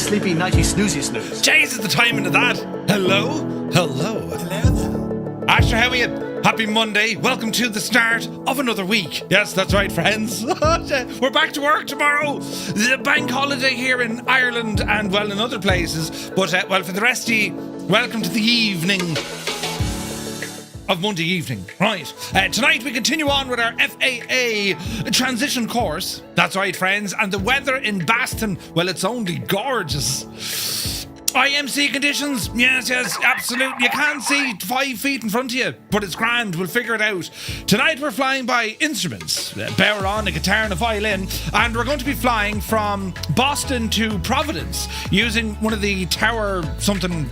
sleepy, nighty, snoozy snooze. Jesus, the timing of that. Hello? Hello. Hello. Asher, how are you? Happy Monday. Welcome to the start of another week. Yes, that's right, friends. We're back to work tomorrow. The bank holiday here in Ireland and, well, in other places. But, well, for the rest of you, welcome to the evening of Monday evening. Right. Tonight we continue on with our FAA transition course. That's right, friends. And the weather in Baston, well, it's only gorgeous. IMC conditions, yes, absolutely. You can't see 5 feet in front of you, but it's grand. We'll figure it out. Tonight we're flying by instruments, bear on, a guitar and a violin, and we're going to be flying from Boston to Providence using one of the tower something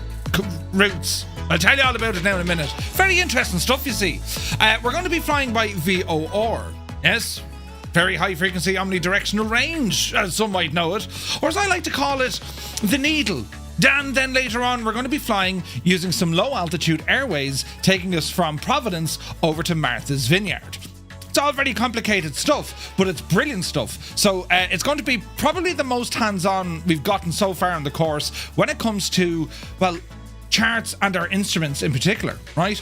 routes. I'll tell you all about it now in a minute. Very interesting stuff, you see. We're going to be flying by VOR. Yes, very high frequency omnidirectional range, as some might know it, or as I like to call it, the needle. And then later on, we're going to be flying using some low altitude airways, taking us from Providence over to Martha's Vineyard. It's all very complicated stuff, but it's brilliant stuff. So it's going to be probably the most hands-on we've gotten so far in the course when it comes to, well, charts and our instruments in particular, right?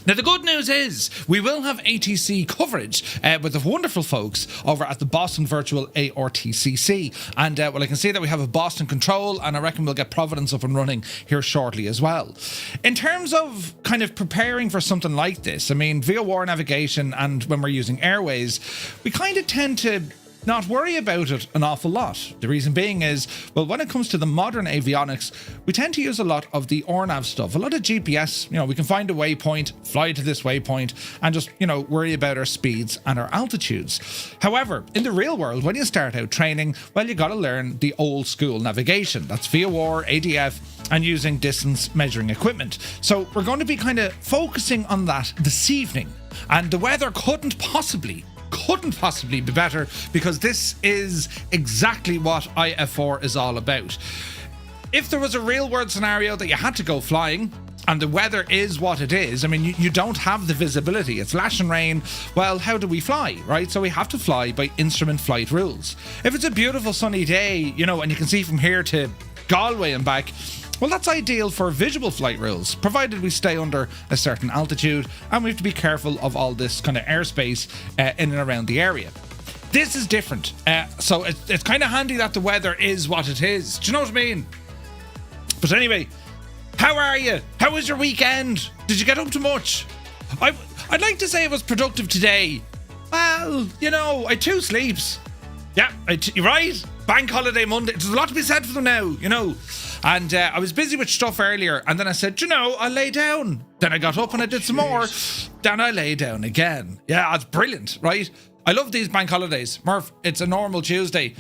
Now, the good news is we will have ATC coverage with the wonderful folks over at the Boston Virtual ARTCC. And, well, I can see that we have a Boston control, and I reckon we'll get Providence up and running here shortly as well. In terms of kind of preparing for something like this, I mean, VOR navigation and when we're using Airways, we kind of tend to not worry about it an awful lot. The reason being is, well, when it comes to the modern avionics, we tend to use a lot of the ORNAV stuff, a lot of GPS. You know, we can find a waypoint, fly to this waypoint, and just, you know, worry about our speeds and our altitudes. However, in the real world, when you start out training, well, you got to learn the old school navigation. That's VOR, ADF, and using distance measuring equipment. So we're going to be kind of focusing on that this evening. And the weather couldn't possibly be better, because this is exactly what IFR is all about. If there was a real world scenario that you had to go flying and the weather is what it is, I mean, you don't have the visibility, it's lash and rain, well, how do we fly, right? So we have to fly by instrument flight rules. If it's a beautiful sunny day, you know, and you can see from here to Galway and back, well, that's ideal for visual flight rules, provided we stay under a certain altitude, and we have to be careful of all this kind of airspace in and around the area. This is different, so it's kind of handy that the weather is what it is. Do you know what I mean? But anyway, how are you? How was your weekend? Did you get up to much? I'd like to say it was productive today. Well, you know, I had 2 sleeps. Yeah, you're right. Bank holiday Monday. There's a lot to be said for them now, you know. And I was busy with stuff earlier, and then I said, you know, I'll lay down. Then I got up and I did some more. Then I lay down again. Yeah, it's brilliant, right? I love these bank holidays. Murph, it's a normal Tuesday.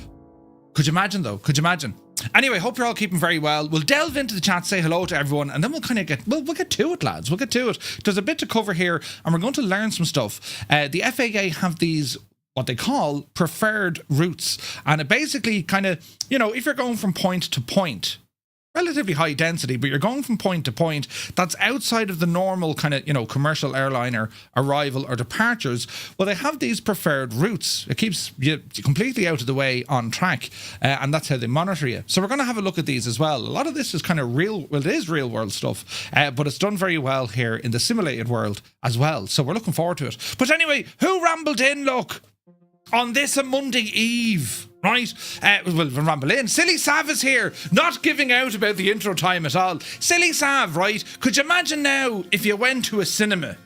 Could you imagine, though? Could you imagine? Anyway, hope you're all keeping very well. We'll delve into the chat, say hello to everyone, and then we'll kind of we'll get to it, lads. We'll get to it. There's a bit to cover here, and we're going to learn some stuff. The FAA have these, what they call preferred routes. And it basically kind of, you know, if you're going from point to point, relatively high density, but you're going from point to point that's outside of the normal kind of, you know, commercial airliner arrival or departures, well, they have these preferred routes. It keeps you completely out of the way on track, and that's how they monitor you. So we're going to have a look at these as well. A lot of this is kind of real, well, it is real world stuff, but it's done very well here in the simulated world as well. So we're looking forward to it. But anyway, who rambled in, look, on this a Monday Eve? Right, we'll ramble in. Silly Sav is here, not giving out about the intro time at all. Silly Sav, right? Could you imagine now if you went to a cinema?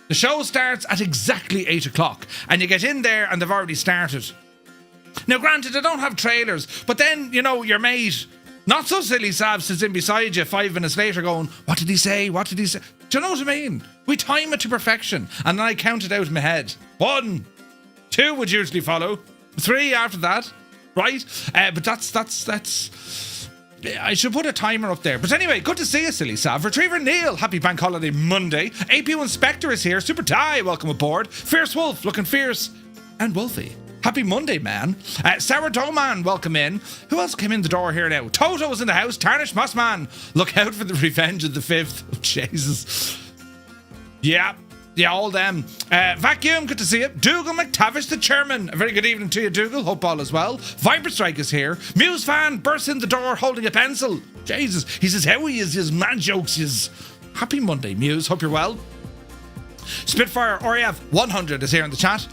The show starts at exactly 8 o'clock, and you get in there and they've already started. Now, granted, they don't have trailers, but then, you know, your mate, not so Silly Sav, sits in beside you 5 minutes later going, what did he say? What did he say? Do you know what I mean? We time it to perfection, and then I count it out in my head. 1, 2 would usually follow. 3 after that, right? But that's. I should put a timer up there. But anyway, good to see you, Silly Sav. Retriever Neil, happy Bank Holiday Monday. APU Inspector is here. Super Ty, welcome aboard. Fierce Wolf, looking fierce and wolfy. Happy Monday, man. Sourdough Man, welcome in. Who else came in the door here now? Toto's in the house. Tarnished Mossman. Look out for the Revenge of the 5th. Oh, Jesus. Yeah. Yeah, all them. Vacuum, good to see you. Dougal McTavish, the chairman. A very good evening to you, Dougal. Hope all is well. Viper Strike is here. Muse fan bursts in the door holding a pencil. Jesus. He says, how he is, his man jokes is. Happy Monday, Muse. Hope you're well. Spitfire Oriev 100 is here in the chat.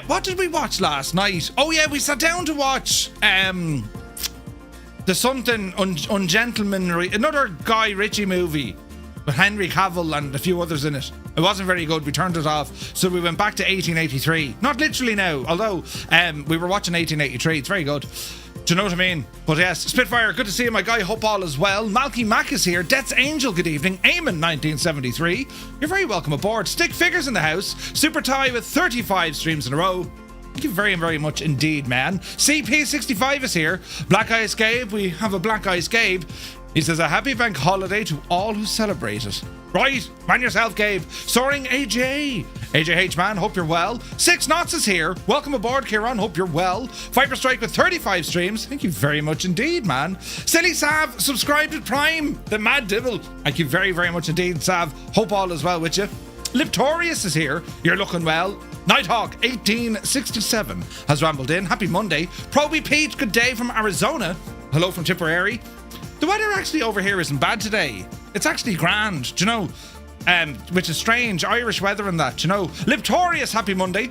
What did we watch last night? Oh yeah, we sat down to watch the something ungentlemanly, another Guy Ritchie movie with Henry Cavill and a few others in it. It wasn't very good. We turned it off, so we went back to 1883. Not literally now, although we were watching 1883. It's very good. Do you know what I mean? But yes, Spitfire, good to see you, my guy. Hope all is well. Malky Mack is here. Death's Angel, good evening. Eamon 1973, you're very welcome aboard. Stick Figures in the house. Super Tie with 35 streams in a row. Thank you very, very much indeed, man. CP65 is here. Black Eyes Gabe, we have a Black Eyes Gabe. He says, a happy bank holiday to all who celebrate it. Right, man yourself, Gabe. Soaring AJ. AJH, man, hope you're well. 6 Knots is here. Welcome aboard, Kieran. Hope you're well. Viper Strike with 35 streams. Thank you very much indeed, man. Silly Sav, subscribed at Prime. The Mad Devil. Thank you very, very much indeed, Sav. Hope all is well with you. Liptorius is here. You're looking well. Nighthawk 1867 has rambled in. Happy Monday. Proby Pete, good day from Arizona. Hello from Tipperary. The weather actually over here isn't bad today. It's actually grand, do you know? Which is strange, Irish weather and that, do you know? Liptorius, happy Monday.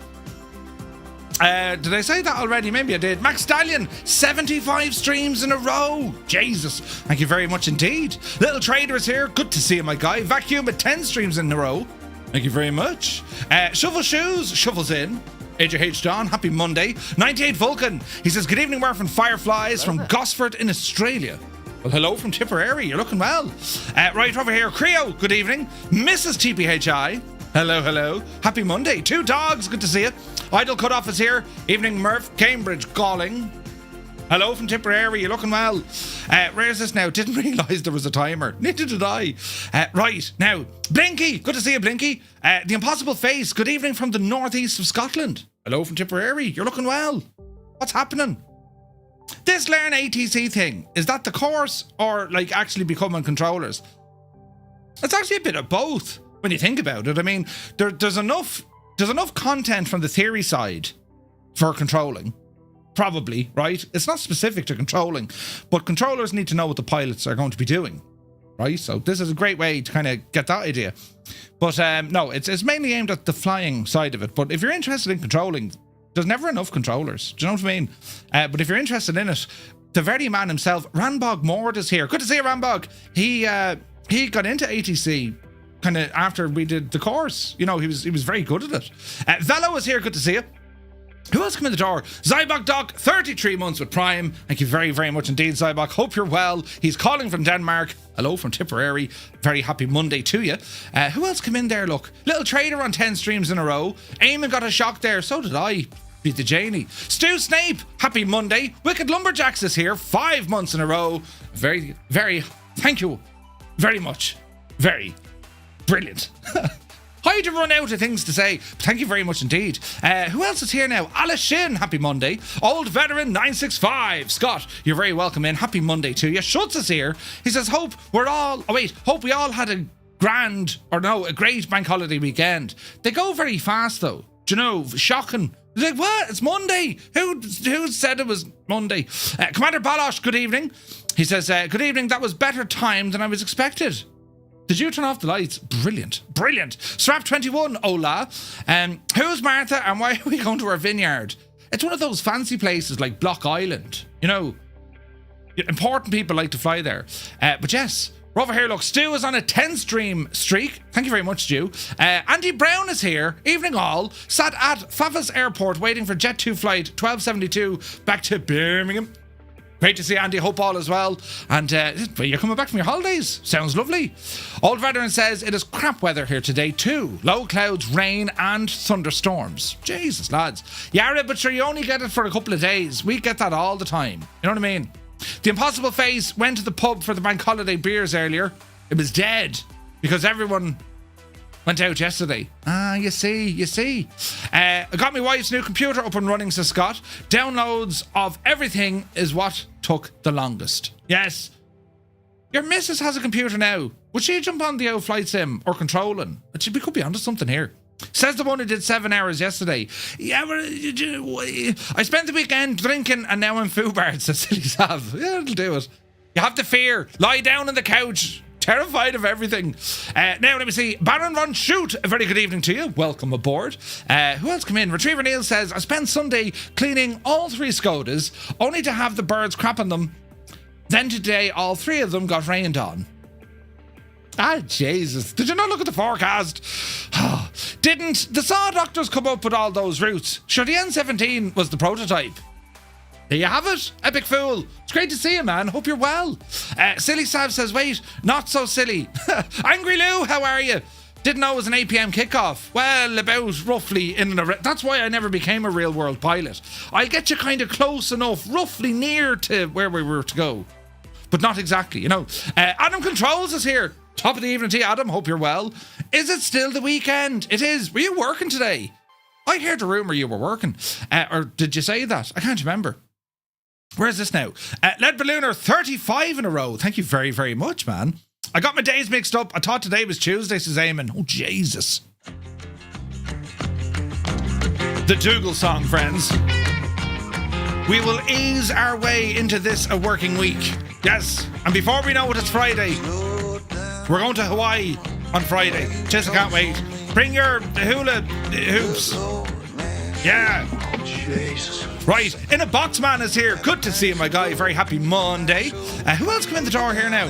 Did I say that already? Maybe I did. Max Stallion, 75 streams in a row. Jesus, thank you very much indeed. Little Trader is here. Good to see you, my guy. Vacuum at 10 streams in a row. Thank you very much. Shovel Shoes, shovels in. AJH Don, happy Monday. 98 Vulcan, he says, good evening, we're from Fireflies from Gosford in Australia. Well, hello from Tipperary, you're looking well. Right over here, Creo, good evening. Mrs. TPHI, hello, hello. Happy Monday. 2 Dogs, good to see you. Idle Cutoff is here. Evening, Murph. Cambridge, Galling. Hello from Tipperary, you're looking well. Where's this now? Didn't realise there was a timer. Neither did I. Right, now, Blinky, good to see you, Blinky. The Impossible Face, good evening from the northeast of Scotland. Hello from Tipperary, you're looking well. What's happening? This Learn ATC thing, is that the course or like actually becoming controllers? It's actually a bit of both when you think about it. I mean, there's enough content from the theory side for controlling. Probably, right? It's not specific to controlling, but controllers need to know what the pilots are going to be doing, right? So this is a great way to kind of get that idea. But no, it's mainly aimed at the flying side of it. But if you're interested in controlling, there's never enough controllers. Do you know what I mean? But if you're interested in it, the very man himself, Ranbog Mord, is here. Good to see you, Ranbog. He got into ATC kind of after we did the course. You know, he was very good at it. Velo is here. Good to see you. Who else come in the door? Zybok Doc, 33 months with Prime. Thank you very, very much indeed, Zybok. Hope you're well. He's calling from Denmark. Hello from Tipperary. Very happy Monday to you. Who else come in there? Look, Little Trader on 10 streams in a row. Eamon got a shock there. So did I. Beat the Janie. Stu Snape, happy Monday. Wicked Lumberjacks is here. 5 months in a row. Very, very, thank you very much. Very brilliant. I'd run out of things to say. Thank you very much indeed. Who else is here now? Alice Shin, happy Monday. Old Veteran 965. Scott, you're very welcome in. Happy Monday to you. Schutz is here. He says, hope we all had a great bank holiday weekend. They go very fast though. Do you know, shocking. Like, what? It's Monday. Who said it was Monday? Commander Balosh, good evening. He says, good evening. That was better time than I was expected. Did you turn off the lights? Brilliant. Brilliant. Strap21, hola. Who's Martha and why are we going to our Vineyard? It's one of those fancy places like Block Island. You know, important people like to fly there. But yes, we're over here. Look, Stu is on a 10 stream streak. Thank you very much, Stu. Andy Brown is here. Evening all. Sat at Favas Airport waiting for Jet 2 flight 1272 back to Birmingham. Great to see Andy. Hope all is well. And you're coming back from your holidays. Sounds lovely. Old Veteran says it is crap weather here today too. Low clouds, rain and thunderstorms. Jesus, lads. Yeah, but sure, you only get it for a couple of days. We get that all the time. You know what I mean? The Impossible Face went to the pub for the bank holiday beers earlier. It was dead because everyone went out yesterday. You see. I got my wife's new computer up and running, says Scott. Downloads of everything is what took the longest. Yes. Your missus has a computer now. Would she jump on the old flight sim or controlling? We could be onto something here. Says the one who did 7 hours yesterday. Yeah, but I spent the weekend drinking and now I'm foobarred, says Silly Sav. Yeah, it'll do it. You have to fear. Lie down on the couch. Terrified of everything. Now, let me see. Baron Von Shoot, a very good evening to you. Welcome aboard. Who else come in? Retriever Neil says, I spent Sunday cleaning all 3 Skodas, only to have the birds crap on them. Then today, all 3 of them got rained on. Ah, Jesus. Did you not look at the forecast? Didn't the saw doctors come up with all those routes? Sure, the N17 was the prototype. There you have it, Epic Fool. It's great to see you, man. Hope you're well. Silly Sav says, wait, not so silly. Angry Lou, how are you? Didn't know it was an 8 p.m. kickoff. Well, about roughly in and around. That's why I never became a real world pilot. I'll get you kind of close enough, roughly near to where we were to go. But not exactly, you know. Adam Controls is here. Top of the evening to you, Adam. Hope you're well. Is it still the weekend? It is. Were you working today? I heard a rumour you were working. Or did you say that? I can't remember. Where's this now? Lead Ballooner, 35 in a row. Thank you very, very much, man. I got my days mixed up. I thought today was Tuesday, says Eamon. Oh, Jesus. The Dougal song, friends. We will ease our way into this a working week. Yes. And before we know it, it's Friday. We're going to Hawaii on Friday. Just can't wait. Bring your hula hoops. Yeah. Jesus. Right. In a Box Man is here. Good to see you, my guy. Very happy Monday. Who else come in the door here now?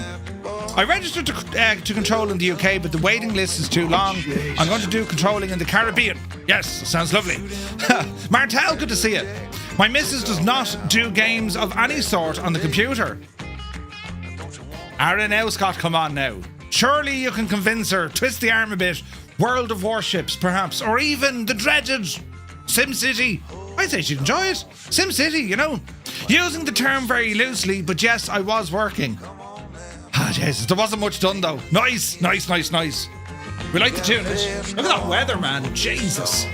I registered to control in the UK, but the waiting list is too long. I'm going to do controlling in the Caribbean. Yes, sounds lovely. Martel, good to see you. My missus does not do games of any sort on the computer. Aaron Scott, come on now. Surely you can convince her. Twist the arm a bit. World of Warships, perhaps. Or even the dreaded SimCity. I'd say she'd enjoy it. SimCity, you know. Using the term very loosely, but yes, I was working. Ah, Jesus, there wasn't much done though. Nice. We like the tune it. Look at that weather, man. Jesus.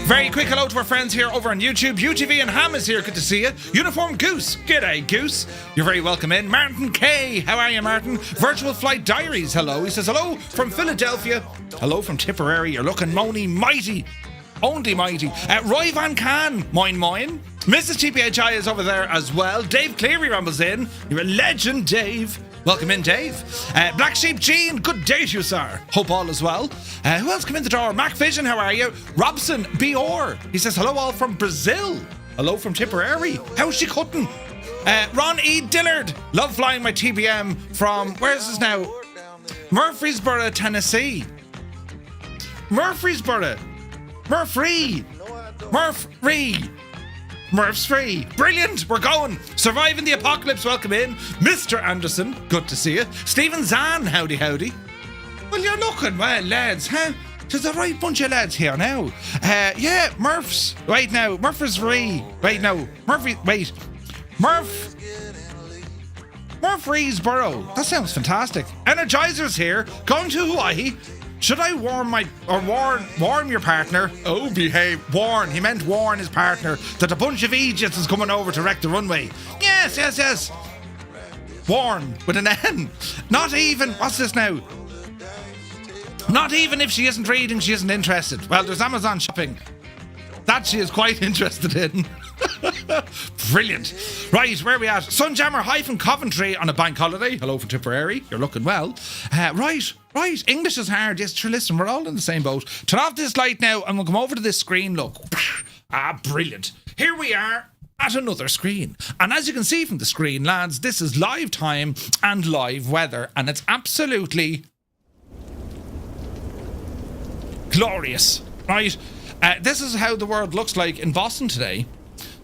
Very quick hello to our friends here over on YouTube. UTV and Ham is here. Good to see you. Uniform Goose. G'day, Goose. You're very welcome in. Martin K. How are you, Martin? Virtual Flight Diaries. Hello. He says hello from Philadelphia. Hello from Tipperary. You're looking moany mighty. Only mighty. Roy Van Can. Moin. Mrs. TPHI is over there as well. Dave Cleary rumbles in. You're a legend, Dave. Welcome in, Dave. Black Sheep Jean, good day to you, sir. Hope all is well. Who else come in the door? Mac Vision, how are you? Robson VOR. He says hello all from Brazil. Hello from Tipperary. How's she cutting? Ron E. Dillard. Love flying my TBM from, where is this now? Murfreesboro, Tennessee. Murfreesboro. Murph's free. Brilliant. We're going. Surviving the apocalypse. Welcome in. Mr. Anderson. Good to see you. Stephen Zahn. Howdy. Well, you're looking well, lads, huh? There's a right bunch of lads here now. Yeah, Murph's. Right now. Murph's free. Right now. Murfreesboro. That sounds fantastic. Energizer's here. Going to Hawaii. Should I warn your partner? Oh, behave. Warn. He meant warn his partner that a bunch of idiots is coming over to wreck the runway. Yes. Warn with an N. Not even, what's this now? Not even if she isn't reading, she isn't interested. Well, there's Amazon shopping. That she is quite interested in. Brilliant. Right, where are we at? Sunjammer hyphen Coventry on a bank holiday. Hello from Tipperary. You're looking well. Right. English is hard. Yes, sure, listen, we're all in the same boat. Turn off this light now and we'll come over to this screen. Look. Brilliant. Here we are at another screen. And as you can see from the screen, lads, this is live time and live weather. And it's absolutely glorious. Right? This is how the world looks like in Boston today.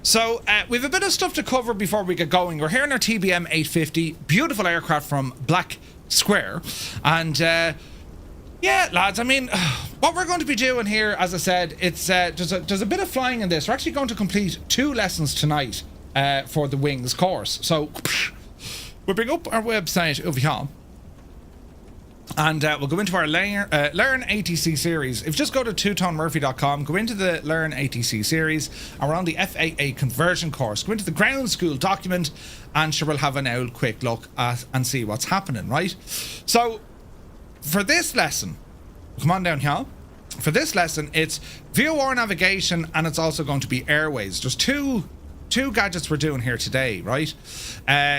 So we've a bit of stuff to cover before we get going. We're here in our TBM 850, beautiful aircraft from Black Square, and yeah, lads. I mean, what we're going to be doing here, as I said, it's there's a bit of flying in this. We're actually going to complete 2 lessons tonight for the Wings course. So we'll bring up our website over here. And we'll go into our Learn ATC series. If you just go to twotonemurphy.com, go into the Learn ATC series, and we're on the FAA Conversion Course. Go into the ground school document, and sure, we'll have an old quick look at and see what's happening, right? So, for this lesson, come on down here. for this lesson, it's VOR navigation, and it's also going to be Airways. There's two gadgets we're doing here today, right?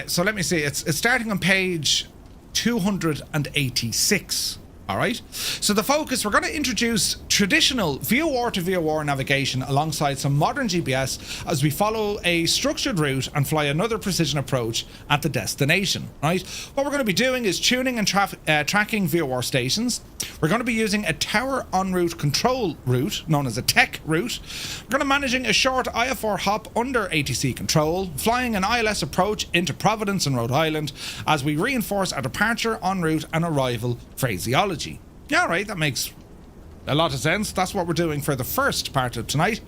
So let me see. It's starting on page 286. All right. So the focus, we're going to introduce traditional VOR-to-VOR navigation alongside some modern GPS as we follow a structured route and fly another precision approach at the destination, right? What we're going to be doing is tuning and tracking VOR stations. We're going to be using a tower en route control route known as a tech route. We're going to be managing a short IFR hop under ATC control, flying an ILS approach into Providence and Rhode Island as we reinforce our departure, en route and arrival phraseology. Yeah, right, that makes a lot of sense. That's what we're doing for the first part of tonight.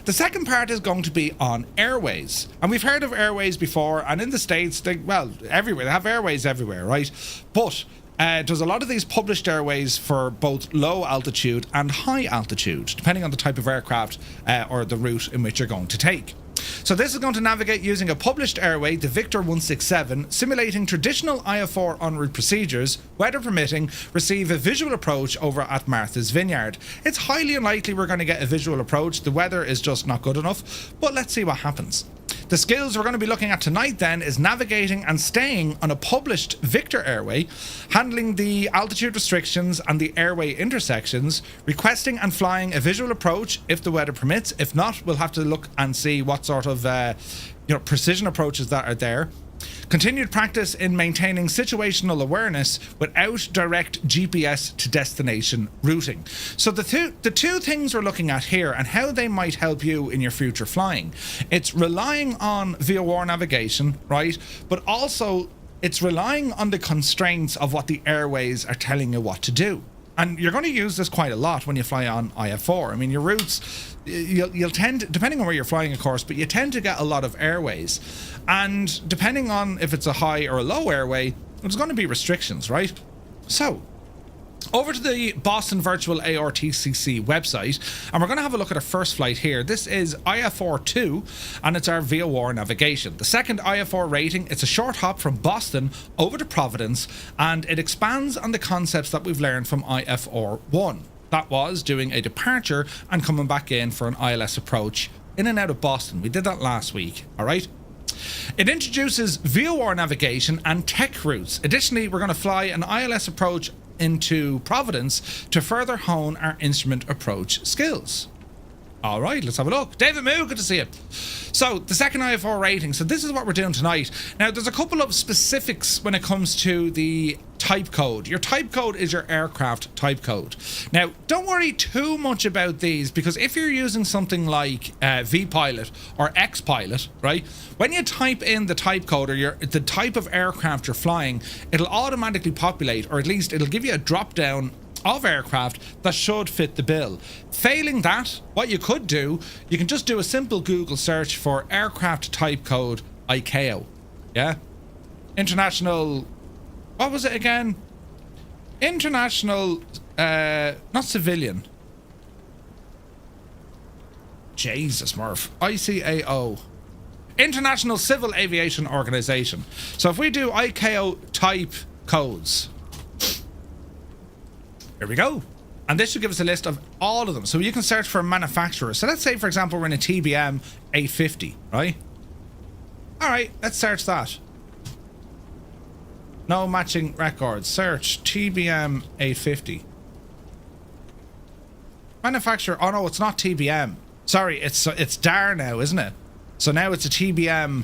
The second part is going to be on Airways. And we've heard of Airways before, and in the States, everywhere. They have Airways everywhere, right? But there's a lot of these published Airways for both low altitude and high altitude, depending on the type of aircraft or the route in which you're going to take. So this is going to navigate using a published airway, the Victor 167, simulating traditional IFR en route procedures, weather permitting, receive a visual approach over at Martha's Vineyard. It's highly unlikely we're going to get a visual approach. The weather is just not good enough, but let's see what happens. The skills we're going to be looking at tonight then is navigating and staying on a published Victor airway, handling the altitude restrictions and the airway intersections, requesting and flying a visual approach if the weather permits. If not, we'll have to look and see what sort of precision approaches that are there. Continued practice in maintaining situational awareness without direct GPS to destination routing. So the two things we're looking at here and how they might help you in your future flying. It's relying on VOR navigation, right? But also it's relying on the constraints of what the airways are telling you what to do. And you're going to use this quite a lot when you fly on IFR. I mean, your routes, you'll tend, depending on where you're flying, of course, but you tend to get a lot of airways. And depending on if it's a high or a low airway, there's going to be restrictions, right? So, over to the Boston Virtual ARTCC website, and we're going to have a look at our first flight here. This is IFR 2, and it's our VOR navigation. The second IFR rating, it's a short hop from Boston over to Providence, and it expands on the concepts that we've learned from IFR 1. That was doing a departure and coming back in for an ILS approach in and out of Boston. We did that last week, all right? It introduces VOR navigation and tech routes. Additionally, we're going to fly an ILS approach into Providence to further hone our instrument approach skills. All right, let's have a look. David Moo, good to see you. So the second IFR rating. So this is what we're doing tonight. Now, there's a couple of specifics when it comes to the type code. Your type code is your aircraft type code. Now, don't worry too much about these, because if you're using something like vPilot or xPilot, right, when you type in the type code or the type of aircraft you're flying, it'll automatically populate, or at least it'll give you a drop down of aircraft that should fit the bill. Failing that, what you could do, you can just do a simple Google search for aircraft type code ICAO. Yeah? International, what was it again? International, not civilian. Jesus, Murph. ICAO. International Civil Aviation Organization. So if we do ICAO type codes, here we go. And this should give us a list of all of them. So you can search for a manufacturer. So let's say, for example, we're in a TBM 850, right? All right, let's search that. No matching records. Search TBM 850. Manufacturer. Oh no, it's not TBM. Sorry, it's DAR now, isn't it? So now it's a TBM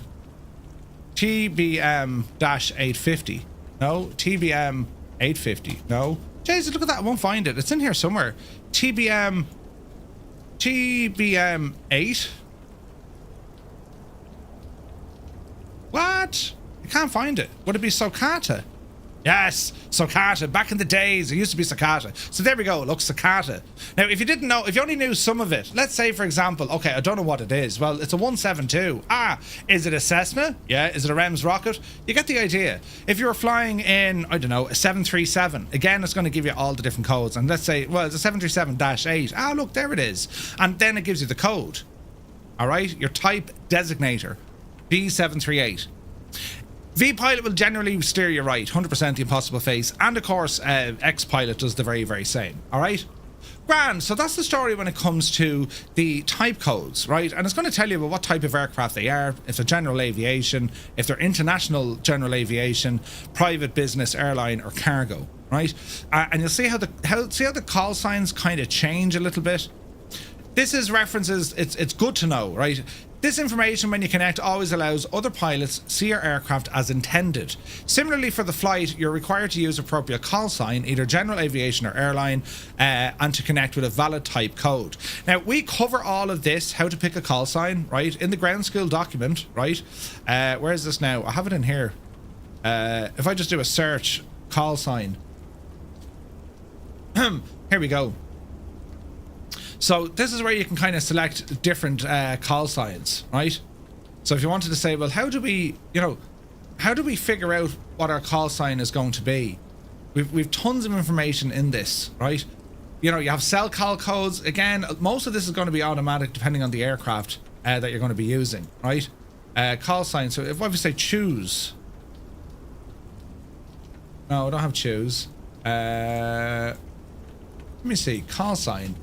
dash 850. No, TBM 850. No. Jesus, look at that. I won't find it. It's in here somewhere. TBM 8. What? I can't find it. Would it be Socata? Yes, Socata. Back in the days, it used to be Socata. So there we go. Look, Socata. Now, if you didn't know, if you only knew some of it, let's say, for example, okay, I don't know what it is. Well, it's a 172. Ah, is it a Cessna? Yeah. Is it a REMS rocket? You get the idea. If you were flying in, I don't know, a 737, again, it's going to give you all the different codes. And let's say, well, it's a 737-8. Ah, look, there it is. And then it gives you the code. All right? Your type designator, B738. vPilot will generally steer you right, 100% the impossible face, and of course xPilot does the very, very same. All right, Grand. So that's the story when it comes to the type codes, right? And it's going to tell you about what type of aircraft they are, if they're general aviation, if they're international general aviation, private business, airline, or cargo, right? And you'll see how the call signs kind of change a little bit. This is references. It's good to know, right? This information, when you connect, always allows other pilots see your aircraft as intended. Similarly, for the flight, you're required to use appropriate call sign, either general aviation or airline, and to connect with a valid type code. Now, we cover all of this, how to pick a call sign, right, in the ground school document, right? Where is this now? I have it in here. If I just do a search, call sign. Here we go. So this is where you can kind of select different call signs, right? So if you wanted to say, well, how do we figure out what our call sign is going to be? We've tons of information in this, right? You have cell call codes. Again, most of this is going to be automatic depending on the aircraft that you're going to be using, right? Call sign. So if we say choose. No, I don't have choose. Let me see. Call sign.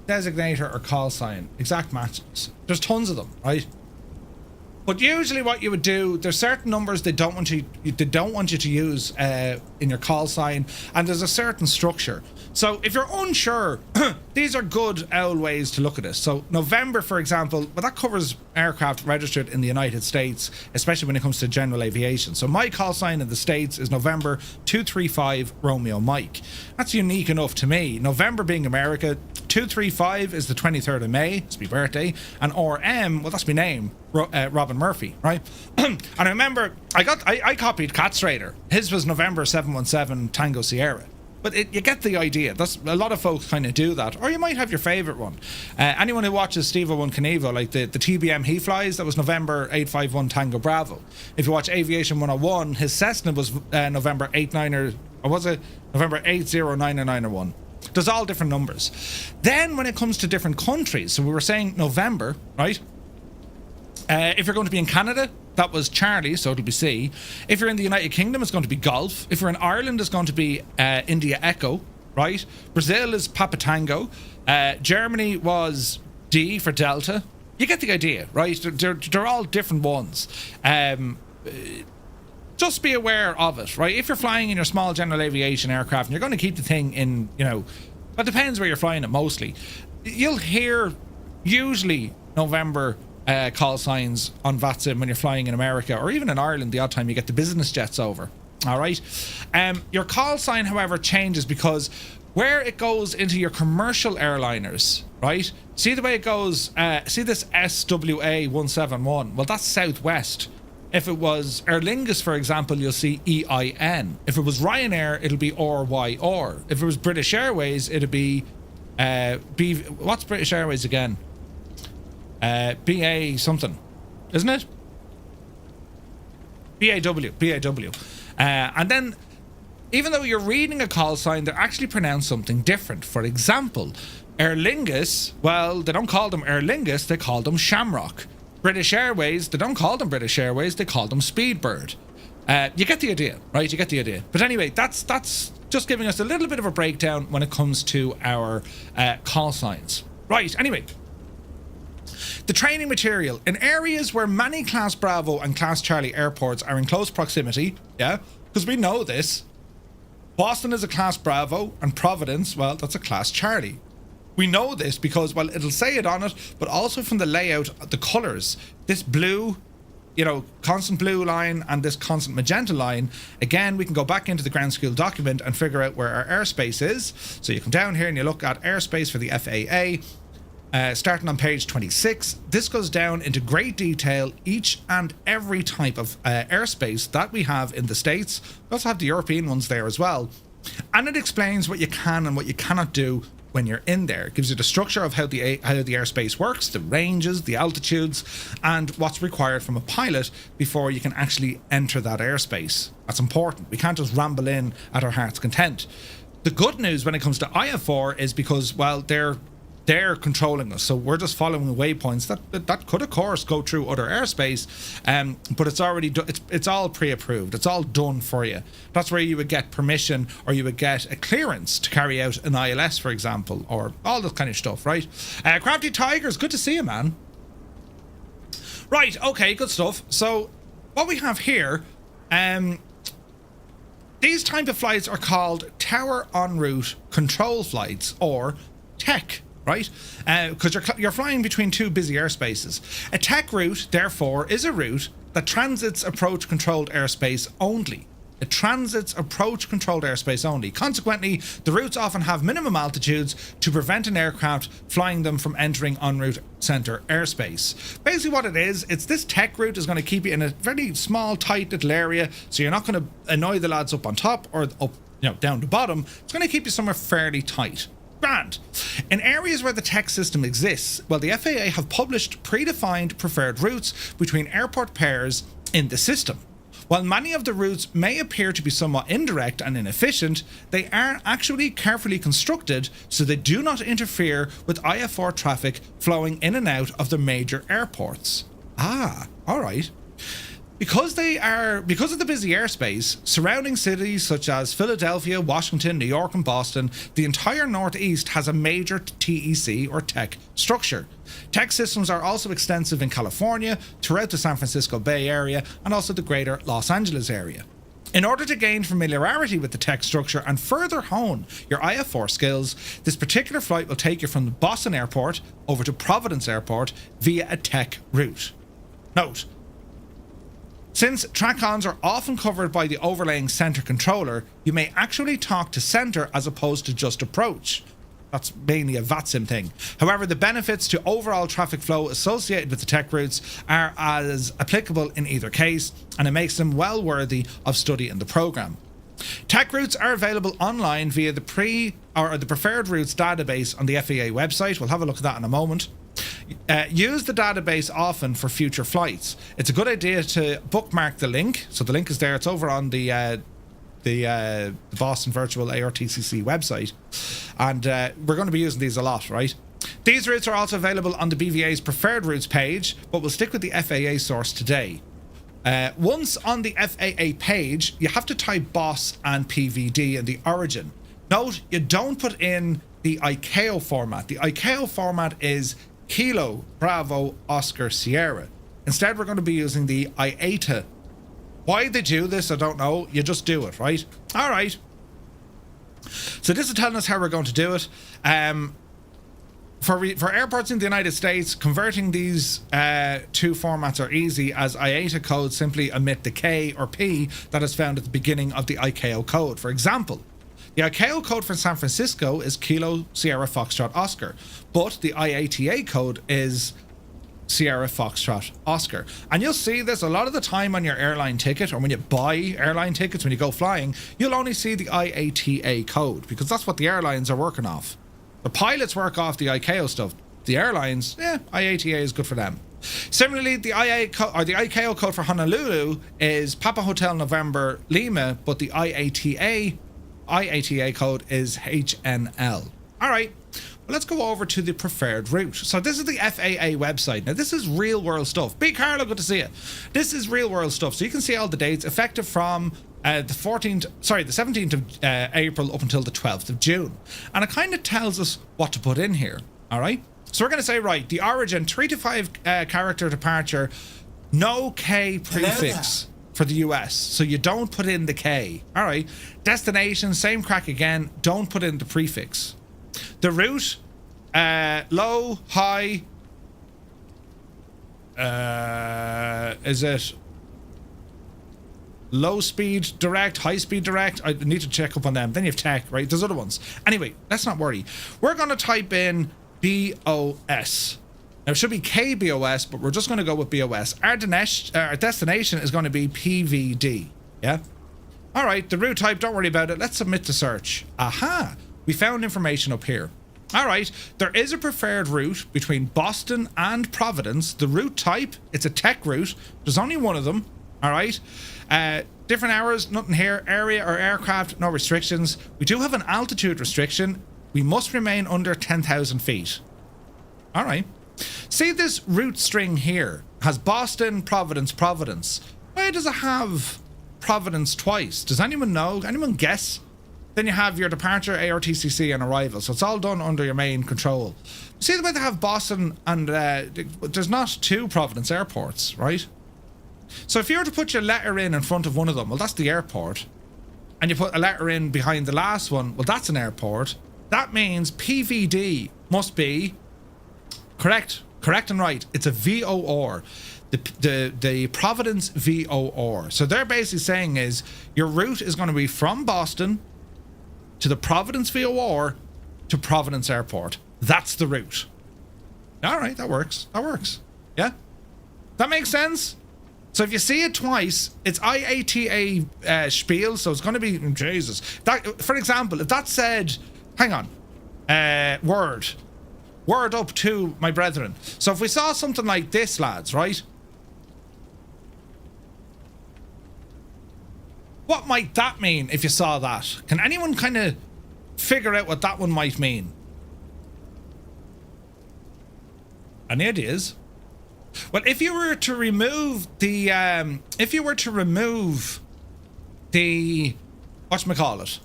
Designator or call sign, exact matches. There's tons of them, right? But usually what you would do, there's certain numbers they don't want you to use in your call sign, and there's a certain structure. So if you're unsure, these are good old ways to look at this. So November, for example, well, that covers aircraft registered in the United States, especially when it comes to general aviation. So my call sign in the States is November 235 Romeo Mike. That's unique enough to me. November being America, 235 is the 23rd of May, it's my birthday, and RM, well, that's my name, Robin Murphy, right? And I remember I copied Cat's Raider. His was November 717 Tango Sierra. But you get the idea. That's a lot of folks kind of do that. Or you might have your favorite one. Anyone who watches Steve One Knievo, like the TBM he flies, that was November 851 Tango Bravo. If you watch Aviation 101, his Cessna was November 89 or was it November 80991. There's all different numbers. Then when it comes to different countries, so we were saying November, right? If you're going to be in Canada, that was Charlie, so it'll be C. If you're in the United Kingdom, it's going to be Golf. If you're in Ireland, it's going to be India Echo, right? Brazil is Papa Tango. Germany was D for Delta. You get the idea, right? They're all different ones. Just be aware of it, right? If you're flying in your small general aviation aircraft and you're going to keep the thing in, it depends where you're flying it mostly. You'll hear usually November call signs on VATSIM when you're flying in America, or even in Ireland the odd time you get the business jets over. All right. Your call sign, however, changes because where it goes into your commercial airliners, right? See the way it goes, see this SWA 171? Well, that's Southwest. If it was Aer Lingus, for example, you'll see EIN. If it was Ryanair, it'll be RYR. If it was British Airways, it'll be what's British Airways again? BA something, isn't it? BAW. And then, even though you're reading a call sign, they're actually pronounced something different. For example, Aer Lingus, well, they don't call them Aer Lingus, they call them Shamrock. British Airways, they don't call them British Airways, they call them Speedbird. You get the idea, right? You get the idea. But anyway, that's just giving us a little bit of a breakdown when it comes to our call signs. Right, anyway. The training material. In areas where many Class Bravo and Class Charlie airports are in close proximity, yeah, because we know this. Boston is a Class Bravo and Providence, well, that's a Class Charlie. We know this because, well, it'll say it on it, but also from the layout, the colours. This blue, constant blue line and this constant magenta line. Again, we can go back into the ground school document and figure out where our airspace is. So you come down here and you look at airspace for the FAA. Starting on page 26, this goes down into great detail each and every type of airspace that we have in the States. We also have the European ones there as well. And it explains what you can and what you cannot do when you're in there. It gives you the structure of how the airspace works, the ranges, the altitudes, and what's required from a pilot before you can actually enter that airspace. That's important. We can't just ramble in at our heart's content. The good news when it comes to IFR is because, well, they're they're controlling us, so we're just following the waypoints. That could of course go through other airspace, but it's already it's all pre-approved. It's all done for you. That's where you would get permission, or you would get a clearance to carry out an ILS, for example, or all this kind of stuff, right? Crafty Tigers, good to see you, man. Right, okay, good stuff. So what we have here, these type of flights are called tower en route control flights, or TEC, right? Because you're flying between two busy airspaces. A TEC route, therefore, is a route that transits approach controlled airspace only. It transits approach controlled airspace only. Consequently, the routes often have minimum altitudes to prevent an aircraft flying them from entering en route center airspace. Basically what it is, it's this TEC route is going to keep you in a very small, tight little area, so you're not going to annoy the lads up on top or up, down the bottom. It's going to keep you somewhere fairly tight. Grand. In areas where the TEC system exists, well, the FAA have published predefined preferred routes between airport pairs in the system. While many of the routes may appear to be somewhat indirect and inefficient, they are actually carefully constructed so they do not interfere with IFR traffic flowing in and out of the major airports. Ah, all right. Because of the busy airspace, surrounding cities such as Philadelphia, Washington, New York and Boston, the entire Northeast has a major TEC or TEC structure. TEC systems are also extensive in California, throughout the San Francisco Bay Area and also the greater Los Angeles area. In order to gain familiarity with the TEC structure and further hone your IFR skills, this particular flight will take you from the Boston Airport over to Providence Airport via a TEC route. Note: since TRACONs are often covered by the overlaying center controller, you may actually talk to center as opposed to just approach. That's mainly a VATSIM thing. However, the benefits to overall traffic flow associated with the TEC routes are as applicable in either case, and it makes them well worthy of study in the program. TEC routes are available online via the preferred routes database on the FAA website. We'll have a look at that in a moment. Use the database often for future flights. It's a good idea to bookmark the link. So the link is there. It's over on the Boston Virtual ARTCC website, and we're going to be using these a lot, right? These routes are also available on the BVA's preferred routes page, but we'll stick with the FAA source today. Once on the FAA page, you have to type BOS and PVD in the origin. Note, you don't put in the ICAO format. The ICAO format is Kilo Bravo Oscar Sierra. Instead, we're going to be using the IATA. Why they do this, I don't know. You just do it, right? All right. So this is telling us how we're going to do it. For airports in the United States, converting these two formats are easy, as IATA codes simply omit the K or P that is found at the beginning of the ICAO code. For example, the ICAO code for San Francisco is Kilo Sierra Foxtrot Oscar, but the IATA code is Sierra Foxtrot Oscar. And you'll see this a lot of the time on your airline ticket, or when you buy airline tickets when you go flying, you'll only see the IATA code because that's what the airlines are working off. The pilots work off the ICAO stuff. The airlines, IATA is good for them. Similarly, the ICAO code for Honolulu is Papa Hotel November Lima, but the IATA code is HNL. All right. Well, let's go over to the preferred route. So this is the FAA website. Now, this is real world stuff. B. Carlo, good to see you. This is real world stuff. So you can see all the dates effective from the 17th of April up until the 12th of June. And it kind of tells us what to put in here. All right. So we're going to say, right, the origin, 3 to 5 character departure, no K prefix for the US. So you don't put in the K. All right. Destination, same crack again. Don't put in the prefix. The route, low, high, is it low speed direct, high speed direct? I need to check up on them. Then you have TEC, right? There's other ones. Anyway, let's not worry. We're going to type in BOS. Now, it should be KBOS, but we're just going to go with BOS. Our destination is going to be PVD. Yeah? All right, the route type, don't worry about it. Let's submit the search. Aha! We found information up here. All right, there is a preferred route between Boston and Providence. The route type, it's a TEC route. There's only one of them. All right. Different hours, nothing here. Area or aircraft, no restrictions. We do have an altitude restriction. We must remain under 10,000 feet. All right. See this route string here has Boston, Providence, Providence. Why does it have Providence twice? Does anyone know? Anyone guess? Then you have your departure, ARTCC, and arrival. So it's all done under your main control. See the way they have Boston and there's not two Providence airports, right? So if you were to put your letter in front of one of them, well, that's the airport. And you put a letter in behind the last one, well, that's an airport. That means PVD must be correct and right. It's a VOR, the Providence VOR. So they're basically saying is your route is going to be from Boston to the Providence VOR to Providence Airport. That's the route. All right, that works. Yeah, that makes sense. So if you see it twice, it's IATA spiel, so it's going to be, Jesus. That, for example, if that said, hang on, word up to my brethren. So if we saw something like this, lads, right? What might that mean if you saw that? Can anyone kind of figure out what that one might mean? Any ideas? Well, if you were to remove the, whatchamacallit,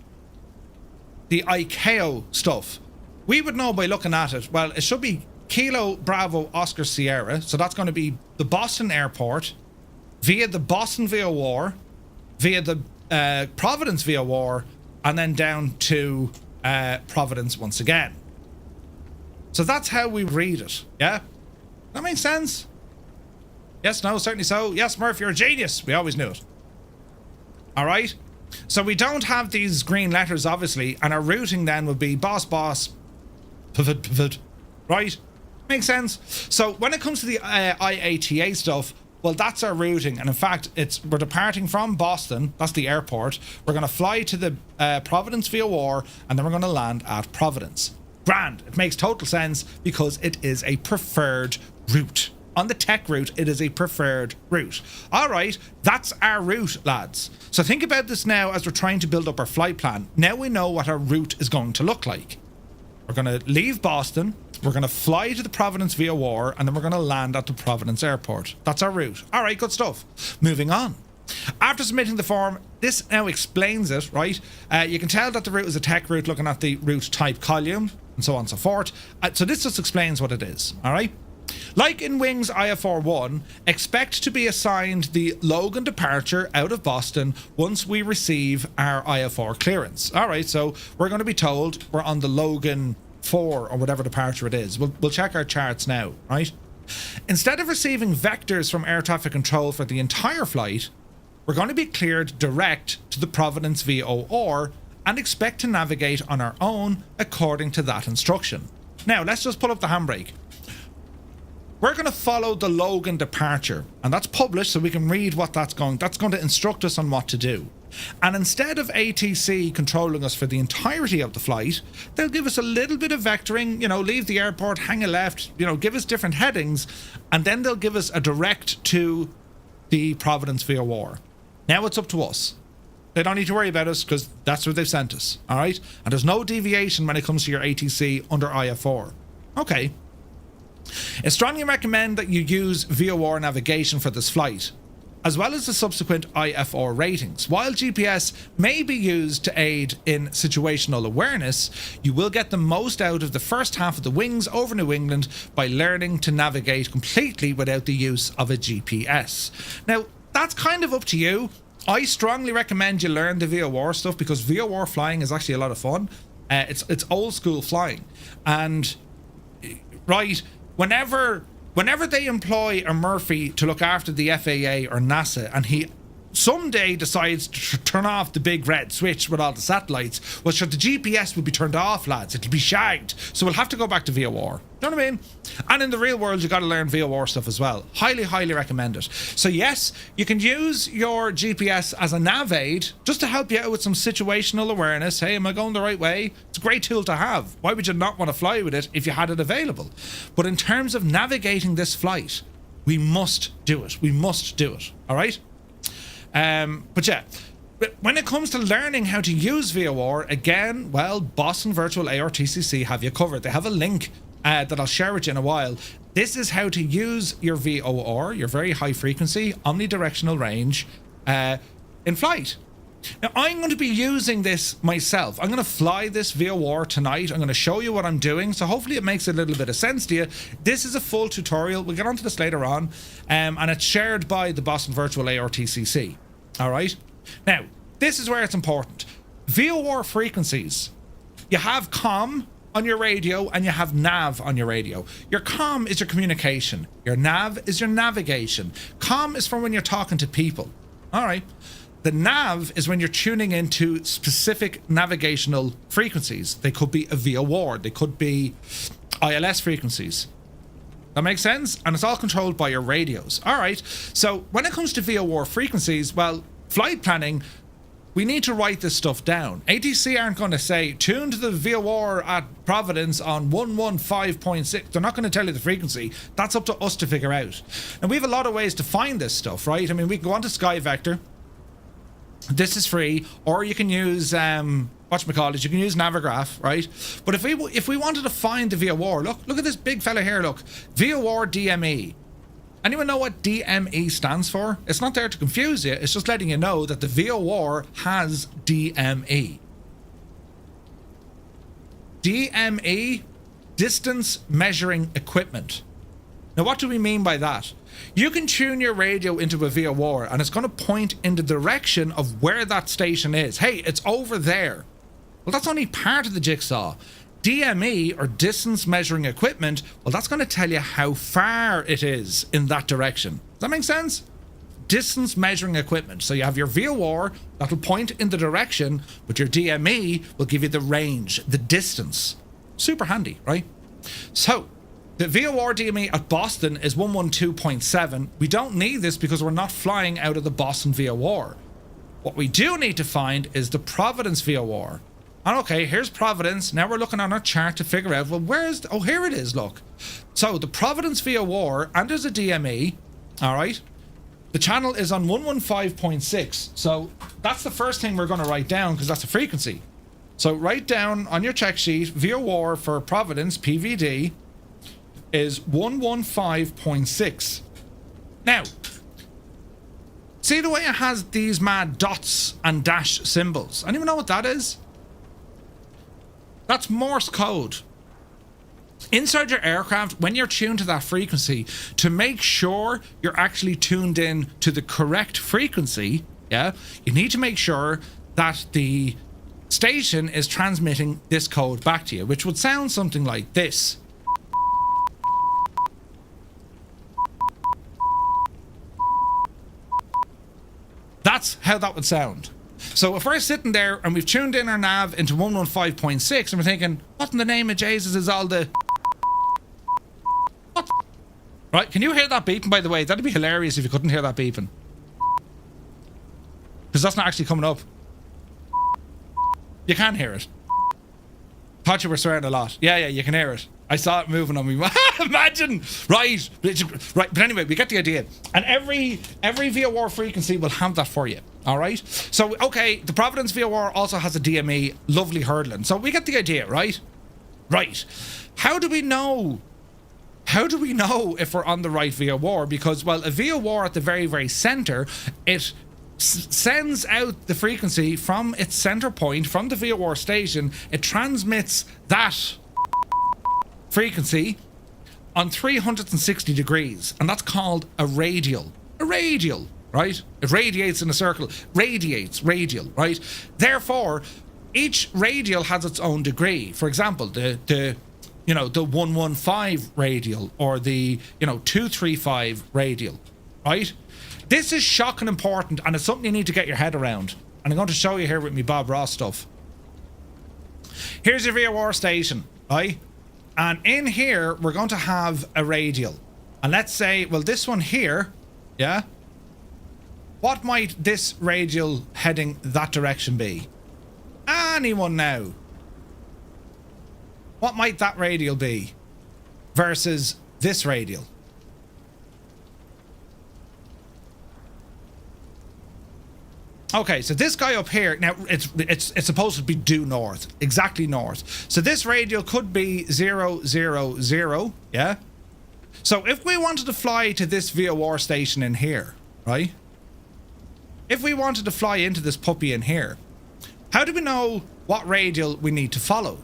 the ICAO stuff, we would know by looking at it. Well, it should be Kilo Bravo Oscar Sierra. So that's going to be the Boston Airport via the Boston VOR, via the Providence VOR, and then down to Providence once again. So that's how we read it. Yeah? That makes sense? Yes, no, certainly so. Yes, Murph, you're a genius. We always knew it. All right? So we don't have these green letters, obviously, and our routing then would be boss, pivot, right? Makes sense. So when it comes to the IATA stuff, well, that's our routing, and in fact, we're departing from Boston. That's the airport. We're going to fly to the Providence VOR, and then we're going to land at Providence. Grand. It makes total sense because it is a preferred route. On the tech route, it is a preferred route. All right, that's our route, lads. So think about this now as we're trying to build up our flight plan. Now we know what our route is going to look like. We're going to leave Boston, we're going to fly to the Providence VOR, and then we're going to land at the Providence Airport. That's our route. All right, good stuff. Moving on. After submitting the form, this now explains it, right? You can tell that the route is a tech route looking at the route type column and so on and so forth. So this just explains what it is, all right? Like in Wings IFR 1, expect to be assigned the Logan departure out of Boston once we receive our IFR clearance. All right, so we're going to be told we're on the Logan 4 or whatever departure it is. We'll check our charts now, right? Instead of receiving vectors from air traffic control for the entire flight, we're going to be cleared direct to the Providence VOR and expect to navigate on our own according to that instruction. Now, let's just pull up the handbrake. We're going to follow the Logan departure, and that's published so we can read what that's going to instruct us on what to do. And instead of ATC controlling us for the entirety of the flight, they'll give us a little bit of vectoring, leave the airport, hang a left, give us different headings, and then they'll give us a direct to the Providence VOR. Now it's up to us. They don't need to worry about us because that's where they've sent us, all right? And there's no deviation when it comes to your ATC under IFR. Okay. I strongly recommend that you use VOR navigation for this flight, as well as the subsequent IFR ratings. While GPS may be used to aid in situational awareness, you will get the most out of the first half of the Wings over New England by learning to navigate completely without the use of a GPS. Now, that's kind of up to you. I strongly recommend you learn the VOR stuff because VOR flying is actually a lot of fun. It's old school flying, and right. Whenever they employ a Murphy to look after the FAA or NASA and he someday decides to turn off the big red switch with all the satellites, well, sure, the GPS will be turned off, lads. It'll be shagged. So we'll have to go back to VOR. You know what I mean? And in the real world, you got to learn VOR stuff as well. Highly, highly recommend it. So yes, you can use your GPS as a nav aid just to help you out with some situational awareness. Hey, am I going the right way? It's a great tool to have. Why would you not want to fly with it if you had it available? But in terms of navigating this flight, we must do it. We must do it. All right? But yeah, when it comes to learning how to use VOR, again, well, Boston Virtual ARTCC have you covered. They have a link that I'll share with you in a while. This is how to use your VOR, your very high frequency omnidirectional range, in flight. Now, I'm going to be using this myself. I'm going to fly this VOR tonight. I'm going to show you what I'm doing. So hopefully it makes a little bit of sense to you. This is a full tutorial. We'll get onto this later on. And it's shared by the Boston Virtual ARTCC. All right. Now, this is where it's important. VOR frequencies. You have COM on your radio and you have nav on your radio. Your COM is your communication. Your nav is your navigation. COM is for when you're talking to people. All right. The nav is when you're tuning into specific navigational frequencies. They could be a VOR. They could be ILS frequencies. That makes sense? And it's all controlled by your radios. All right. So when it comes to VOR frequencies, well, flight planning, we need to write this stuff down. ATC aren't going to say, tune to the VOR at Providence on 115.6. They're not going to tell you the frequency. That's up to us to figure out. And we have a lot of ways to find this stuff, right? I mean, we can go onto SkyVector. This is free, or you can use whatchamacallit, you can use Navigraph, right? But if we wanted to find the VOR, look at this big fella here, look. VOR DME. Anyone know what DME stands for? It's not there to confuse you, it's just letting you know that the VOR has DME. DME, distance measuring equipment. Now, what do we mean by that? You can tune your radio into a VOR and it's going to point in the direction of where that station is. Hey, it's over there. Well, that's only part of the jigsaw. DME, or distance measuring equipment, well, that's going to tell you how far it is in that direction. Does that make sense? Distance measuring equipment. So you have your VOR that will point in the direction, but your DME will give you the range, the distance. Super handy, right? So the VOR DME at Boston is 112.7. We don't need this because we're not flying out of the Boston VOR. What we do need to find is the Providence VOR. And okay, here's Providence. Now we're looking on our chart to figure out, well, where's... Oh, here it is, look. So the Providence VOR, and there's a DME, all right? The channel is on 115.6. So that's the first thing we're going to write down because that's a frequency. So write down on your check sheet, VOR for Providence, PVD, is 115.6. Now, see the way it has these mad dots and dash symbols? Anyone know what that is? That's Morse code. Inside your aircraft, when you're tuned to that frequency, to make sure you're actually tuned in to the correct frequency, yeah, you need to make sure that the station is transmitting this code back to you, which would sound something like this. That's how that would sound. So if we're sitting there and we've tuned in our nav into 115.6 and we're thinking, what in the name of Jesus is all the... What? Right, can you hear that beeping, by the way? That'd be hilarious if you couldn't hear that beeping. Because that's not actually coming up. You can hear it. Thought you were swearing a lot. Yeah, you can hear it. I saw it moving on me. Imagine! Right. But anyway, we get the idea. And every VOR frequency will have that for you. All right? So, okay, the Providence VOR also has a DME, lovely hurdling. So we get the idea, right? Right. How do we know? How do we know if we're on the right VOR? Because, well, a VOR at the very, very center, it sends out the frequency from its center point, from the VOR station. It transmits that frequency on 360 degrees, and that's called a radial. A radial, right? It radiates in a circle. Radiates, radial, right? Therefore, each radial has its own degree. For example, the 115 radial, or the 235 radial, right? This is shocking important, and it's something you need to get your head around. And I'm going to show you here with me Bob Ross stuff. Here's your VOR station, right? And in here, we're going to have a radial. And let's say, well, this one here, yeah? What might this radial heading that direction be? Anyone now? What might that radial be versus this radial? Okay, so this guy up here, now it's supposed to be due north, exactly north. So this radial could be 0, 0, 0, yeah? So if we wanted to fly to this VOR station in here, right? If we wanted to fly into this puppy in here, how do we know what radial we need to follow?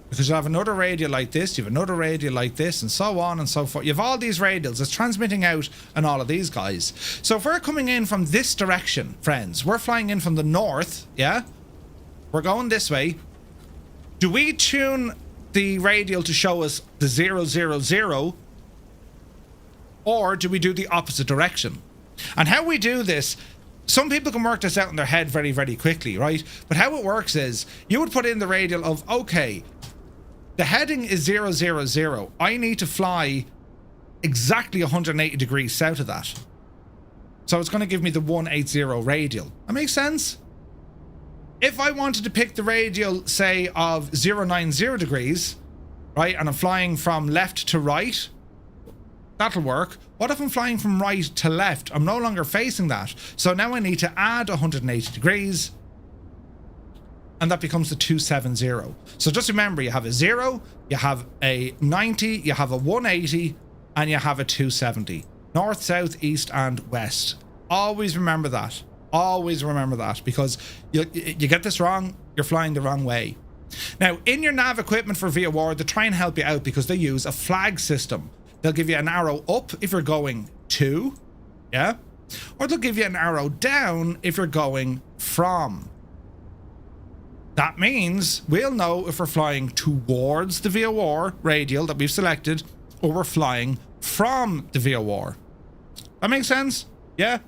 Because you have another radial like this, you have another radial like this, and so on and so forth. You have all these radials. It's transmitting out and all of these guys. So if we're coming in from this direction, friends, we're flying in from the north, yeah? We're going this way. Do we tune the radial to show us the 0, 0, 0? Or do we do the opposite direction? And how we do this, some people can work this out in their head very, very quickly, right? But how it works is, you would put in the radial of, okay, the heading is 0, 0, 0. I need to fly exactly 180 degrees south of that. So it's going to give me the 180 radial. That makes sense? If I wanted to pick the radial, say, of 090 degrees, right, and I'm flying from left to right, that'll work. What if I'm flying from right to left? I'm no longer facing that. So now I need to add 180 degrees. And that becomes the 270. So just remember, you have a 0, you have a 90, you have a 180, and you have a 270. North, south, east, and west. Always remember that. Always remember that, because you get this wrong, you're flying the wrong way. Now, in your nav equipment for VOR, they try and help you out because they use a flag system. They'll give you an arrow up if you're going to, yeah? Or they'll give you an arrow down if you're going from. That means we'll know if we're flying towards the VOR radial that we've selected, or we're flying from the VOR. That makes sense? Yeah?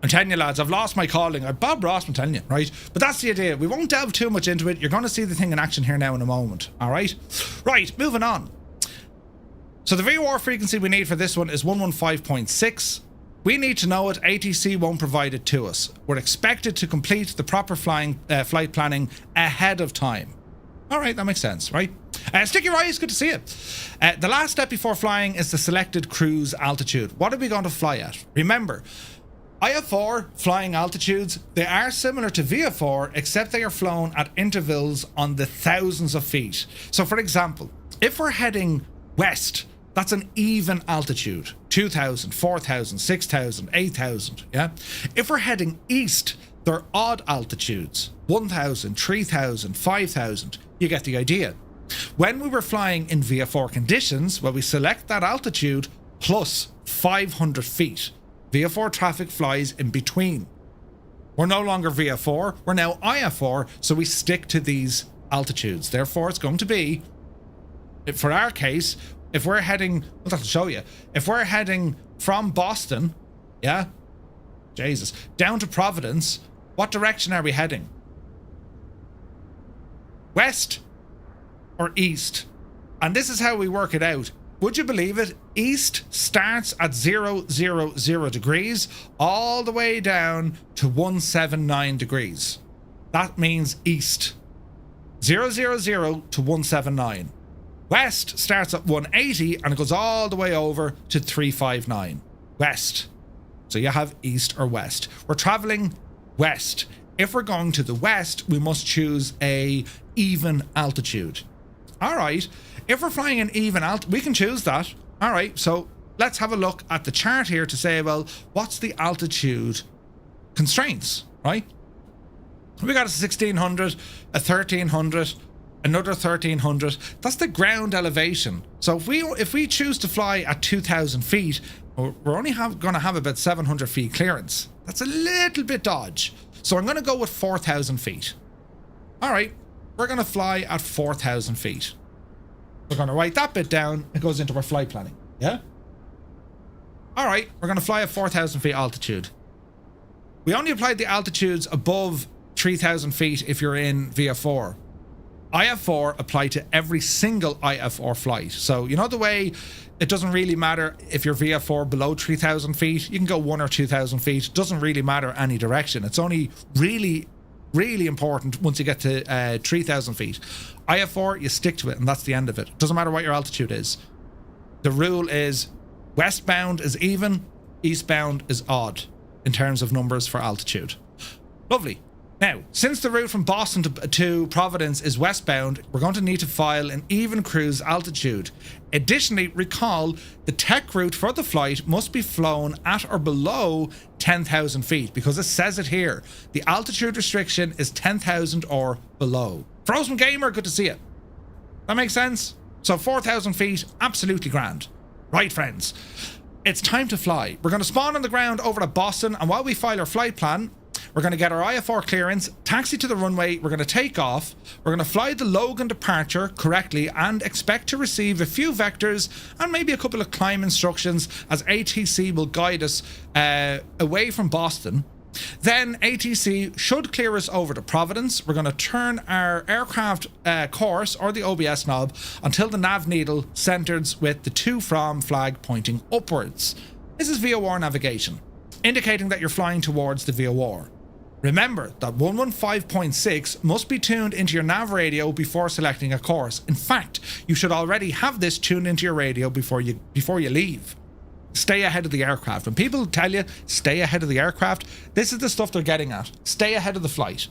I'm telling you, lads, I've lost my calling. I'm Bob Ross, I'm telling you, right? But that's the idea. We won't delve too much into it. You're going to see the thing in action here now in a moment, all right? Right, moving on. So the VOR frequency we need for this one is 115.6. We need to know it. ATC won't provide it to us. We're expected to complete the proper flight planning ahead of time. All right, that makes sense, right? Sticky Rice, good to see you. The last step before flying is the selected cruise altitude. What are we going to fly at? Remember, IFR flying altitudes, they are similar to VFR, except they are flown at intervals on the thousands of feet. So for example, if we're heading west, that's an even altitude, 2,000, 4,000, 6,000, 8,000, yeah? If we're heading east, they're odd altitudes, 1,000, 3,000, 5,000, you get the idea. When we were flying in VFR conditions, well, we select that altitude plus 500 feet. VFR traffic flies in between. We're no longer VFR, we're now IFR, so we stick to these altitudes. Therefore, it's going to be, for our case, if we're heading, well, that'll show you. If we're heading from Boston, yeah, Jesus, down to Providence, what direction are we heading? West or east? And this is how we work it out. Would you believe it? East starts at 0, 0, 0 degrees all the way down to 179 degrees. That means east. 0, 0, 0 to 179. West starts at 180 and it goes all the way over to 359. West. So you have east or west. We're traveling west. If we're going to the west, we must choose a even altitude. All right. If we're flying an even altitude, we can choose that. All right. So let's have a look at the chart here to say, well, what's the altitude constraints, right? We got a 1,600, a 1,300, another 1,300. That's the ground elevation. So if we choose to fly at 2,000 feet, we're only going to have about 700 feet clearance. That's a little bit dodge. So I'm going to go with 4,000 feet. All right. We're going to fly at 4,000 feet. We're going to write that bit down. It goes into our flight planning. Yeah? All right. We're going to fly at 4,000 feet altitude. We only applied the altitudes above 3,000 feet if you're in VFR. IFR apply to every single IFR flight. So, you know the way it doesn't really matter if you're VFR below 3,000 feet? You can go 1,000 or 2,000 feet. It doesn't really matter any direction. It's only really important once you get to 3,000 feet. IFR, you stick to it, and that's the end of it. Doesn't matter what your altitude is. The rule is westbound is even, eastbound is odd. in terms of numbers for altitude. Lovely. Now, since the route from Boston to Providence is westbound, we're going to need to file an even cruise altitude. Additionally, recall the tech route for the flight must be flown at or below 10,000 feet because it says it here. The altitude restriction is 10,000 or below. Frozen Gamer, good to see you. That makes sense? So 4,000 feet, absolutely grand. Right, friends. It's time to fly. We're going to spawn on the ground over at Boston, and while we file our flight plan, we're going to get our IFR clearance, taxi to the runway, we're going to take off, we're going to fly the Logan departure correctly and expect to receive a few vectors and maybe a couple of climb instructions as ATC will guide us away from Boston. Then ATC should clear us over to Providence. We're going to turn our aircraft course or the OBS knob until the nav needle centers with the to from flag pointing upwards. This is VOR navigation, indicating that you're flying towards the VOR. Remember that 115.6 must be tuned into your nav radio before selecting a course. In fact, you should already have this tuned into your radio before you leave. Stay ahead of the aircraft. When people tell you stay ahead of the aircraft, this is the stuff they're getting at. Stay ahead of the flight.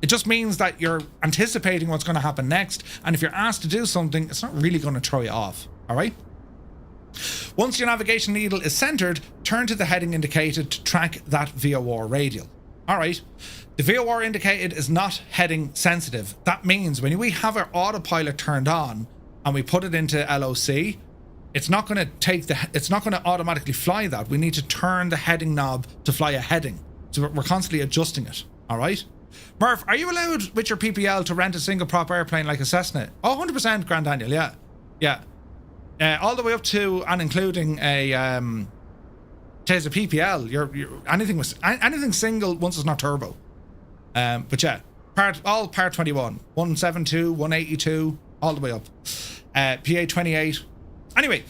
It just means that you're anticipating what's going to happen next, and if you're asked to do something, it's not really going to throw you off. All right? Once your navigation needle is centered, turn to the heading indicated to track that VOR radial. All right, the VOR indicated is not heading sensitive. That means when we have our autopilot turned on and we put it into LOC, it's not going to automatically fly that. We need to turn the heading knob to fly a heading. So we're constantly adjusting it. All right. Murph, are you allowed with your PPL to rent a single prop airplane like a Cessna? Oh, 100%, Grand Daniel. Yeah. Yeah. All the way up to and including a There's a PPL. You're anything single once it's not turbo. But yeah, all part 21, 172, 182, all the way up. PA 28. Anyway,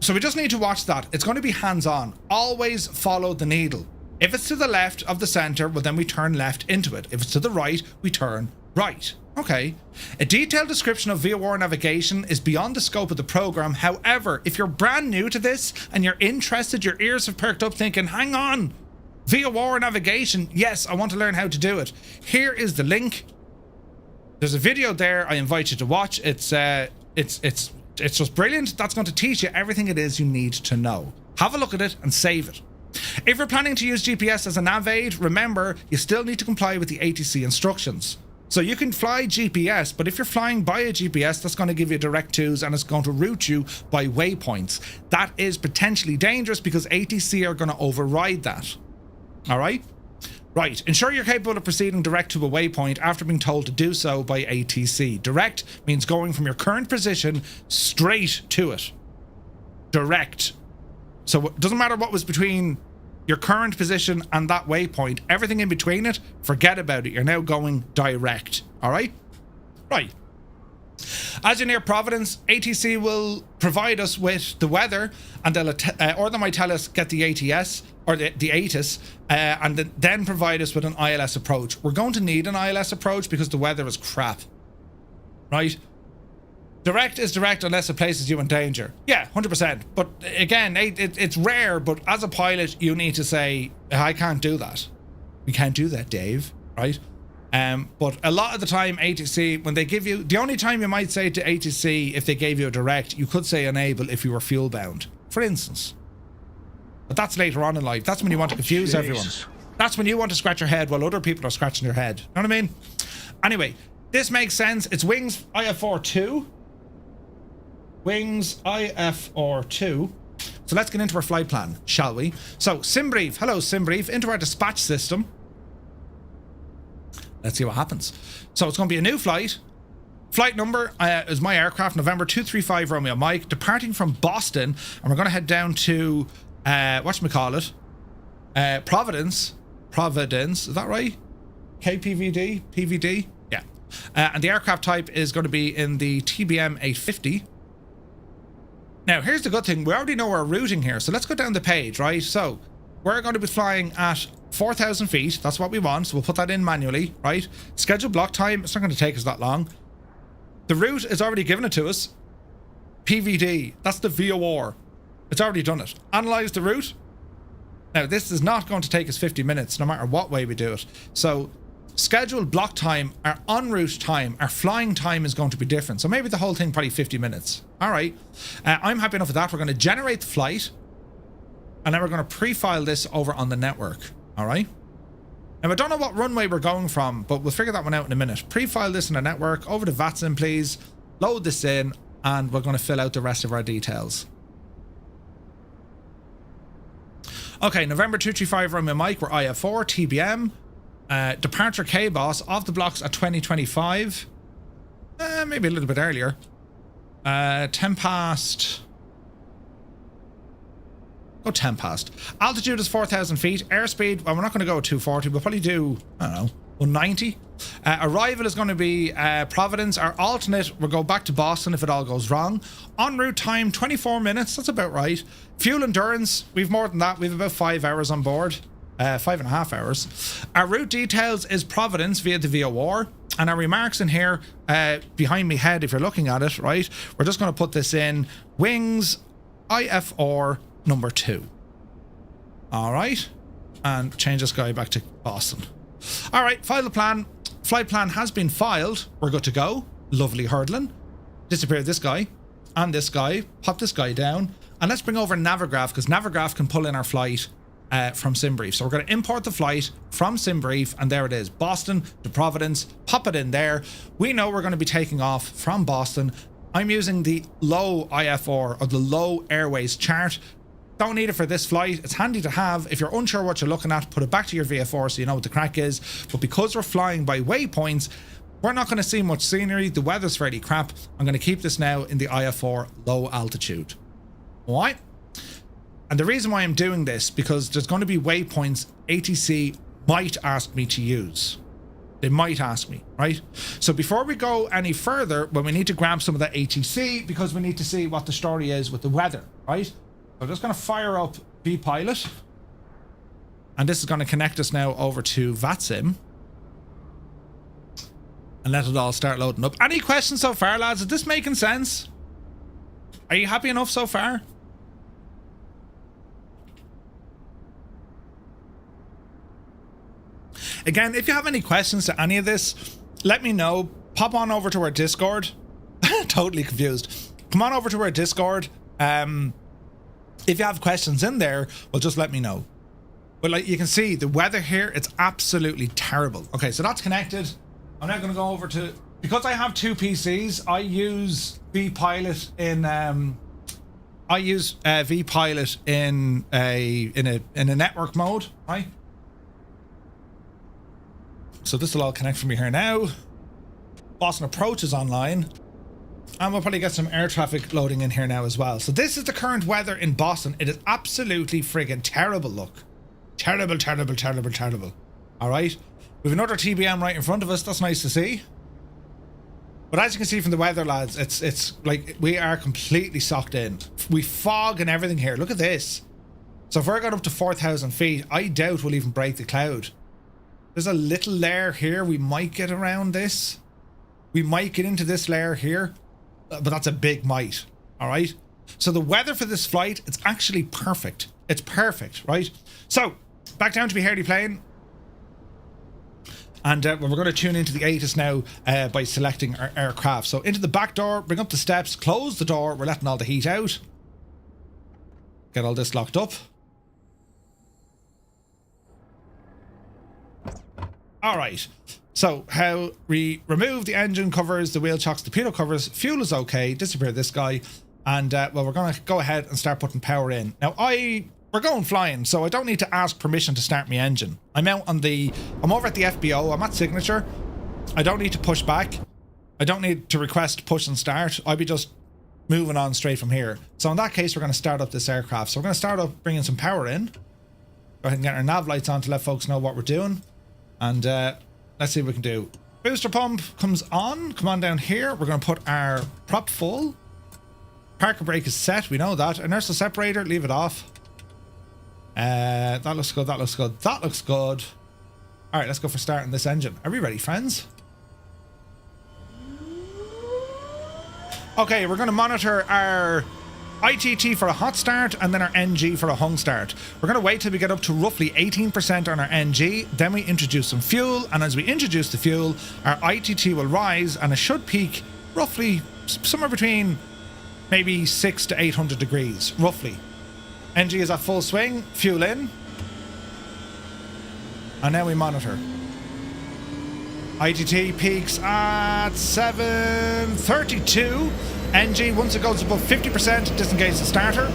so we just need to watch that. It's going to be hands-on. Always follow the needle. If it's to the left of the center, well then we turn left into it. If it's to the right, we turn right. Okay. A detailed description of VOR navigation is beyond the scope of the program. However, if you're brand new to this and you're interested, your ears have perked up thinking, hang on, VOR navigation. Yes, I want to learn how to do it. Here is the link. There's a video there I invite you to watch. It's just brilliant. That's going to teach you everything it is you need to know. Have a look at it and save it. If you're planning to use GPS as a nav aid, remember, you still need to comply with the ATC instructions. So you can fly GPS, but if you're flying by a GPS, that's going to give you direct twos and it's going to route you by waypoints. That is potentially dangerous because ATC are going to override that. All right? Right. Ensure you're capable of proceeding direct to a waypoint after being told to do so by ATC. Direct means going from your current position straight to it. Direct. So it doesn't matter what was between your current position and that waypoint, everything in between it, forget about it. You're now going direct. All right? Right. As you're near Providence, ATC will provide us with the weather and or they might tell us get the ATS or the ATIS and then provide us with an ILS approach. We're going to need an ILS approach because the weather is crap. Right? Direct is direct unless it places you in danger. Yeah, 100%. But again, it's rare, but as a pilot, you need to say, I can't do that. We can't do that, Dave. Right? But a lot of the time, ATC, when they give you, the only time you might say to ATC, if they gave you a direct, you could say enable if you were fuel bound, for instance. But that's later on in life. That's when you want to confuse everyone. That's when you want to scratch your head while other people are scratching their head. You know what I mean? Anyway, this makes sense. It's Wings IFR 2. Wings IFR 2. So let's get into our flight plan, shall we? So SimBrief, hello SimBrief, into our dispatch system. Let's see what happens. So it's going to be a new flight. Flight number is my aircraft, November 235 Romeo Mike, departing from Boston, and we're going to head down to whatchamacallit, Providence, is that right? KPVD, PVD, yeah. And the aircraft type is going to be in the TBM 850. Now, here's the good thing. We already know our routing here, so let's go down the page, right? So, we're going to be flying at 4,000 feet. That's what we want, so we'll put that in manually, right? Scheduled block time. It's not going to take us that long. The route is already given it to us. PVD. That's the VOR. It's already done it. Analyze the route. Now, this is not going to take us 50 minutes, no matter what way we do it. So, scheduled block time, our en route time, our flying time is going to be different. So maybe the whole thing probably 50 minutes. All right. I'm happy enough with that. We're going to generate the flight, and then we're going to pre-file this over on the network. All right. Now, I don't know what runway we're going from, but we'll figure that one out in a minute. Pre-file this in the network, over to VATSIM, please. Load this in, and we're going to fill out the rest of our details. Okay, November 235 runway Mike, we're IFR, TBM. Departure KBOS off the blocks at 2025. Maybe a little bit earlier. 10 past. Go 10 past. Altitude is 4,000 feet. Airspeed, well, we're not going to go at 240. We'll probably do, I don't know, 190. Arrival is going to be Providence. Our alternate, we'll go back to Boston if it all goes wrong. En route time, 24 minutes. That's about right. Fuel endurance, we've more than that. We've about 5 hours on board. 5.5 hours. Our route details is Providence via the VOR. And our remarks in here, behind me head, if you're looking at it, right? We're just going to put this in wings IFR number 2. All right. And change this guy back to Boston. All right, file the plan. Flight plan has been filed. We're good to go. Lovely hurdling. Disappear this guy and this guy. Pop this guy down. And let's bring over Navigraph, because Navigraph can pull in our flight from SimBrief. So we're going to import the flight from SimBrief, and there it is. Boston to Providence. Pop it in there. We know we're going to be taking off from Boston. I'm using the low IFR, or the low Airways chart. Don't need it for this flight. It's handy to have. If you're unsure what you're looking at, put it back to your VFR so you know what the crack is. But because we're flying by waypoints, we're not going to see much scenery. The weather's fairly crap. I'm going to keep this now in the IFR low altitude. All right? And the reason why I'm doing this, because there's going to be waypoints ATC might ask me to use. They might ask me, right? So before we go any further, well, we need to grab some of that ATC, because we need to see what the story is with the weather, right? So I'm just going to fire up vPilot. And this is going to connect us now over to VATSIM. And let it all start loading up. Any questions so far, lads? Is this making sense? Are you happy enough so far? Again, if you have any questions to any of this, let me know. Pop on over to our Discord. Totally confused. Come on over to our Discord. If you have questions in there, well, just let me know. But like you can see, the weather here, it's absolutely terrible. Okay, so that's connected. I'm now going to go over to, because I have 2 PCs, I use vPilot in vPilot in a network mode, right? So this will all connect for me here now. Boston Approach is online. And we'll probably get some air traffic loading in here now as well. So this is the current weather in Boston. It is absolutely friggin' terrible, look. Terrible, terrible, terrible, terrible. All right. We have another TBM right in front of us. That's nice to see. But as you can see from the weather, lads, it's like we are completely socked in. We fog and everything here. Look at this. So if we're going up to 4,000 feet, I doubt we'll even break the cloud. There's a little layer here. We might get around this. We might get into this layer here. But that's a big might. All right. So the weather for this flight, it's actually perfect. It's perfect, right? So back down to be Hardy plane. And we're going to tune into the ATIS now by selecting our aircraft. So into the back door, bring up the steps, close the door. We're letting all the heat out. Get all this locked up. All right. So how we remove the engine covers, the wheel chocks, the pitot covers, fuel is okay, disappear this guy. And well, we're going to go ahead and start putting power in. Now we're going flying, so I don't need to ask permission to start my engine. I'm over at the FBO, I'm at signature. I don't need to push back. I don't need to request push and start. I'll be just moving on straight from here. So in that case, we're going to start up this aircraft. So we're going to start up bringing some power in. Go ahead and get our nav lights on to let folks know what we're doing. And let's see what we can do. Booster pump comes on. Come on down here. We're going to put our prop full. Parker brake is set. We know that. Inertial separator, leave it off. That looks good. That looks good. That looks good. All right, let's go for starting this engine. Are we ready, friends? Okay, we're going to monitor our ITT for a hot start, and then our NG for a hung start. We're going to wait till we get up to roughly 18% on our NG, then we introduce some fuel, and as we introduce the fuel, our ITT will rise, and it should peak roughly somewhere between maybe 600 to 800 degrees, roughly. NG is at full swing, fuel in, and now we monitor. ITT peaks at 732. NG, once it goes above 50%, disengage the starter.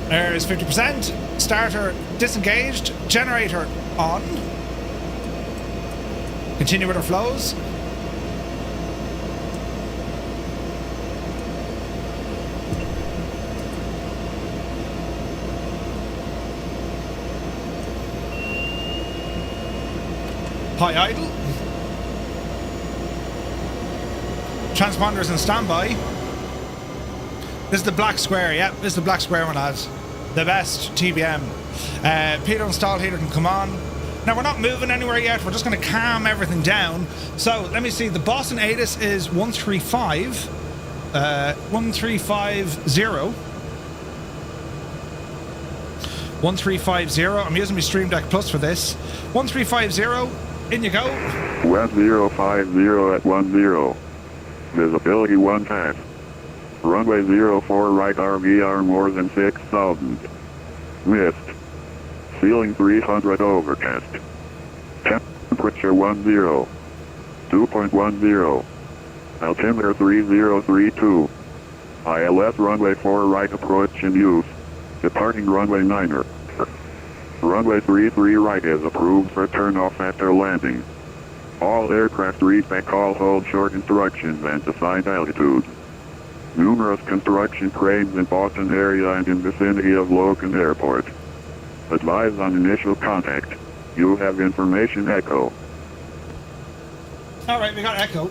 There is 50%. Starter disengaged. Generator on. Continue with our flows. High idle. Transponders in standby. This is the black square, yeah. This is the black square one, lads. The best TBM. Pitot and stall heater can come on. Now, we're not moving anywhere yet. We're just going to calm everything down. So, let me see. The Boston ATIS is 135. 1350. 1350. I'm using my Stream Deck Plus for this. 1350. In you go. 1050 at 10. Visibility 1 pass. Runway 04 right RVR more than 6,000. Missed. Ceiling 300 overcast. Temperature 10. 2.10. Altimeter 3032. ILS runway 4 right approach in use. Departing runway 9er. Runway 33 right is approved for turnoff after landing. All aircraft respect all hold short instructions and assigned altitude. Numerous construction cranes in Boston area and in vicinity of Logan Airport. Advise on initial contact. You have information echo. Alright, we got echo.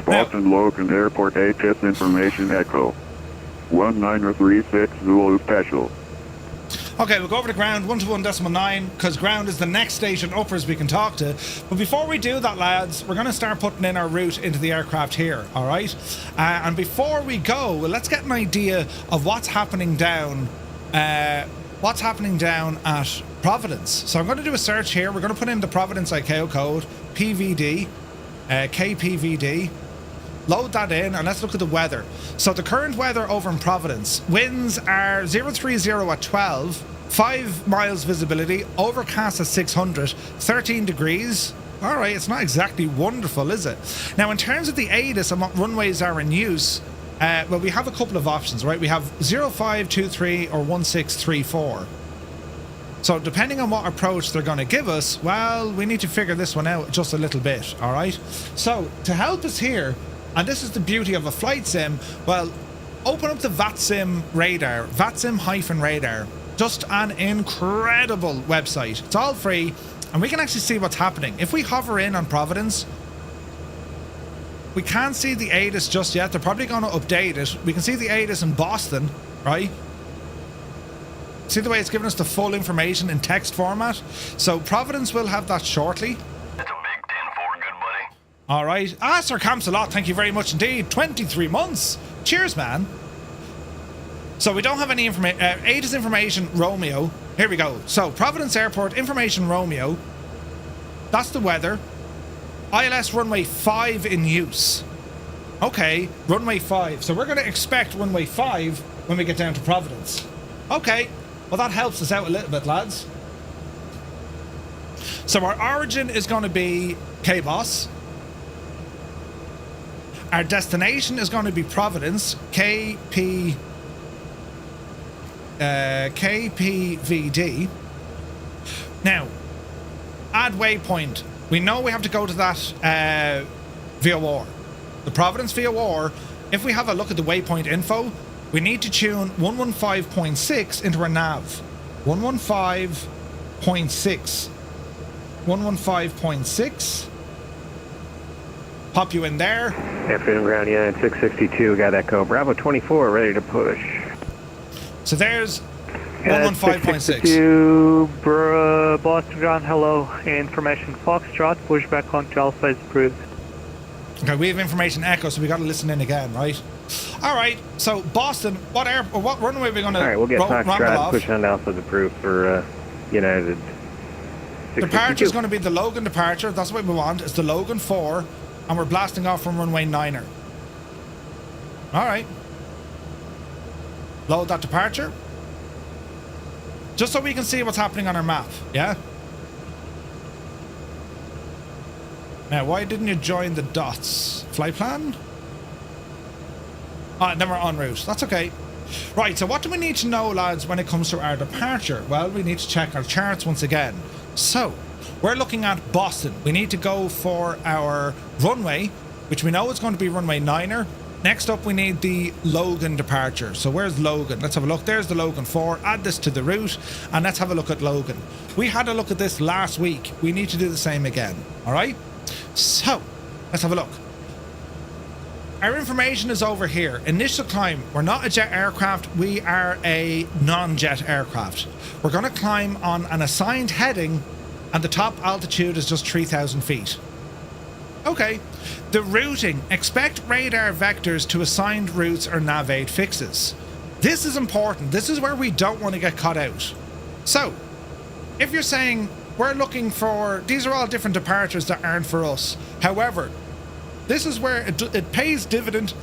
Boston Logan Airport ATIS information echo. 1936 Zulu Special. Okay, we'll go over to ground, 121.9, because ground is the next station uppers we can talk to. But before we do that, lads, we're going to start putting in our route into the aircraft here, all right? And before we go, well, let's get an idea of what's happening down at Providence. So I'm going to do a search here. We're going to put in the Providence ICAO code, PVD, KPVD. Load that in and let's look at the weather. So the current weather over in Providence, winds are 030 at 12, 5 miles visibility, overcast at 600, 13 degrees. All right, it's not exactly wonderful, is it? Now, in terms of the ATIS and what runways are in use, well, we have a couple of options, right? We have 0523 or 1634. So depending on what approach they're going to give us, well, we need to figure this one out just a little bit, all right? So to help us here, and this is the beauty of a flight sim, well, open up the VATSIM radar, VATSIM-radar. Just an incredible website. It's all free, and we can actually see what's happening. If we hover in on Providence, we can't see the ATIS just yet. They're probably going to update it. We can see the ATIS in Boston, right? See the way it's giving us the full information in text format? So Providence will have that shortly. All right. Sir Camps a lot. Thank you very much indeed. 23 months. Cheers, man. So we don't have any information. ATIS information, Romeo. Here we go. So Providence Airport, information, Romeo. That's the weather. ILS runway 5 in use. Okay, runway 5. So we're going to expect runway 5 when we get down to Providence. Okay. Well, that helps us out a little bit, lads. So our origin is going to be KBOS. Our destination is going to be Providence, KPVD. Now, add waypoint. We know we have to go to that VOR. The Providence VOR, if we have a look at the waypoint info, we need to tune 115.6 into our nav. 115.6. 115.6. Pop you in there. Afternoon ground United 662, got Echo Bravo 24, ready to push. So there's 115.6. Boston ground, hello. Information Foxtrot, push back on to Alpha is approved. Okay, we have information echo, so we got to listen in again, right? All right. So Boston, what runway are we going to? All right, we'll get Foxtrot off? push on Alpha approved for United. Departure is going to be the Logan departure. That's what we want. It's the Logan 4, and we're blasting off from runway 9er. All right. Load that departure. Just so we can see what's happening on our map, yeah? Now, why didn't you join the dots? Flight plan? Ah, then we're en route. That's okay. Right, so what do we need to know, lads, when it comes to our departure? Well, we need to check our charts once again. So, we're looking at Boston. We need to go for our runway, which we know is going to be runway 9er. Next up, we need the Logan departure. So where's Logan? Let's have a look. There's the Logan 4. Add this to the route, and let's have a look at Logan. We had a look at this last week. We need to do the same again. All right? So, let's have a look. Our information is over here. Initial climb. We're not a jet aircraft. We are a non-jet aircraft. We're going to climb on an assigned heading, and the top altitude is just 3,000 feet. Okay. The routing. Expect radar vectors to assigned routes or nav aid fixes. This is important. This is where we don't want to get caught out. So, if you're saying we're looking for... These are all different departures that aren't for us. However, this is where it pays dividend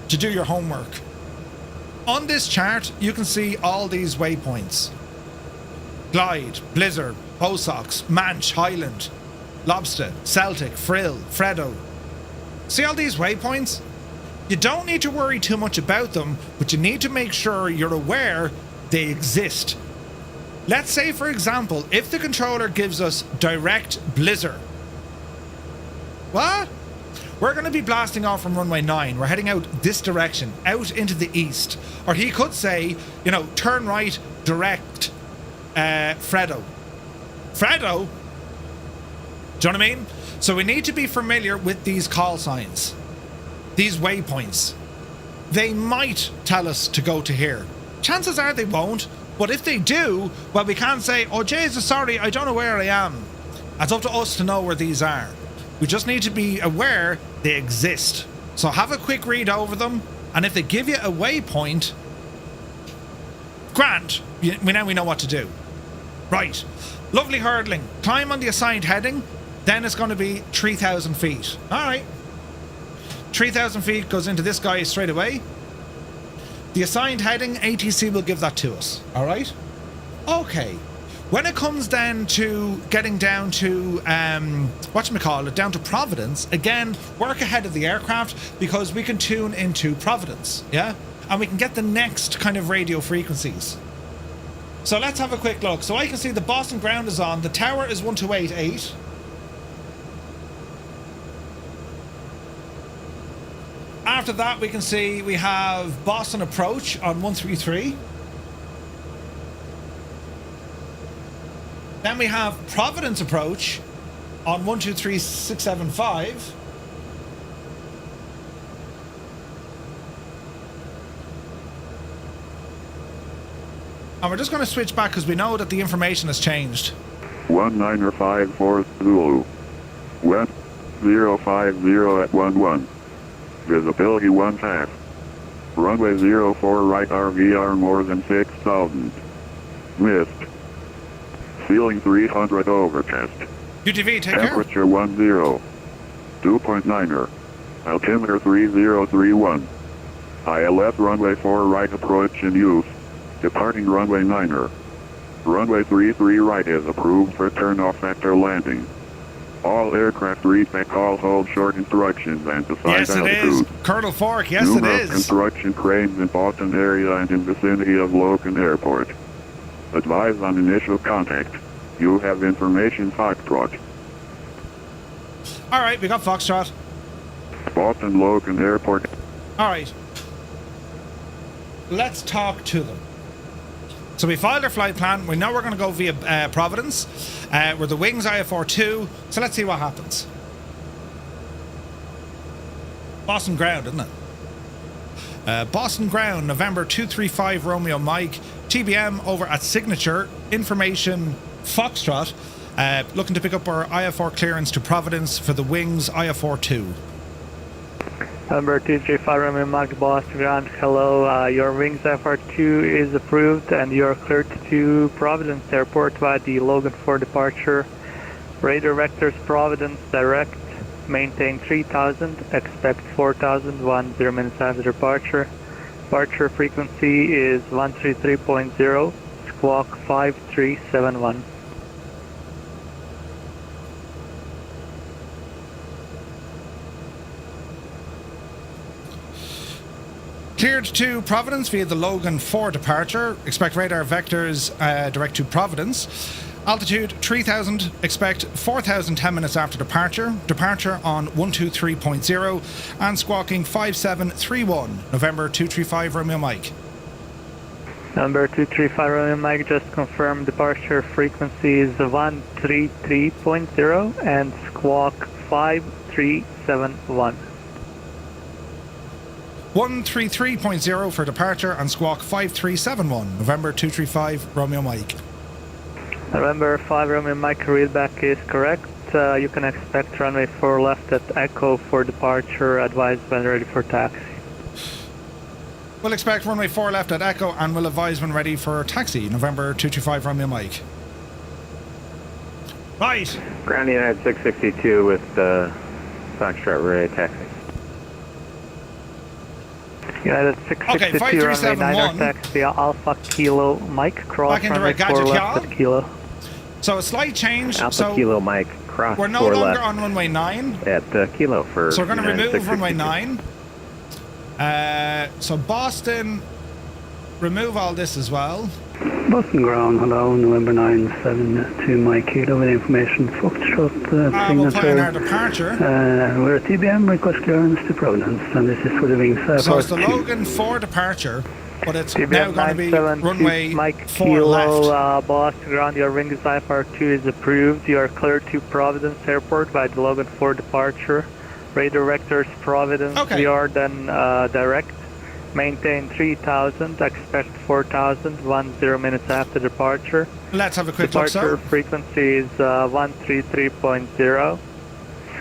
to do your homework. On this chart, you can see all these waypoints. Glide, Blizzard, Bosox, Manch, Highland, Lobster, Celtic, Frill, Freddo. See all these waypoints? You don't need to worry too much about them, but you need to make sure you're aware they exist. Let's say, for example, if the controller gives us direct Blizzard. What? We're going to be blasting off from runway 9. We're heading out this direction, out into the east. Or he could say, you know, turn right, direct, Freddo. Freddo? Do you know what I mean? So we need to be familiar with these call signs, these waypoints. They might tell us to go to here. Chances are they won't, but if they do, well, we can't say, oh, Jesus, sorry, I don't know where I am. It's up to us to know where these are. We just need to be aware they exist. So have a quick read over them, and if they give you a waypoint, grand, we know what to do. Right, lovely hurdling. Climb on the assigned heading. Then it's going to be 3,000 feet. All right. 3,000 feet goes into this guy straight away. The assigned heading, ATC will give that to us. All right. Okay. When it comes then to getting down to, whatchamacallit, down to Providence, again, work ahead of the aircraft because we can tune into Providence, yeah? And we can get the next kind of radio frequencies. So let's have a quick look. So I can see the Boston ground is on. The tower is 1288. After that, we can see we have Boston approach on 133. Then we have Providence approach on 123675. And we're just going to switch back because we know that the information has changed. 1954 Zulu. West 050 at 11. Visibility 1/2. Runway 04 right RVR more than 6,000. Missed. Ceiling 300 overcast. UTV, take care. Temperature 10. 2.9er. Altimeter 3031. ILS runway 4 right approach in use. Departing runway 9er. Runway 33 right is approved for turn-off after landing. All aircraft respect all hold short instructions and decide yes, it altitude. is. Colonel Fork, yes, Numerous it is. construction cranes in Boston area and in vicinity of Logan Airport. Advise on initial contact. You have information Foxtrot. All right, we got Foxtrot. Boston Logan Airport. All right. Let's talk to them. So we filed our flight plan. We know we're going to go via Providence. We're the Wings IFR 2. So let's see what happens. Boston ground, isn't it? Boston ground, November 235 Romeo Mike. TBM over at Signature. Information Foxtrot. Looking to pick up our IFR clearance to Providence for the Wings IFR 2. Number 235 Romeo Mike Boston ground, hello, your wings IFR2 is approved and you're cleared to Providence Airport via the Logan 4 departure. Radar vectors Providence direct, maintain 3000, expect 4000, 10 minutes after departure. Departure frequency is 133.0, squawk 5371. Cleared to Providence via the Logan 4 departure. Expect radar vectors direct to Providence. Altitude 3000. Expect 4000 10 minutes after departure. Departure on 123.0 and squawking 5731. November 235 Romeo Mike. Number 235 Romeo Mike, just confirmed departure frequency is 133.0 and squawk 5371. 133.0 for departure and squawk 5371. November 235 Romeo Mike. November 5 Romeo Mike, readback is correct. You can expect runway 4 left at Echo for departure. Advise when ready for taxi. We'll expect runway 4 left at Echo and will advise when ready for taxi. November 225 Romeo Mike. Right. Ground United 662 with Foxtrot ready taxi. United 662 Okay, runway 9er 5371. taxi Alpha Kilo Mike, cross Back into runway our gadget 4 left yaw. at Kilo. So a slight change. Alpha so Kilo Mike, cross we're no 4 longer left on runway 9. at Kilo for So we're going to United remove runway 662. 9. So Boston, remove all this as well. Boston ground, hello, November 972 Mike Kilo with information Foxtrot We'll plan our signature. departure. We're at TBM, request clearance to Providence, and this is for the wings So it's the IFR2. Logan 4 departure, but it's now TBM going to be 972 runway Mike 4 Kilo, left. Boston ground, your wings IFR2 is approved. You are cleared to Providence Airport by the Logan 4 departure. Radar vectors Providence, Okay. we are then direct. Maintain 3000, expect 4000, 10 minutes after departure. Let's have a quick look. Departure So frequency is 133.0,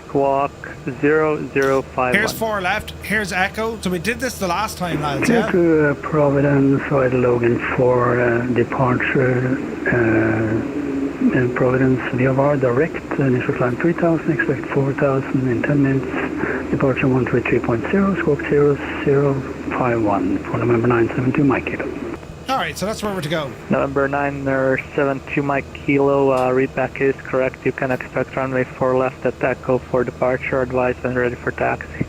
squawk 0051. here's 4 left. Here's Echo. So we did this the last time, lads. Clear Yeah. to Providence, via the Logan 4 departure, in Providence VOR direct, initial climb 3000, expect 4000 in 10 minutes, departure 133.0, squawk 0051 for November 972 Mike Kilo. All right. So that's where we're to go. November 972 Mike Kilo, readback is correct. You can expect runway 4 left at Echo for departure. Advise when ready for taxi.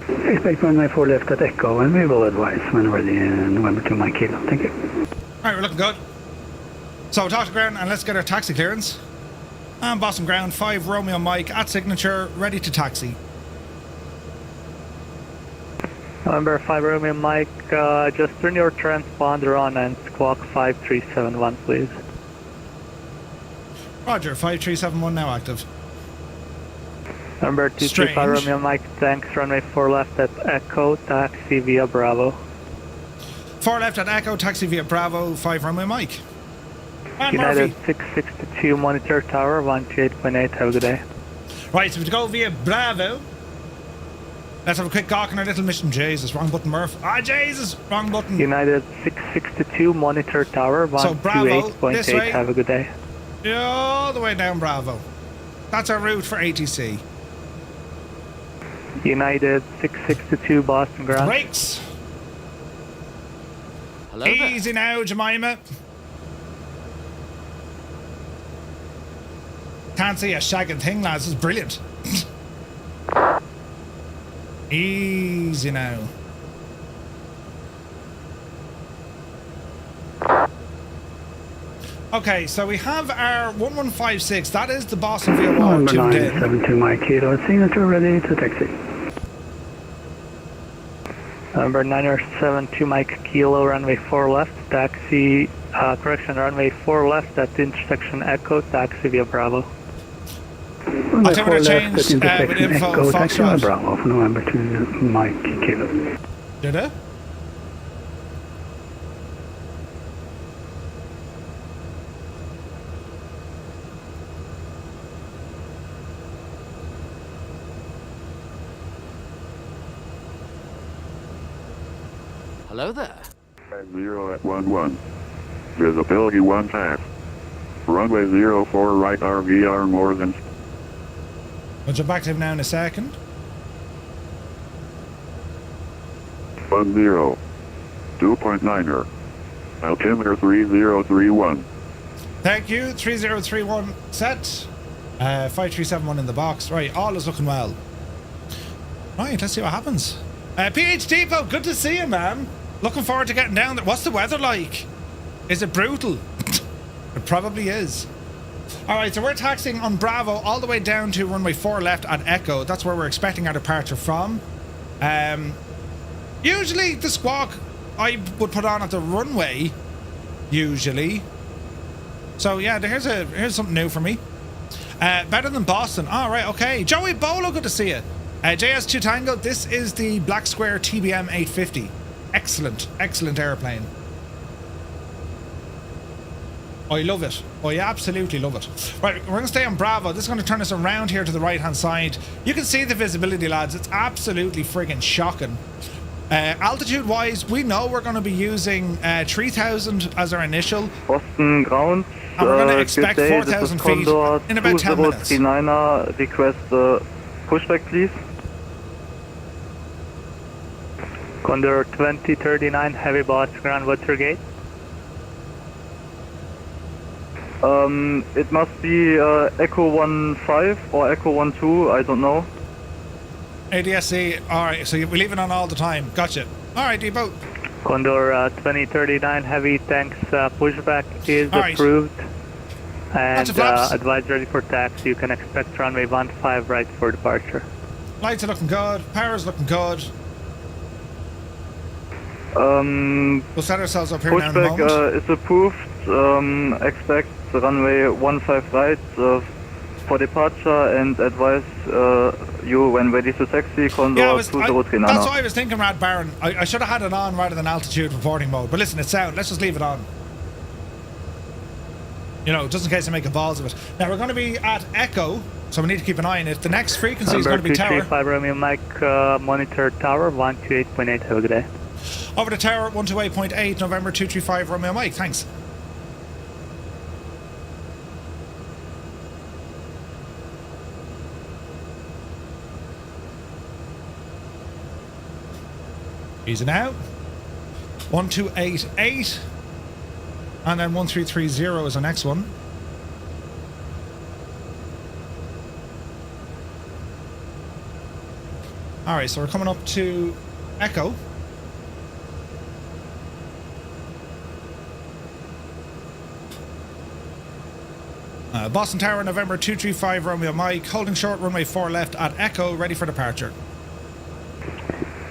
Expect runway 4 left at Echo, and we will advise when ready in November 2 Mike Kilo. Thank you. All right, we're looking good. So we'll talk to ground and let's get our taxi clearance. And Boston ground 5 Romeo Mike at signature, ready to taxi. November 5 Romeo Mike, just turn your transponder on and squawk 5371, please. Roger, 5371 now active. Number 235 Strange. Romeo Mike, thanks, runway 4 left at Echo, taxi via Bravo. 4 left at Echo, taxi via Bravo, 5 Romeo Mike. And United Murphy. 662 Monitor Tower, 128.8, have a good day. Right, so we go via Bravo. Let's have a quick gawk on our little mission. Jesus, wrong button, Murph. Ah, Jesus, wrong button. United 662 Monitor Tower, So Bravo, this way. 128.8, have a good day. Yeah, all the way down Bravo. That's our route for ATC. United 662 Boston ground. Brakes. Hello there. Easy now, Jemima. Can't see a shagging thing, lads. It's brilliant. Easy now. Okay, so we have our 1156. That is the Boston VOR November tuned in. 972 Mike Kilo, signature ready to taxi. Number 972 Mike Kilo, runway 4 left, taxi, correction, runway 4 left at intersection Echo, taxi via Bravo. Runway tell you 4 what I left changed, at intersection with info, Echo, taxi via Foxtrot. Bravo for November 2 Mike Kilo. Did it? hello there. 0 at 11. Visibility 1.5. Runway 04 right RVR more than We'll jump back to him now in a second. 10. 2.9er. Altimeter 3031. Thank you. 3031 set. 5371 in the box. Right, all is looking well. Right, let's see what happens. PH Depot, good to see you, man. Looking forward to getting down there. What's the weather like? Is it brutal? It probably is. Alright, so we're taxiing on Bravo all the way down to runway 4 left at Echo. That's where we're expecting our departure from. Usually the squawk I would put on at the runway. Usually. So yeah, here's something new for me. Better than Boston. Alright, okay. Joey Bolo, good to see you. JS2 Tango, this is the Black Square TBM 850. Excellent, excellent airplane. I love it. I absolutely love it. Right, we're going to stay on Bravo. This is going to turn us around here to the right-hand side. You can see the visibility, lads. It's absolutely friggin' shocking. Altitude-wise, we know we're going to be using 3,000 as our initial. Boston ground. And we're going to expect 4,000 feet in about 10 minutes. 2039er, request pushback, please. Condor 2039, heavy boss ground, what's your gate? It must be Echo 15 or Echo 12, I don't know. ADSC, alright, so we leave it on all the time. Gotcha. Alright, Depot. Condor 2039, heavy tanks pushback is approved. And advise ready for taxi. You can expect runway 15 right for departure. Lights are looking good, power's looking good. We'll set ourselves up here now in a moment. Pushback is approved. Expect runway 15 right for departure and advise you when ready to taxi. Condor 2039. That's what I was thinking, Rad Baron. I should have had it on rather than altitude reporting mode. But listen, it's sound. Let's just leave it on. You know, just in case I make a balls of it. Now we're going to be at Echo, so we need to keep an eye on it. The next frequency is going to be Tower. 235 Romeo Mike, monitor Tower 128.8. Have a good day. Over to Tower 128.8, November 235 Romeo Mike. Thanks. Easing out. 1288. And then 1330 is the next one. Alright, so we're coming up to Echo. Boston Tower, November 235 Romeo Mike, holding short runway 4 left at Echo, ready for departure.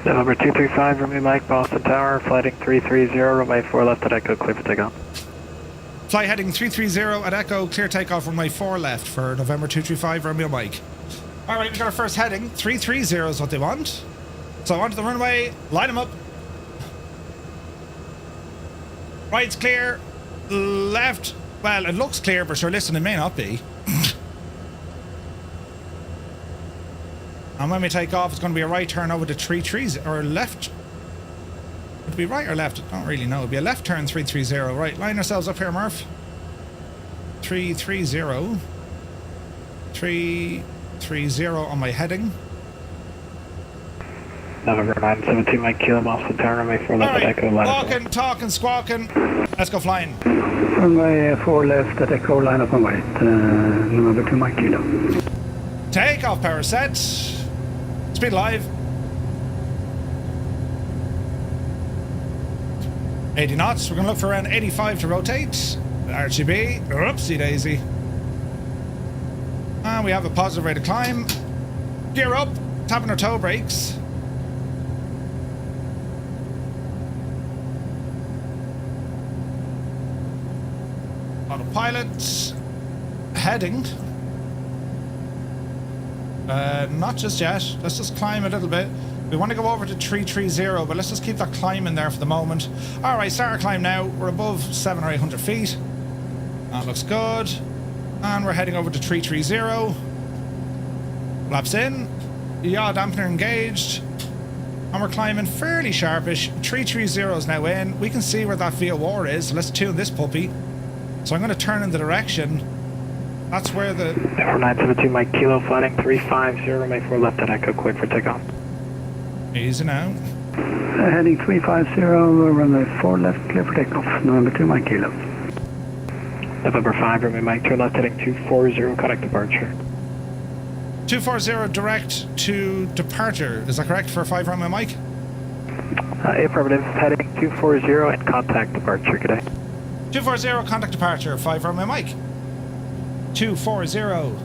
November 235 Romeo Mike, Boston Tower, flighting 330, runway 4 left at Echo, clear for takeoff. Fly heading 330 at Echo, clear takeoff runway 4 left for November 235 Romeo Mike. Alright, we got our first heading, 330 is what they want. So onto the runway, line them up. Right's clear, left, well, it looks clear, but sure, listen, it may not be. And when we take off, it's going to be a right turn over to 330, or left. Would it be right or left? I don't really know. It'll be a left turn 330. Right, line ourselves up here, Murph. 330. 330 on my heading. November 972 Mike, Kilo, Boston Tower, runway 4 left at Echo. Walking, talking, squawking. Let's go flying. Runway 4 left at Echo, line up on right. November 2 Mike, Kilo. Takeoff power set. Speed live. 80 knots. We're going to look for around 85 to rotate. RGB. Oopsie daisy. And we have a positive rate of climb. Gear up. Tapping our toe brakes. Autopilot. Heading. Not just yet. Let's just climb a little bit. We want to go over to 330, but let's just keep that climb in there for the moment. Alright, start our climb now. We're above 700 or 800 feet. That looks good. And we're heading over to 330. Flaps in. Yaw dampener engaged. and we're climbing fairly sharpish. 330 is now in. We can see where that VOR is. So let's tune this puppy. So I'm going to turn in the direction. That's where the... 4972 Mike Kilo flighting 350, make 4 left at Echo, quick for takeoff. Easy now. Heading 350, runway 4 left, clear for takeoff. November 2 Mike Kilo. November 5, runway Mike 2 left, heading 240, contact departure. 240 direct to departure. Is that correct for 5 runway Mike? Affirmative, heading 240 and contact departure, good day. 240 contact departure, 5 runway Mike. 240.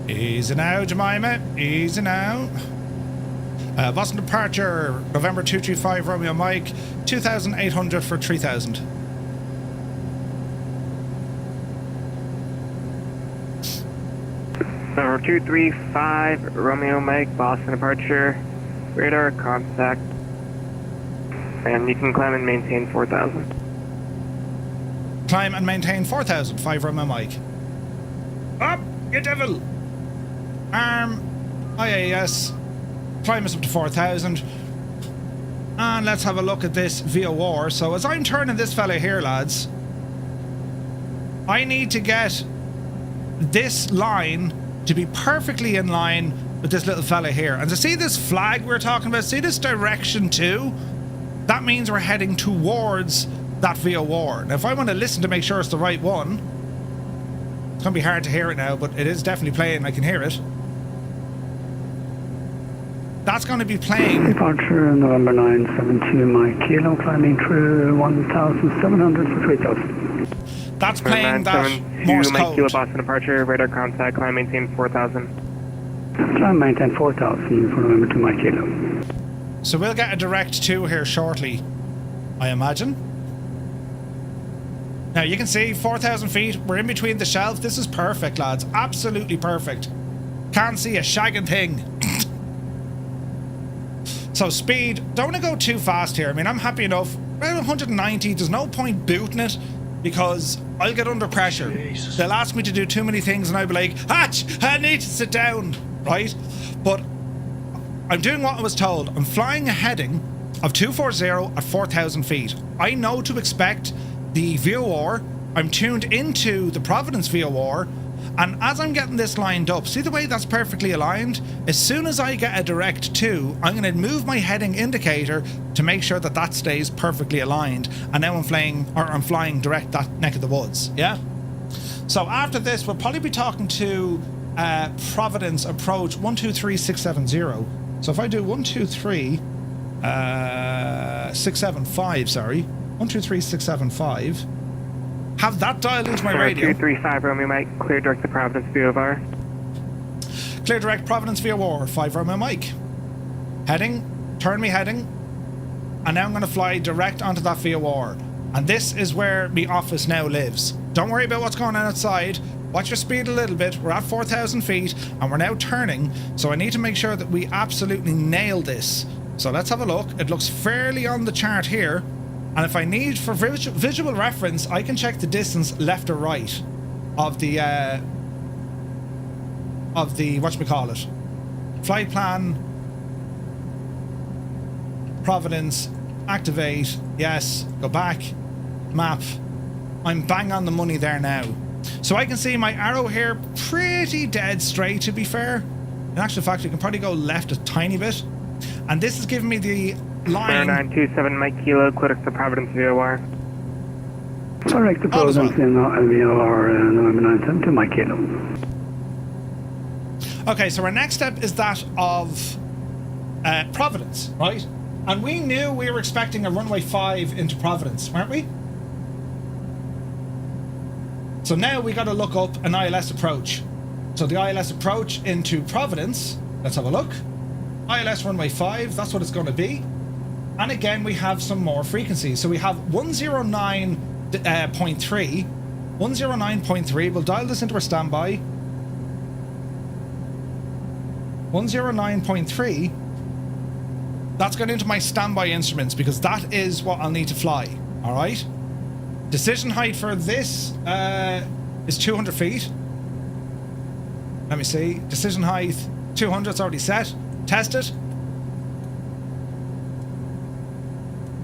Easy now, Jemima. Easy now. Boston departure, November 235 Romeo Mike, 2,800 for 3,000. Number 235 Romeo Mike, Boston departure, radar contact, and you can climb and maintain 4,000. Climb and maintain 4,000, 5 Romeo Mike. Up, you devil! Arm, IAS, climb us up to 4,000. And let's have a look at this VOR. So as I'm turning this fella here, lads, I need to get this line to be perfectly in line with this little fella here. And to see this flag we're talking about, see this direction too? That means we're heading towards that VOR. Now if I want to listen to make sure it's the right one, it's going to be hard to hear it now, but it is definitely playing. I can hear it. That's going to be playing. Departure November 972 Mike Kilo, climbing through 1,700 for 3,000. That's playing that Morse Mike code. Kilo, Boston departure, radar contact, climb maintain 4,000. Climb maintain 4,000 for November 2 Mike Kilo. So we'll get a direct 2 here shortly, I imagine. Now you can see 4,000 feet. We're in between the shelf. This is perfect, lads. Absolutely perfect. Can't see a shagging thing. So speed, don't want to go too fast here. I mean, I'm happy enough. Around 190, there's no point booting it because I'll get under pressure. Jesus. They'll ask me to do too many things and I'll be like, Hatch, I need to sit down, right? But I'm doing what I was told. I'm flying a heading of 240 at 4,000 feet. I know to expect the VOR. I'm tuned into the Providence VOR. And as I'm getting this lined up, see the way that's perfectly aligned? As soon as I get a direct 2, I'm going to move my heading indicator to make sure that that stays perfectly aligned. And now I'm flying direct that neck of the woods, yeah? So after this, we'll probably be talking to Providence approach 123670. So if I do 123675, sorry, 123675. Have that dialed into my radio. 235 Romeo Mike, clear direct to Providence VOR. Clear direct Providence VOR, 5 Romeo Mike. Heading, turn me heading, and now I'm going to fly direct onto that VOR. And this is where my office now lives. Don't worry about what's going on outside. Watch your speed a little bit. We're at 4,000 feet, and we're now turning, so I need to make sure that we absolutely nail this. So let's have a look. It looks fairly on the chart here. And if I need for visual reference, I can check the distance left or right of the whatchamacallit. Flight plan, Providence, activate, yes, go back, map. I'm bang on the money there now. So I can see my arrow here pretty dead straight, to be fair. In actual fact, you can probably go left a tiny bit. And this is giving me the line. 0927 Mike Kilo, clear to Providence VOR. Correct to Providence in VOR November 972 Mike Kilo. Okay, so our next step is that of Providence, right? And we knew we were expecting a runway 5 into Providence, weren't we? So now we got to look up an ILS approach. So the ILS approach into Providence, let's have a look. ILS runway 5, that's what it's going to be. And again, we have some more frequencies. So we have 109.3. 109.3, we'll dial this into our standby. 109.3. That's going into my standby instruments because that is what I'll need to fly. All right. Decision height for this is 200 feet. Let me see. Decision height 200. It's already set. Test it.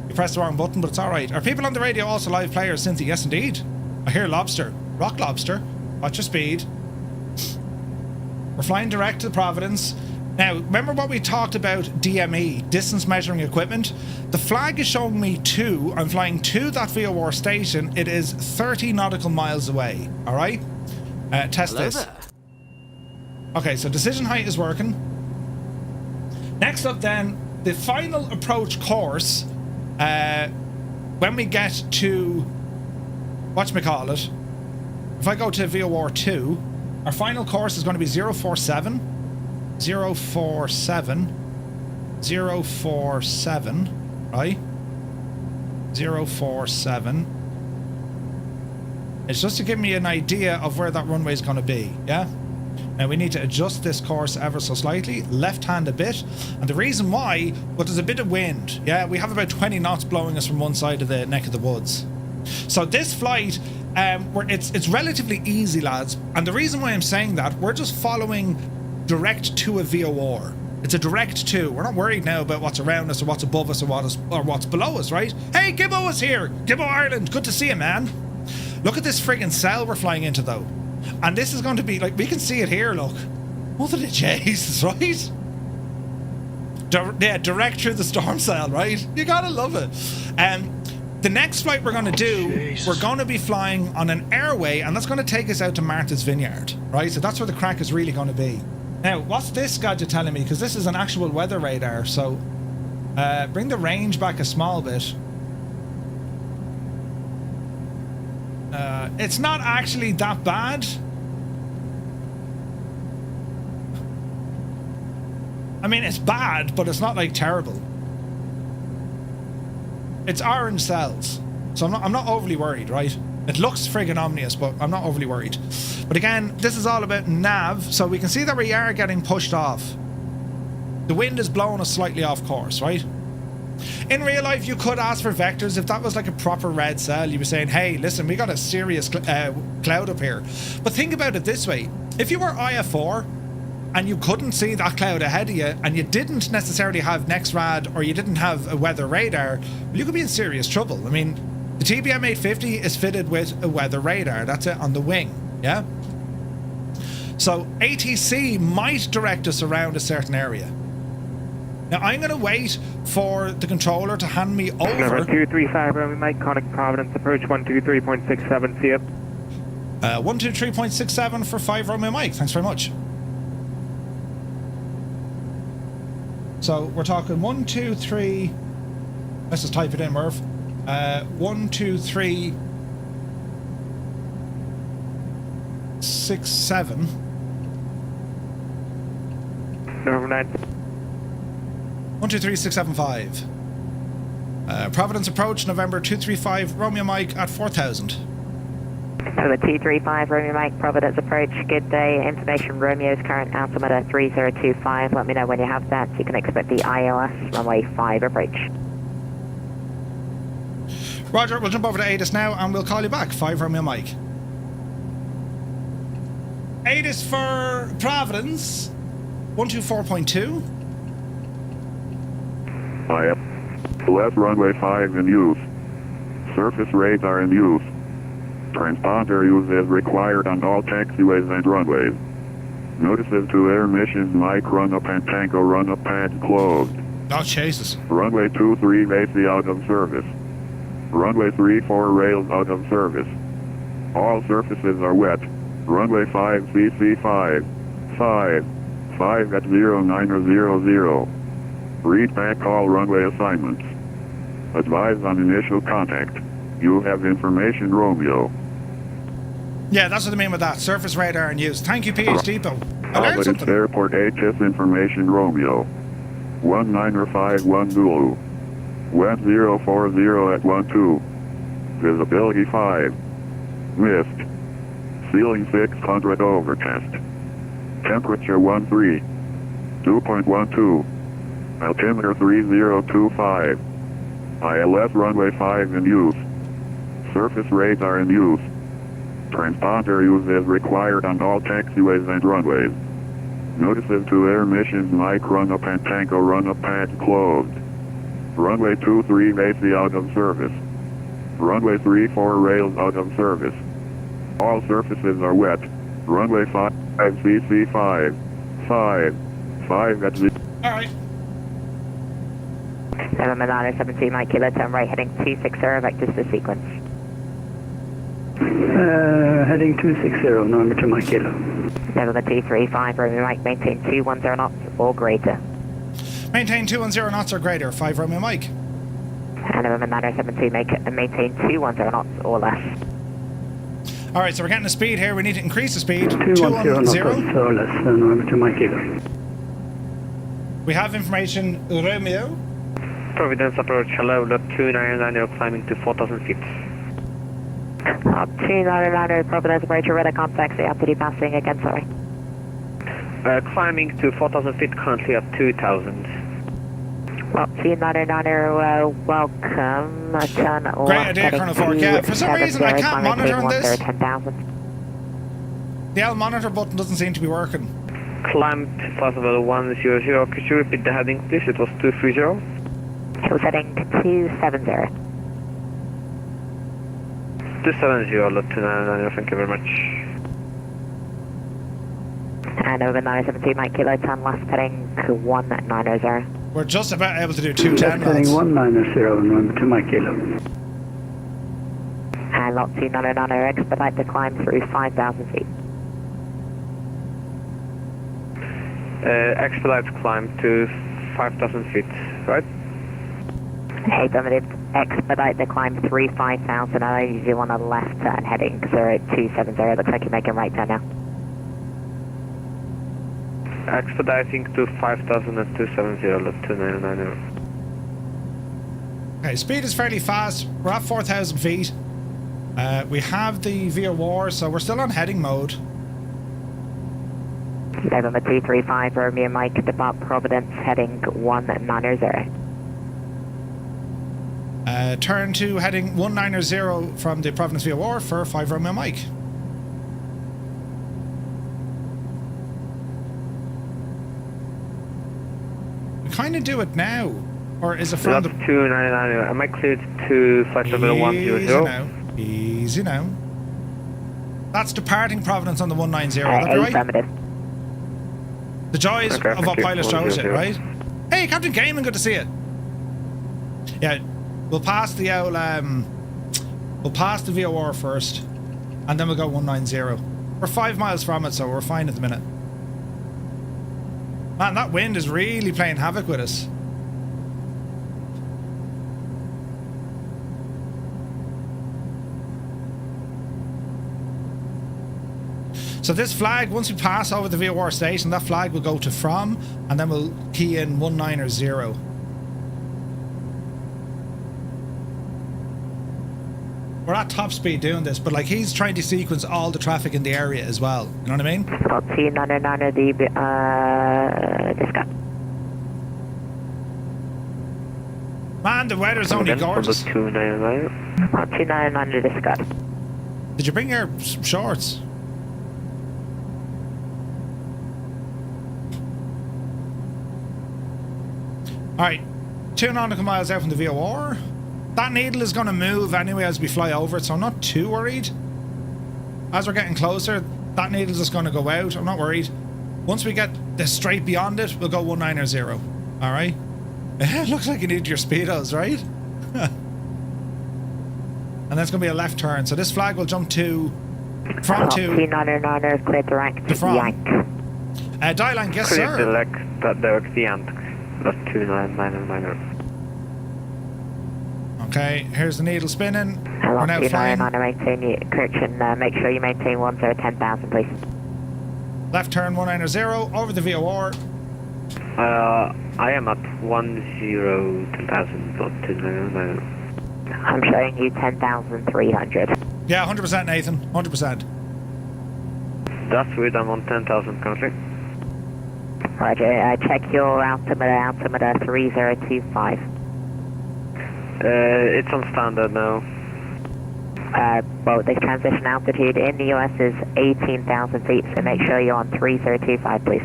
You pressed the wrong button, but it's all right. Are people on the radio also live players, Cynthia? Yes, indeed. I hear lobster. Rock lobster. Watch your speed. We're flying direct to Providence. Now, remember what we talked about DME, distance measuring equipment? The flag is showing me 2. I'm flying to that VOR station. It is 30 nautical miles away. All right? Test Hello this. there. Okay, so decision height is working. Next up then, the final approach course, when we get to, whatchamacallit, if I go to VOR-2, our final course is going to be 047, 047, 047, right? 047. It's just to give me an idea of where that runway is going to be, yeah? Now we need to adjust this course ever so slightly, left hand a bit, and the reason why, but there's a bit of wind, yeah? We have about 20 knots blowing us from one side of the neck of the woods. So this flight, it's relatively easy, lads, and the reason why I'm saying that, we're just following direct to a VOR. It's a direct to. We're not worried now about what's around us or what's above us or what's below us, right? Hey, Gibbo is here! Gibbo Ireland, good to see you, man. Look at this friggin' cell we're flying into, though. And this is going to be, like, we can see it here, look. Mother of Jesus, right? Yeah, direct through the storm cell, right? You gotta love it. The next flight we're going to do, we're going to be flying on an airway, and that's going to take us out to Martha's Vineyard, right? So that's where the crack is really going to be. Now, what's this gadget telling me? Because this is an actual weather radar, so bring the range back a small bit. It's not actually that bad. I mean, it's bad, but it's not like terrible. It's orange cells, so I'm not overly worried, right? It looks friggin' ominous, but I'm not overly worried. But again, this is all about nav, so we can see that we are getting pushed off. The wind is blowing us slightly off course, right? In real life, you could ask for vectors. If that was like a proper red cell, you'd be saying, hey, listen, we got a serious cloud up here. But think about it this way. If you were IFR and you couldn't see that cloud ahead of you and you didn't necessarily have NextRad or you didn't have a weather radar, well, you could be in serious trouble. I mean, the TBM 850 is fitted with a weather radar. That's it, on the wing, yeah? So ATC might direct us around a certain area. Now, I'm going to wait for the controller to hand me over. Number 235, Romeo Mike, contact Providence, approach 123.67, see ya. 123.67 for 5 Romeo Mike, thanks very much. So, we're talking 1, 2, 3, let's just type it in, Murph. 1, 2, 3, 6, 7. Number 9. 1, 2, 3, 6, 7, 5. Providence approach, November 235, Romeo Mike at 4,000. So the 235 Romeo Mike, Providence approach, good day. Information Romeo's current altimeter 3025. Let me know when you have that. You can expect the ILS runway 5 approach. Roger, we'll jump over to ATIS now and we'll call you back. 5 Romeo Mike. ATIS for Providence, 124.2. IFR runway 5 in use. Surface radar in use. Transponder use is required on all taxiways and runways. Notices to air missions Mike run up and Tango run up pad closed. Oh, Jesus. Runway 23 AC out of service. Runway 34 rails out of service. All surfaces are wet. Runway 5 CC 5 at 0900. Read back all runway assignments. Advise on initial contact. You have information, Romeo. Yeah, that's what I mean with that. Surface radar in use. Thank you, PhD Depot. I learned something. Airport HS information, Romeo. 1951 Zulu. Wind 040 at 12. Visibility 5. Mist. Ceiling 600 overcast. Temperature 13. 2.12. Altimeter 3025. ILS runway 5 in use. Surface radar in use. Transponder use is required on all taxiways and runways. Notices to air missions Mike run up and Tango run up pads closed. Runway 23 AC out of service. Runway 34 rails out of service. All surfaces are wet. Runway 5 CC 5 at the... Alright. 7 Mike Kilo, turn right heading 260, vectors to sequence. Heading 260, November 2 Mike Kilo. 235, Romeo Mike, maintain 210 knots or greater. Maintain 210 knots or greater, 5 Romeo Mike. And November 972, maintain 210 knots or less. Alright, so we're getting the speed here. We need to increase the speed. 210 knots or less, November 2 Mike Kilo. We have information, Romeo. Providence approach, hello, lot 299, climbing to 4,000 feet. 299, Providence approach, radar contact, the altitude passing again, sorry. Climbing to 4,000 feet, currently at 2,000. Well, 299, welcome, turn left. Great idea, Colonel Ford. Yeah, for some reason I can't monitor on this. 10,000. The L monitor button doesn't seem to be working. Climbed flight level 100, could you repeat the heading please? It was 230? It was heading 270. 270, lot 299, thank you very much. And over 972, Mike Kilo, turn left heading 190. We're just about able to do 210 Heading knots. 190, November 2 Mike Kilo. And lot 299, expedite the climb through 5,000 feet. Expedite climb to 5,000 feet, right? Hey, Dominic, expedite the climb through 5,000. I usually want a left turn heading because we're at 270. Looks like you're making right turn now. Expediting to 5,000 at 270, lot 299. Okay, speed is fairly fast. We're at 4,000 feet. We have the VOR, so we're still on heading mode. November 235, Romeo Mike, depart Providence, heading 190. Turn to heading 190 from the Providence VOR for 5 Romeo Mike. We kind of do it now. Or is it from lot 299, am I cleared to flight level 100? Easy now. Easy now. That's departing Providence on the 190, is that right? Affirmative. The joys of what pilot shows it, right? Hey, Captain Gaiman, good to see you. Yeah, we'll pass the VOR first, and then we'll go 190. We're 5 miles from it, so we're fine at the minute. Man, that wind is really playing havoc with us. So this flag, once we pass over the VOR station, that flag will go to from, and then we'll key in 190. We're at top speed doing this, but like he's trying to sequence all the traffic in the area as well. You know what I mean? About 299, discuss. Man, the weather's only gorgeous. 299. About 299, discuss. Did you bring your shorts? Alright, 2 nautical miles out from the VOR. That needle is going to move anyway as we fly over it, so I'm not too worried. As we're getting closer, that needle's just going to go out. I'm not worried. Once we get this straight beyond it, we'll go 190. Alright? It looks like you need your speedos, right? And that's going to be a left turn. So this flag will jump to... From to... 299, clear direct, to from. yank. Dial line, yes Clear sir. direct yank. Lot 299. Okay, here's the needle spinning. We're Lot now flying. 299, correction, make sure you maintain 10,000, please. Left turn 190 over the VOR. I am at 10,000, lot 299. I'm showing you 10,300. Yeah, 100% Nathan, 100%. That's weird, I'm on 10,000 currently. Roger, check your altimeter 3025. It's on standard now. Well, the transition altitude in the US is 18,000 feet, so make sure you're on 3025, please.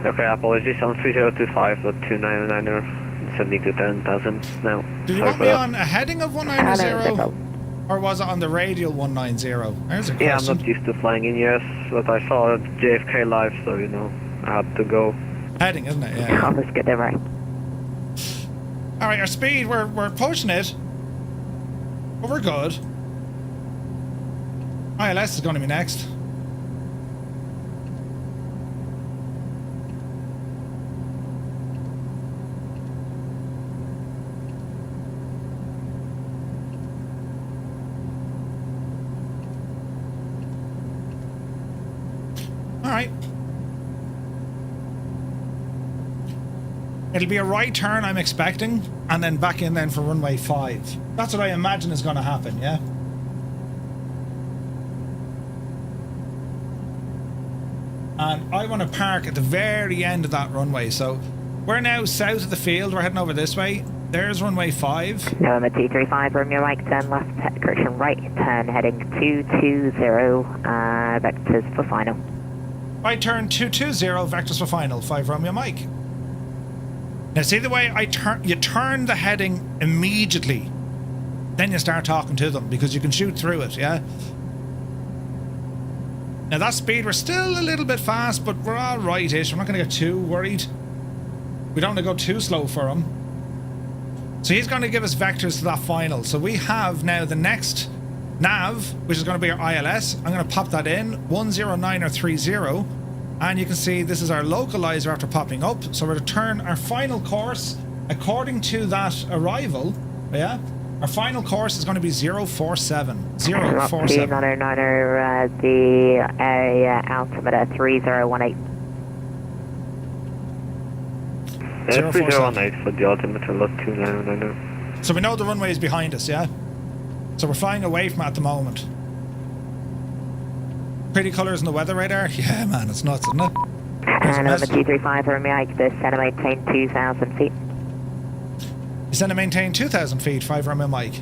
Okay, apologies, on 3025, so 299er, 70 to 10,000 now. Did you want me on a heading of 190? Or was it on the radial 190? There's a question. Yeah, I'm not used to flying in US, but I saw JFK live, so you know, I had to go. Heading, isn't it? Yeah. Oh, let's get there, right. Alright, our speed, we're pushing it. But we're good. ILS is going to be next. Alright. It'll be a right turn, I'm expecting, and then back in then for runway 5. That's what I imagine is going to happen, yeah? And I want to park at the very end of that runway, so we're now south of the field, we're heading over this way. There's runway 5. November 235, Romeo Mike, turn left, correction right, turn heading 220, vectors for final. Right turn 220, vectors for final, 5 Romeo Mike. Now see the way you turn the heading immediately, then you start talking to them because you can shoot through it, yeah? Now that speed, we're still a little bit fast, but we're alright-ish. We're not going to get too worried. We don't want to go too slow for him. So he's going to give us vectors to that final. So we have now the next nav, which is going to be our ILS. I'm going to pop that in, 10930. And you can see this is our localizer after popping up. So we're to turn our final course according to that arrival. Yeah. Our final course is going to be 047. 047. 299er, the area altimeter 3018. 3018 for the altimeter, lot 299er. So we know the runway is behind us, yeah? So we're flying away from it at the moment. Pretty colours in the weather radar? Yeah, man, it's nuts, isn't it? And November 235 for Romeo Ike, the center maintain 2,000 feet. Descend and maintain 2,000 feet, 5 Romeo Mike.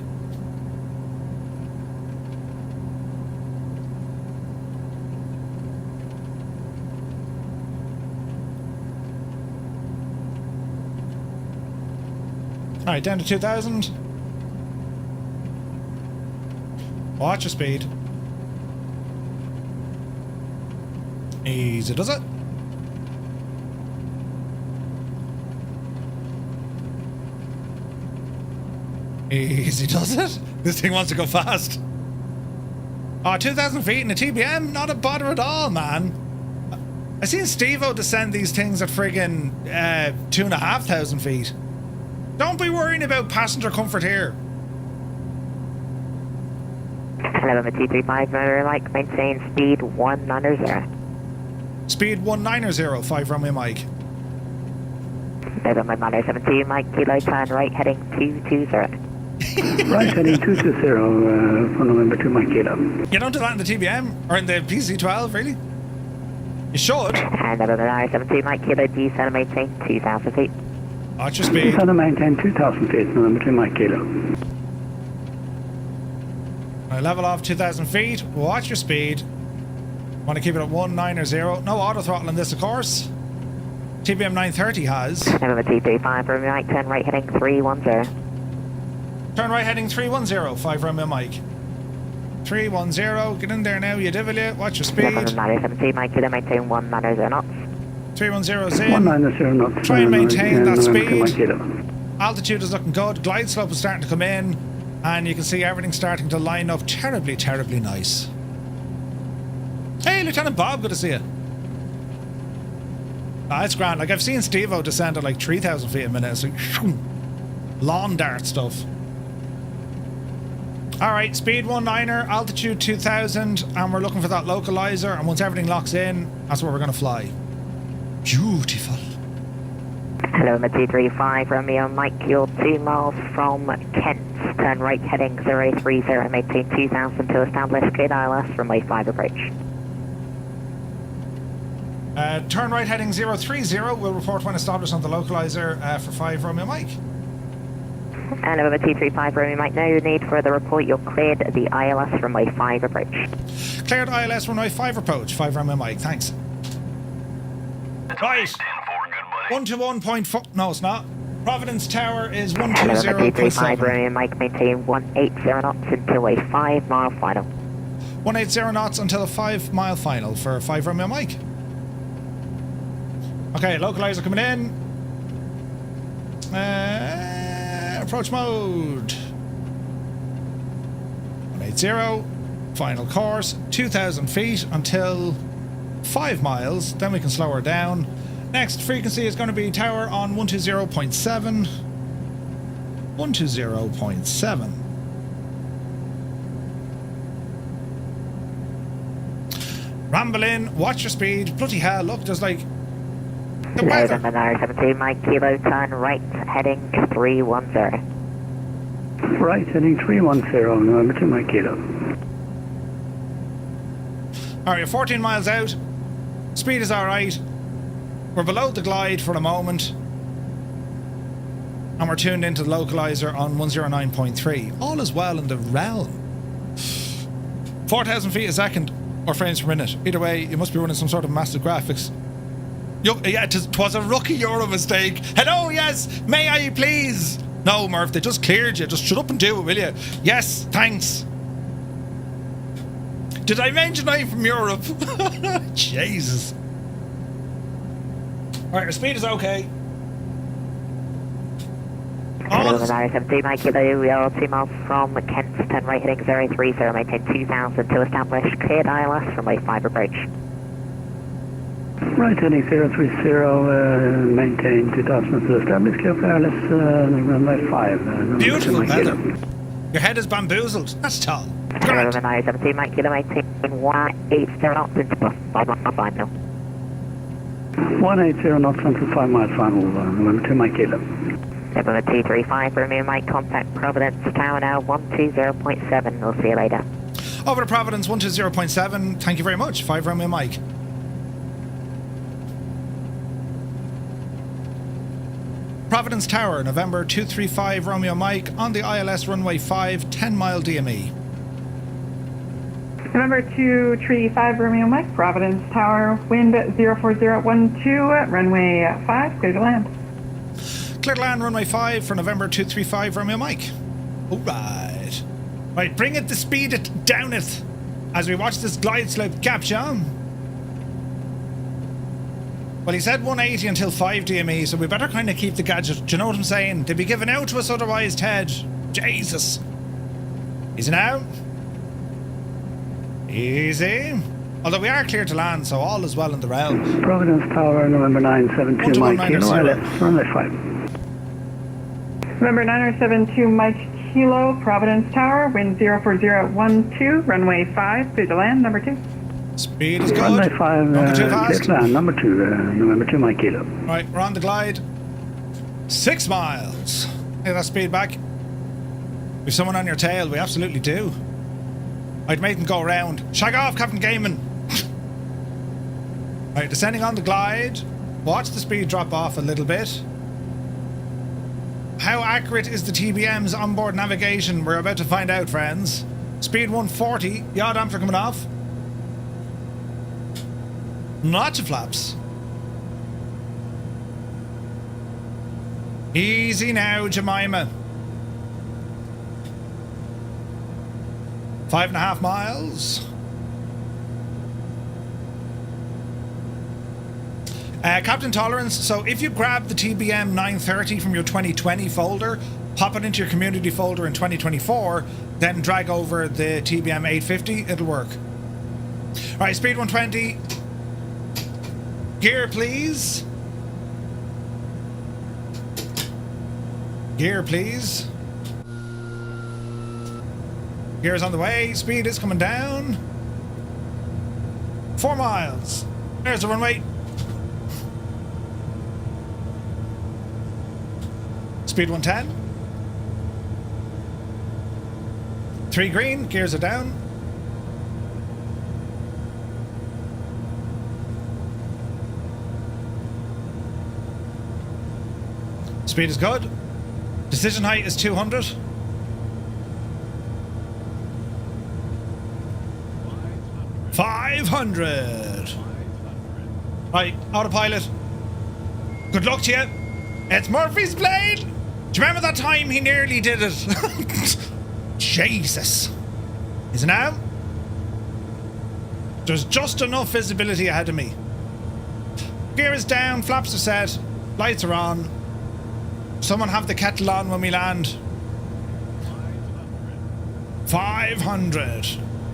Alright, down to 2,000. Watch your speed. Easy does it. Easy does it. This thing wants to go fast. Oh, 2,000 feet in a TBM? Not a bother at all, man. I seen Steve-O descend these things at friggin' 2,500 feet. Don't be worrying about passenger comfort here. November 235, Romeo Mike, maintain speed 190. Speed 190, 5 Romeo Mike. November 972, Mike, kilo, turn right, heading 220. Right, heading 220 for November 2 Mike Kilo. You don't do that in the TBM? Or in the PC-12, really? You should. And November 972, Mike, kilo, descend and maintain 2,000 feet. Watch your speed. Descend and maintain 2,000 feet, November 2 Mike Kilo. I level off 2,000 feet. Watch your speed. Want to keep it at 190. No auto throttle in this, of course. TBM 930 has. November 235, Romeo Mike, turn right, heading 310. Turn right heading 310, 5 Romeo Mike. 310, get in there now, you devil you. Watch your speed. November 972, Mike, kilo, maintain 190 knots. 310 is in. 190 knots. Try and maintain that Mike speed. Kilo. Altitude is looking good. Glide slope is starting to come in. And you can see everything starting to line up terribly, terribly nice. Hey, Lieutenant Bob, good to see you. Ah, it's grand. Like, I've seen Steve-O descend at like 3,000 feet a minute. It's like, lawn dart stuff. Alright, speed 190er, altitude 2,000, and we're looking for that localizer, and once everything locks in, that's where we're going to fly. Beautiful. Hello, 235, Romeo Mike, you're 2 miles from Kent. Turn right, heading 030, maintain 2,000 to establish good ILS, runway 5 approach. Turn right heading 030, we'll report when established on the localizer for 5 Romeo Mike. And November 235 Romeo Mike, no need for the report. You're cleared the ILS runway 5 approach. Cleared ILS runway 5 approach. 5 Romeo Mike, thanks. Right. 121.4. No, it's not. Providence Tower is 120.7. November 235 Romeo Mike, maintain 180 knots until a 5 mile final. 180 knots until a 5 mile final for 5 Romeo Mike. Okay, localizer coming in. Approach mode. 180. Final course. 2,000 feet until 5 miles. Then we can slow her down. Next frequency is going to be tower on 120.7. 120.7. Ramble in, watch your speed. Bloody hell, look, there's like the weather. November 17 Mike, kilo turn right, heading 310. Right, heading 310, November 2 Mike Kilo. Alright, you're 14 miles out. Speed is alright. We're below the glide for a moment. And we're tuned into the localizer on 109.3. All is well in the realm. 4,000 feet a second, or frames per minute. Either way, you must be running some sort of massive graphics. Yeah, twas a rookie Euro mistake. Hello, yes, may I please? No, Murph, they just cleared you. Just shut up and do it, will you? Yes, thanks. Did I mention I'm from Europe? Jesus. Alright, your speed is okay. November 17 Mike, kilo, we are 2 miles from Kent, turn right, heading 030, maintain 2,000 to establish, cleared ILS, runway 5 approach. Right, heading 030, maintain 2000 to establish, clear for ILS, runway 5. Beautiful weather. Your head is bamboozled. That's tall. November 17 Mike, kilo, maintain 180 knots into 5 mile final. 180 knots until 5 mile final, November 2 Mike Kilo. November 235 Romeo Mike, contact Providence Tower now 120.7. We'll see you later. Over to Providence 120.7. Thank you very much. 5 Romeo Mike. Providence Tower, November 235 Romeo Mike on the ILS runway 5, 10 mile DME. November 235 Romeo Mike, Providence Tower, wind 04012, runway 5, clear to land. Clear to land, runway 5 for November 235 Romeo Mike. Alright. Right, bring it to speed it down it as we watch this glide slope capture. Well, he said 180 until 5 DME, so we better kind of keep the gadget. Do you know what I'm saying? They'd be given out to us otherwise, Ted. Jesus. Easy now. Easy. Although we are clear to land, so all is well in the realm. Providence Tower, November 972 Mike Kilo, ILS, runway 5. November 972 Mike Kilo, Providence Tower, wind 04012, runway 5, clear to land, number 2. Speed is good. Runway 5, Not too fast. clear to land, number 2, November 2 Mike Kilo. Right, we're on the glide. 6 miles. Get that speed back. We've someone on your tail, we absolutely do. I'd make them go around. Shag off, Captain Gaiman. Right, descending on the glide. Watch the speed drop off a little bit. How accurate is the TBM's onboard navigation? We're about to find out, friends. Speed 140. Yaw damper coming off. Lots of flaps. Easy now, Jemima. 5.5 miles. Captain Tolerance, so if you grab the TBM 930 from your 2020 folder, pop it into your community folder in 2024, then drag over the TBM 850, it'll work. Alright, speed 120. Gear, please. Gear, please. Gear's on the way. Speed is coming down. 4 miles. There's the runway. Speed 110. 3 green. Gears are down. Speed is good. Decision height is 200. $500. Right, autopilot. Good luck to you. It's Murphy's plane. Do you remember that time he nearly did it? Jesus. Is it now? There's just enough visibility ahead of me. Gear is down, flaps are set, lights are on. Someone have the kettle on when we land. 500.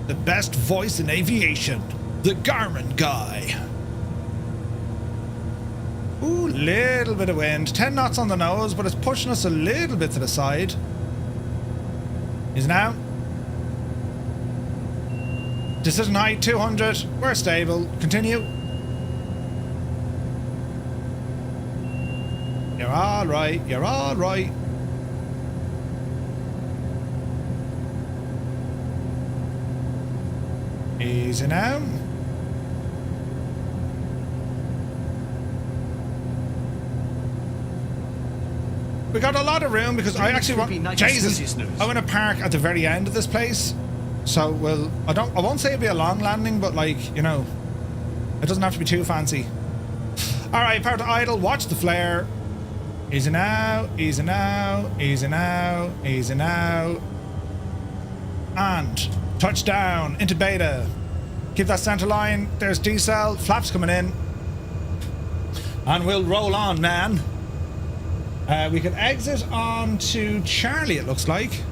The best voice in aviation. The Garmin guy. Ooh, little bit of wind. 10 knots on the nose, but it's pushing us a little bit to the side. Is now. Decision height 200. We're stable. Continue. You're all right. You're all right. Easy now. We got a lot of room because I actually want. Jesus, I want to park at the very end of this place. So well, I won't say it'll be a long landing, but like, you know, it doesn't have to be too fancy. All right, power to idle. Watch the flare. Easy now. Easy now. Easy now. Easy now. And touchdown into beta. Keep that center line. There's decel. Flaps coming in. And we'll roll on, man. We can exit on to Charlie, it looks like.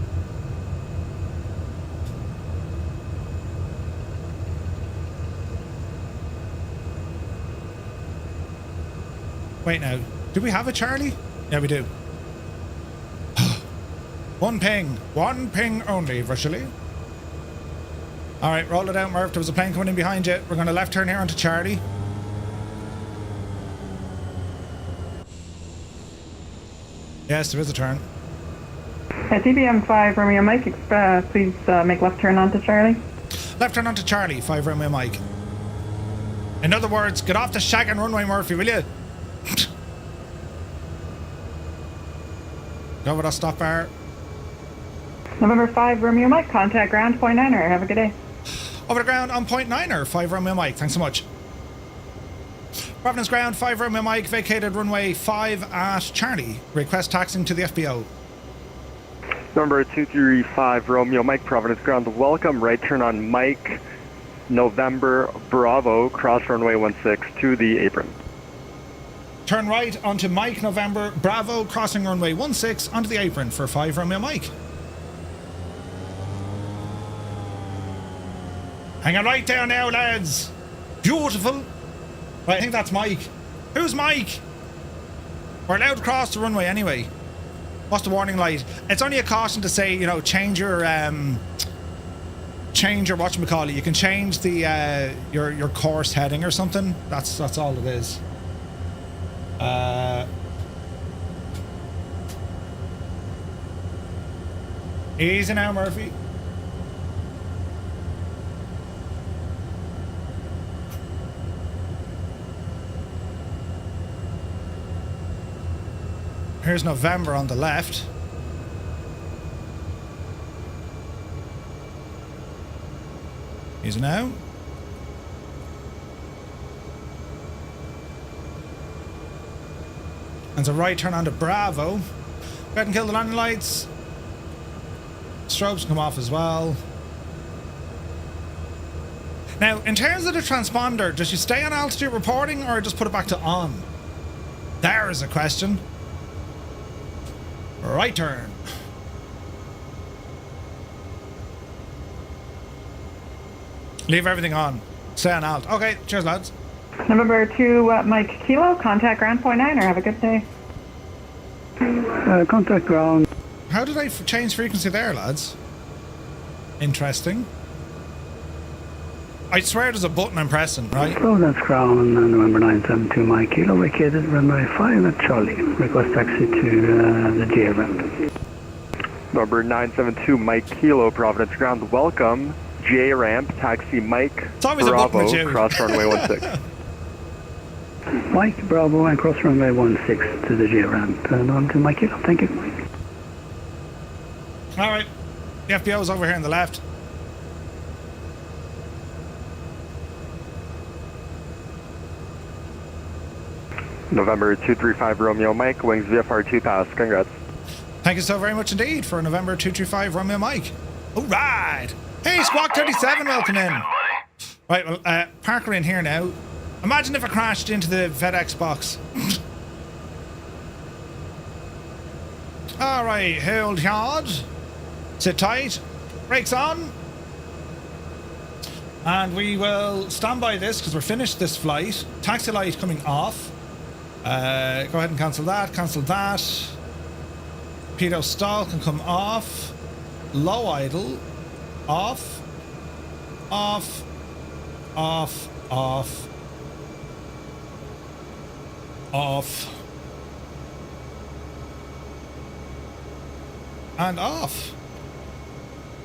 Wait now. Do we have a Charlie? Yeah, we do. One ping. One ping only, virtually. Alright, roll it out, Murph. There was a plane coming in behind you. We're going to left turn here onto Charlie. Yes, there is a turn. TBM 5 Romeo Mike, please make left turn onto Charlie. Left turn onto Charlie, 5 Romeo Mike. In other words, get off the shagging runway, Murphy, will you? Go over that stop bar. November 5 Romeo Mike, contact ground, point 9er. Have a good day. Over the ground on point 9er, 5 Romeo Mike. Thanks so much. Providence ground, 5 Romeo Mike, vacated runway 5 at Charlie. Request taxing to the FBO. Number 235 Romeo Mike, Providence ground, welcome. Right turn on Mike, November Bravo, cross runway 16 to the apron. Turn right onto Mike, November Bravo, crossing runway 16 onto the apron for 5 Romeo Mike. Hang on right down now, lads. Beautiful. Right, I think that's Mike. Who's Mike? We're allowed to cross the runway anyway. What's the warning light? It's only a caution to say, you know, change your whatchamacallit. You can change the your course heading or something. That's all it is. Easy now, Murphy. Here's November on the left. Easy now. And a right turn onto Bravo. Go ahead and kill the landing lights. Strobes come off as well. Now, in terms of the transponder, does she stay on altitude reporting or just put it back to on? There is a question. Right turn. Leave everything on. Stay on alt. Okay, cheers, lads. November 2 Mike Kilo, contact ground, point 9er. Have a good day. Contact ground. How did I change frequency there, lads? Interesting. I swear there's a button I'm pressing, right? Oh, that's ground, November 972 Mike Kilo, vacated runway 5 at Charlie. Request taxi to the J ramp. Number 972 Mike Kilo, Providence ground, welcome. J ramp, taxi Mike Bravo, cross runway 16. Mike Bravo and cross runway 16 to the J ramp. And on to Mike Kilo, thank you. All right. The FBO's over here on the left. November 235 Romeo Mike, wings VFR 2 pass. Congrats. Thank you so very much indeed for November 235 Romeo Mike. All right. Hey, Squawk 37, welcome in. Right, well, Parker in here now. Imagine if I crashed into the FedEx box. All right, hold hard. Sit tight. Brakes on. And we will stand by this because we're finished this flight. Taxi light coming off. Go ahead and cancel that. Cancel that. Pedo stall can come off. Low idle. Off. Off. Off. Off. Off. And off.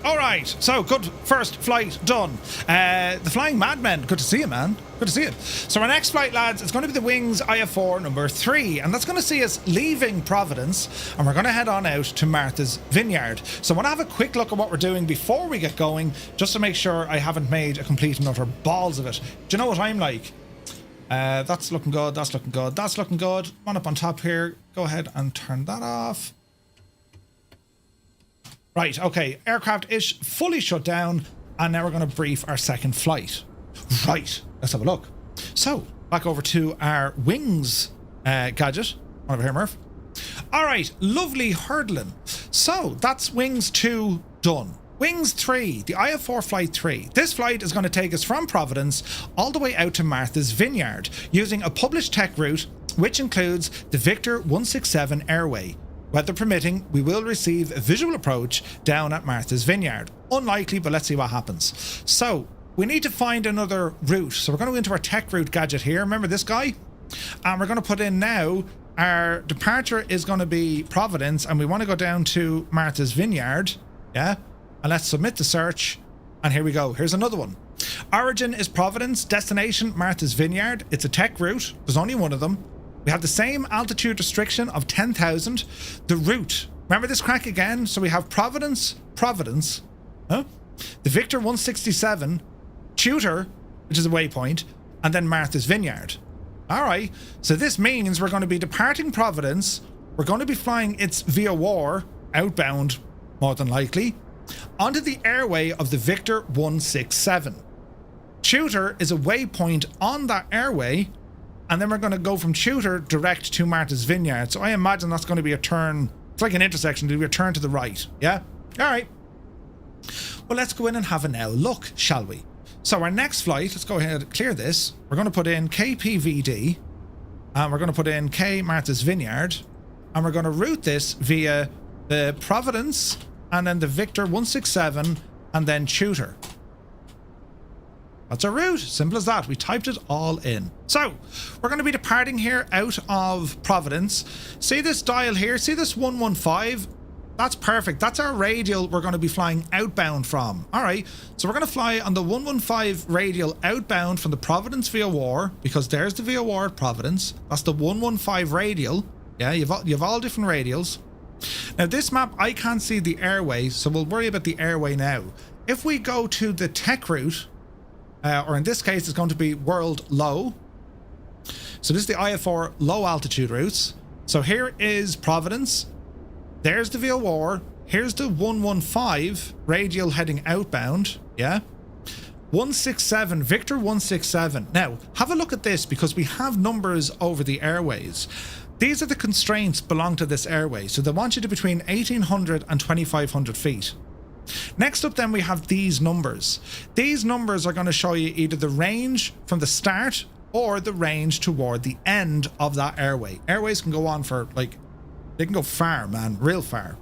All right, so good first flight done. The Flying Madmen, good to see you, man. Good to see you. So our next flight, lads, is going to be the Wings IFR number 3, and that's going to see us leaving Providence, and we're going to head on out to Martha's Vineyard. So I want to have a quick look at what we're doing before we get going, just to make sure I haven't made a complete and utter balls of it. Do you know what I'm like? That's looking good, that's looking good, that's looking good. One up on top here. Go ahead and turn that off. Right, okay, aircraft is fully shut down, and now we're going to brief our second flight. Right, let's have a look. So, back over to our Wings gadget. Over here, Murph. All right, lovely hurdling. So, that's Wings 2 done. Wings 3, the IFR Flight 3. This flight is going to take us from Providence all the way out to Martha's Vineyard, using a published tech route, which includes the Victor 167 airway. Weather permitting, we will receive a visual approach down at Martha's Vineyard. Unlikely, but let's see what happens. So, we need to find another route. So we're going to go into our tech route gadget here. Remember this guy? And we're going to put in now, our departure is going to be Providence, and we want to go down to Martha's Vineyard. Yeah? And let's submit the search. And here we go. Here's another one. Origin is Providence, destination Martha's Vineyard. It's a tech route. There's only one of them. We have the same altitude restriction of 10,000. The route, remember this crack again? So we have Providence, huh? The Victor 167, Tutor, which is a waypoint, and then Martha's Vineyard. All right, so this means we're going to be departing Providence. We're going to be flying its VOR, outbound, more than likely, onto the airway of the Victor 167. Tutor is a waypoint on that airway, and then we're going to go from Tutor direct to Martha's Vineyard. So I imagine that's going to be a turn. It's like an intersection. It'll be a turn to the right. Yeah? All right. Well, let's go in and have a now look, shall we? So our next flight, let's go ahead and clear this. We're going to put in KPVD. And we're going to put in K Martha's Vineyard. And we're going to route this via the Providence and then the Victor 167 and then Tutor. That's our route. Simple as that. We typed it all in. So, we're going to be departing here out of Providence. See this dial here? See this 115? That's perfect. That's our radial we're going to be flying outbound from. All right. So, we're going to fly on the 115 radial outbound from the Providence VOR, because there's the VOR at Providence. That's the 115 radial. Yeah, you've all different radials. Now, this map, I can't see the airway, so we'll worry about the airway now. If we go to the tech route, or in this case, it's going to be world low. So this is the IFR low altitude routes. So here is Providence. There's the VOR. Here's the 115 radial heading outbound. Yeah. 167, Victor 167. Now, have a look at this because we have numbers over the airways. These are the constraints belong to this airway. So they want you to between 1,800 and 2,500 feet. Next up then we have these numbers. These numbers are going to show you either the range from the start or the range toward the end of that airway. Airways can go on for like, they can go far, man, real far.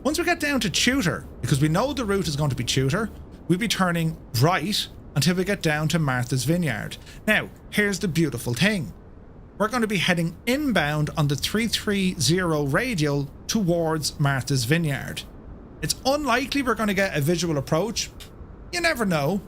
Once we get down to Tutor, because we know the route is going to be Tutor, we'll be turning right until we get down to Martha's Vineyard. Now, here's the beautiful thing. We're going to be heading inbound on the 330 radial towards Martha's Vineyard. It's unlikely we're going to get a visual approach. You never know.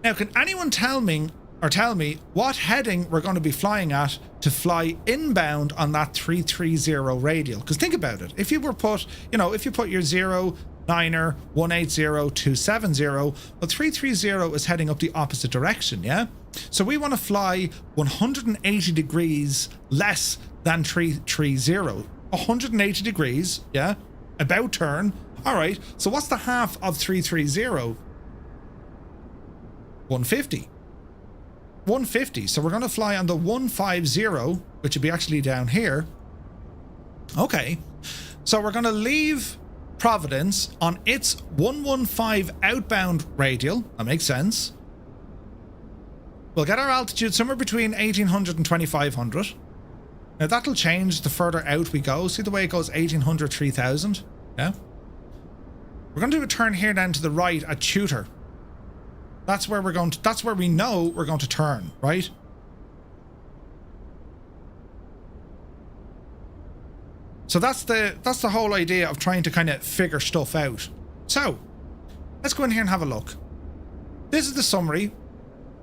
Now, can anyone tell me or tell me what heading we're going to be flying at to fly inbound on that 330 radial. Because think about it. If you were put, you know, if you put your 0, 9er, 180, 270, well, 330 is heading up the opposite direction, yeah? So we want to fly 180 degrees less than 330. 180 degrees, yeah? About turn. All right, so what's the half of 330? 150. 150. So we're going to fly on the 150, which would be actually down here. Okay, so we're going to leave Providence on its 115 outbound radial. That makes sense. We'll get our altitude somewhere between 1800 and 2500. Now that'll change the further out we go. See the way it goes 1800, 3000? Yeah. We're going to do a turn here down to the right at Tutor. That's where we're going to, that's where we know we're going to turn, right? So that's the whole idea of trying to kind of figure stuff out. So let's go in here and have a look. This is the summary.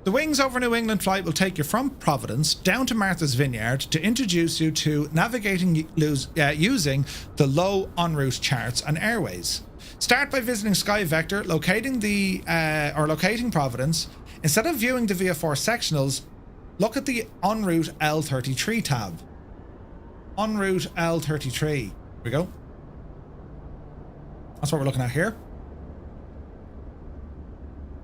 The Wings Over New England flight will take you from Providence down to Martha's Vineyard to introduce you to navigating using the low en route charts and Airways. Start by visiting Sky Vector, locating Providence. Instead of viewing the VFR sectionals, look at the en route L33 tab. En route L33. Here we go. That's what we're looking at here.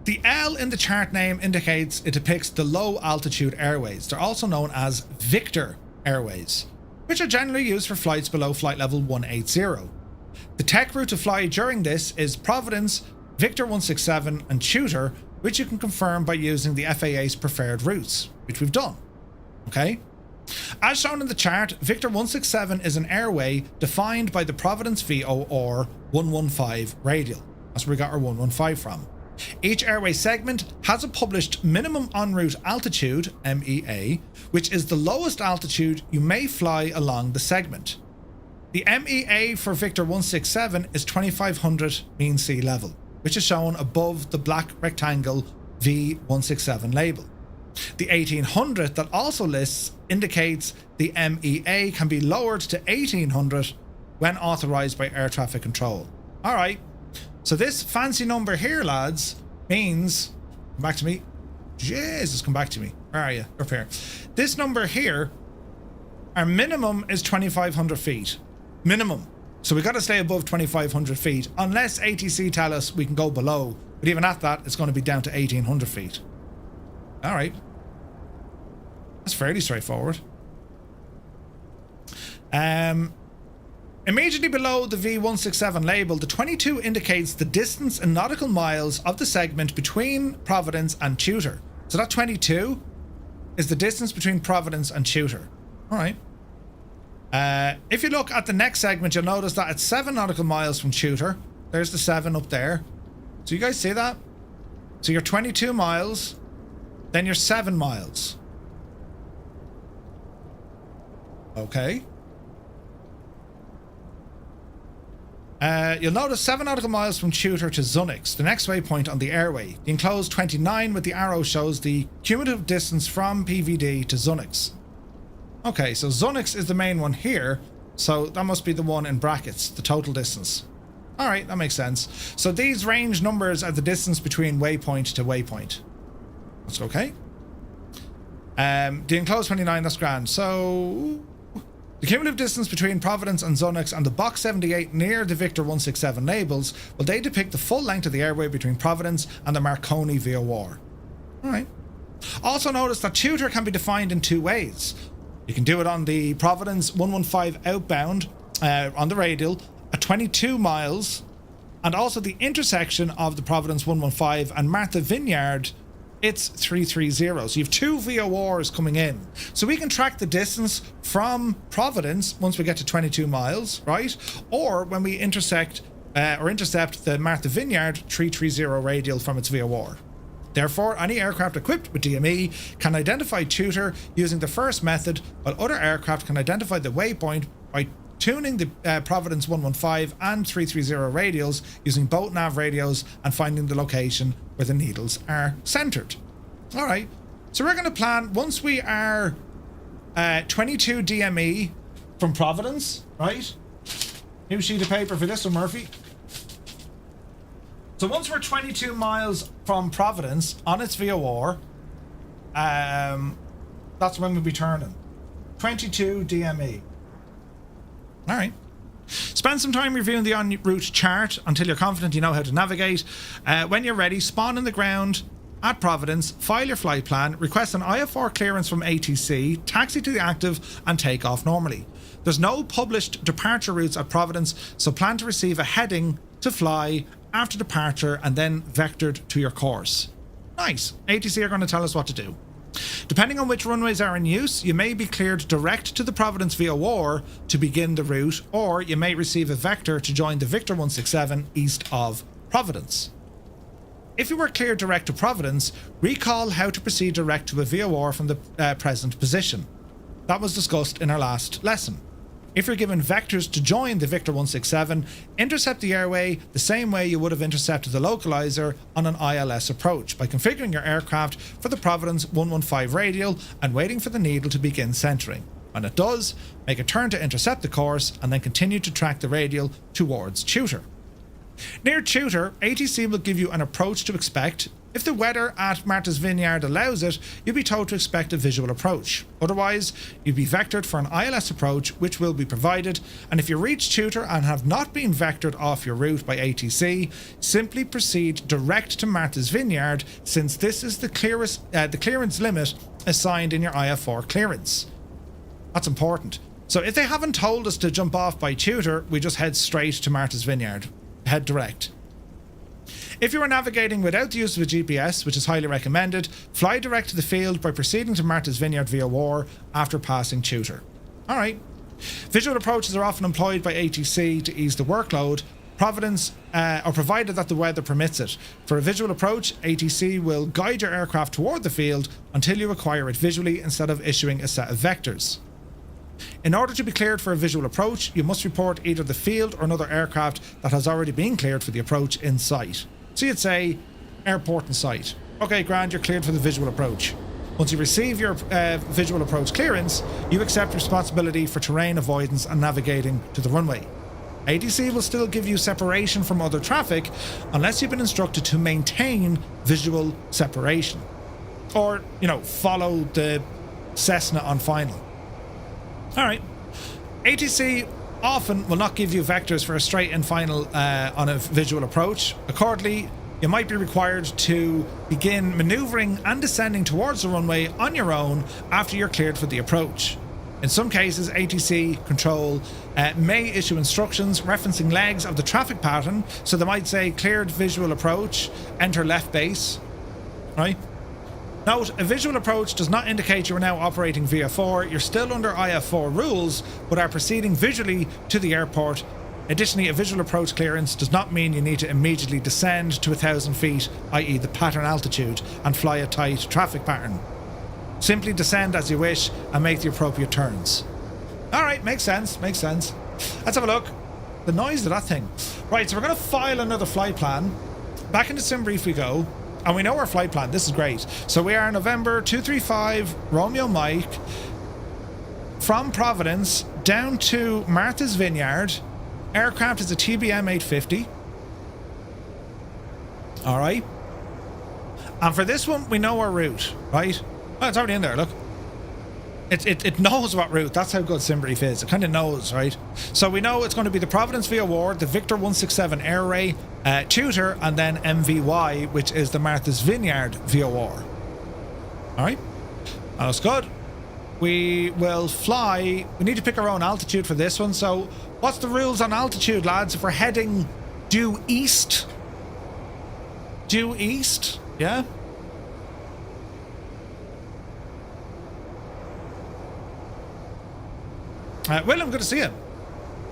The L in the chart name indicates it depicts the low altitude airways. They're also known as Victor Airways, which are generally used for flights below flight level 180. The tech route to fly during this is Providence, Victor 167 and Tutor, which you can confirm by using the FAA's preferred routes, which we've done. Okay? As shown in the chart, Victor 167 is an airway defined by the Providence VOR 115 radial. That's where we got our 115 from. Each airway segment has a published minimum en route altitude, MEA, which is the lowest altitude you may fly along the segment. The MEA for Victor 167 is 2500 mean sea level, which is shown above the black rectangle V167 label. The 1800 that also lists indicates the MEA can be lowered to 1800 when authorized by air traffic control. All right, so this fancy number here, lads, means, come back to me. Jesus, come back to me. Where are you? Up here. This number here, our minimum is 2500 feet. Minimum. So we got to stay above 2500 feet unless ATC tell us we can go below. But even at that, it's going to be down to 1800 feet. All right. That's fairly straightforward. Immediately below the V167 label, the 22 indicates the distance in nautical miles of the segment between Providence and Tutor. So that 22 is the distance between Providence and Tutor. All right. If you look at the next segment, you'll notice that it's 7 nautical miles from Tutor. There's the 7 up there. So you guys see that? So you're 22 miles, then you're 7 miles. Okay. You'll notice 7 nautical miles from Tutor to Zunix, the next waypoint on the airway. The enclosed 29 with the arrow shows the cumulative distance from PVD to Zunix. Okay, so Zunix is the main one here, so that must be the one in brackets, the total distance. All right, that makes sense. So these range numbers are the distance between waypoint to waypoint. That's okay. The enclosed 29, that's grand. So the cumulative distance between Providence and Zunix and the box 78 near the Victor 167 labels, well, they depict the full length of the airway between Providence and the Marconi VOR. All right. Also notice that Tutor can be defined in 2 ways. You can do it on the Providence 115 outbound on the radial at 22 miles, and also the intersection of the Providence 115 and Martha Vineyard, it's 330. So you have 2 VORs coming in. So we can track the distance from Providence once we get to 22 miles, right? Or when we intercept the Martha Vineyard 330 radial from its VOR. Therefore, any aircraft equipped with DME can identify Tutor using the first method, while other aircraft can identify the waypoint by tuning the Providence 115 and 330 radials using both nav radios and finding the location where the needles are centered. All right, So we're going to plan, once we are 22 DME from Providence, right? New sheet of paper for this one, Murphy. So once we're 22 miles from Providence on its VOR, that's when we'll be turning. 22 DME. All right. Spend some time reviewing the en route chart until you're confident you know how to navigate. When you're ready, spawn in the ground at Providence, file your flight plan, request an IFR clearance from ATC, taxi to the active, and take off normally. There's no published departure routes at Providence, so plan to receive a heading to fly after departure and then vectored to your course. Nice. ATC are going to tell us what to do. Depending on which runways are in use, you may be cleared direct to the Providence VOR to begin the route, or you may receive a vector to join the Victor 167 east of Providence. If you were cleared direct to Providence, recall how to proceed direct to a VOR from the present position. That was discussed in our last lesson. If you're given vectors to join the Victor 167, intercept the airway the same way you would have intercepted the localizer on an ILS approach, by configuring your aircraft for the Providence 115 radial and waiting for the needle to begin centering. When it does, make a turn to intercept the course and then continue to track the radial towards Tutor. Near Tutor, ATC will give you an approach to expect. If the weather at Martha's Vineyard allows it, you'll be told to expect a visual approach. Otherwise, you'll be vectored for an ILS approach, which will be provided, and if you reach Tutor and have not been vectored off your route by ATC, simply proceed direct to Martha's Vineyard, since this is the clearance limit assigned in your IFR clearance. That's important. So if they haven't told us to jump off by Tutor, we just head straight to Martha's Vineyard. Head direct. If you are navigating without the use of a GPS, which is highly recommended, fly direct to the field by proceeding to Martha's Vineyard VOR after passing Tutor. Alright. Visual approaches are often employed by ATC to ease the workload, Providence, or provided that the weather permits it. For a visual approach, ATC will guide your aircraft toward the field until you acquire it visually instead of issuing a set of vectors. In order to be cleared for a visual approach, you must report either the field or another aircraft that has already been cleared for the approach in sight. So you'd say, airport in sight. Okay, grand, you're cleared for the visual approach. Once you receive your visual approach clearance, you accept responsibility for terrain avoidance and navigating to the runway. ATC will still give you separation from other traffic unless you've been instructed to maintain visual separation. Or, follow the Cessna on final. Alright. ATC often will not give you vectors for a straight and final on a visual approach. Accordingly, you might be required to begin manoeuvring and descending towards the runway on your own after you're cleared for the approach. In some cases, ATC control may issue instructions referencing legs of the traffic pattern, so they might say cleared visual approach, enter left base, right? Note, a visual approach does not indicate you are now operating VFR. You're still under IFR rules, but are proceeding visually to the airport. Additionally, a visual approach clearance does not mean you need to immediately descend to 1,000 feet, i.e. the pattern altitude, and fly a tight traffic pattern. Simply descend as you wish and make the appropriate turns. Alright, makes sense, makes sense. Let's have a look. The noise of that thing. Right, so we're going to file another flight plan. Back into SimBrief we go. And we know our flight plan. This is great. So we are November 235 Romeo Mike from Providence down to Martha's Vineyard. Aircraft is a TBM 850. Alright. And for this one, we know our route, right? Oh, it's already in there, look. It knows what route. That's how good SimBrief is. It kind of knows, right? So we know it's going to be the Providence VOR, the Victor 167 Airway, Tutor, and then MVY, which is the Martha's Vineyard VOR. Alright? That's good. We will fly. We need to pick our own altitude for this one. So what's the rules on altitude, lads? If we're heading due east? Due east? Yeah? William, good to see you.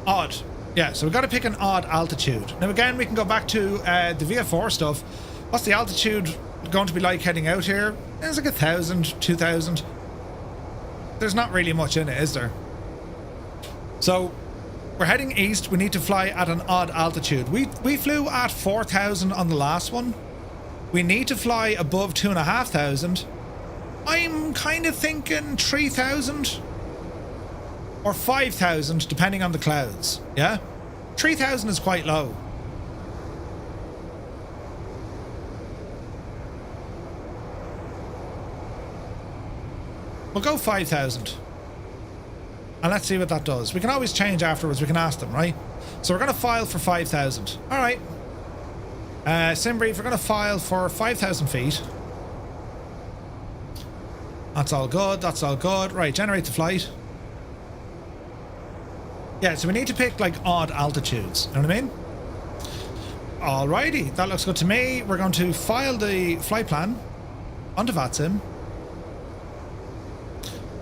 Odd. Yeah, so we've got to pick an odd altitude. Now again, we can go back to the VFR stuff. What's the altitude going to be like heading out here? It's like 1,000, 2,000. There's not really much in it, is there? So, we're heading east. We need to fly at an odd altitude. We flew at 4,000 on the last one. We need to fly above 2,500. I'm kind of thinking 3,000 or 5,000 depending on the clouds. Yeah, 3,000 is quite low. We'll go 5,000 and let's see what that does. We can always change afterwards. We can ask them, right? So we're going to file for 5,000. All right. Simbrief, we're going to file for 5,000 feet. That's all good. That's all good. Right, generate the flight. Yeah, so we need to pick like odd altitudes. You know what I mean? Alrighty, that looks good to me. We're going to file the flight plan onto VATSIM.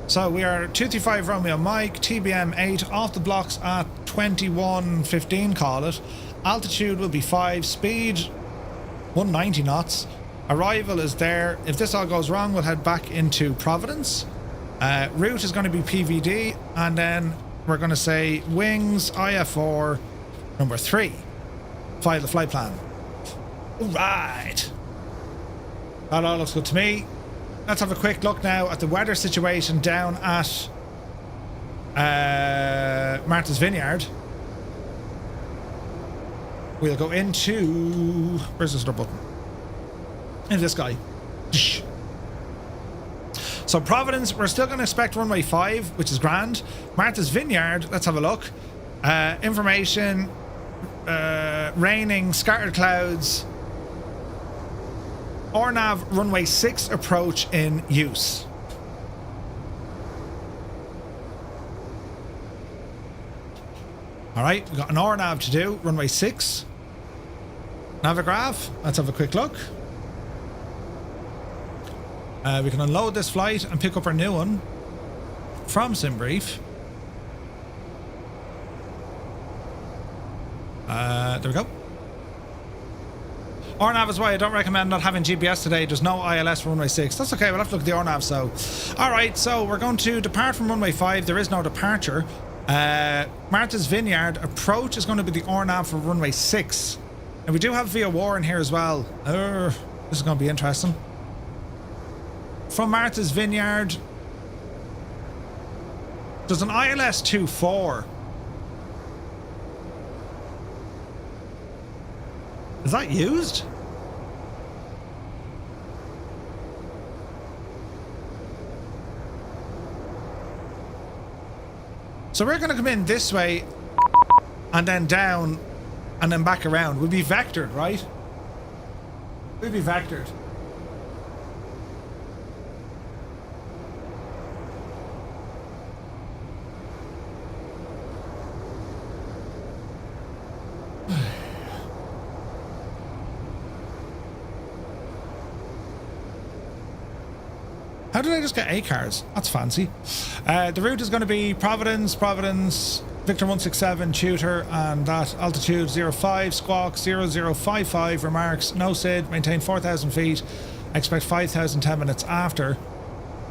So we are 235 Romeo Mike, TBM 8, off the blocks at 21:15, call it. Altitude will be 5, speed 190 knots. Arrival is there. If this all goes wrong, we'll head back into Providence. Route is going to be PVD, and then we're going to say wings IFR number 3. File the flight plan. All right. That all looks good to me. Let's have a quick look now at the weather situation down at Martha's Vineyard. We'll go into... Where's this other button? Into this guy. So Providence, we're still going to expect runway 5, which is grand. Martha's Vineyard, let's have a look. Information, raining, scattered clouds. RNAV runway 6 approach in use. All right, we've got an RNAV to do, runway 6. Navigraph, let's have a quick look. We can unload this flight and pick up our new one from Simbrief. There we go. RNAV is why I don't recommend not having GPS today. There's no ILS for runway 6. That's okay, we'll have to look at the RNAV. So, alright, so we're going to depart from runway 5. There is no departure. Martha's Vineyard approach is going to be the RNAV for runway 6. And we do have VOR in here as well. This is going to be interesting. From Martha's Vineyard, there's an ILS 24. Is that used? So we're going to come in this way and then down and then back around. We'll be vectored, right? We'll be vectored. How did I just get 8 cars? That's fancy. The route is going to be Providence, Victor 167, Tutor, and that altitude 05, squawk 0055, remarks, no SID, maintain 4,000 feet, expect 5,000 10 minutes after.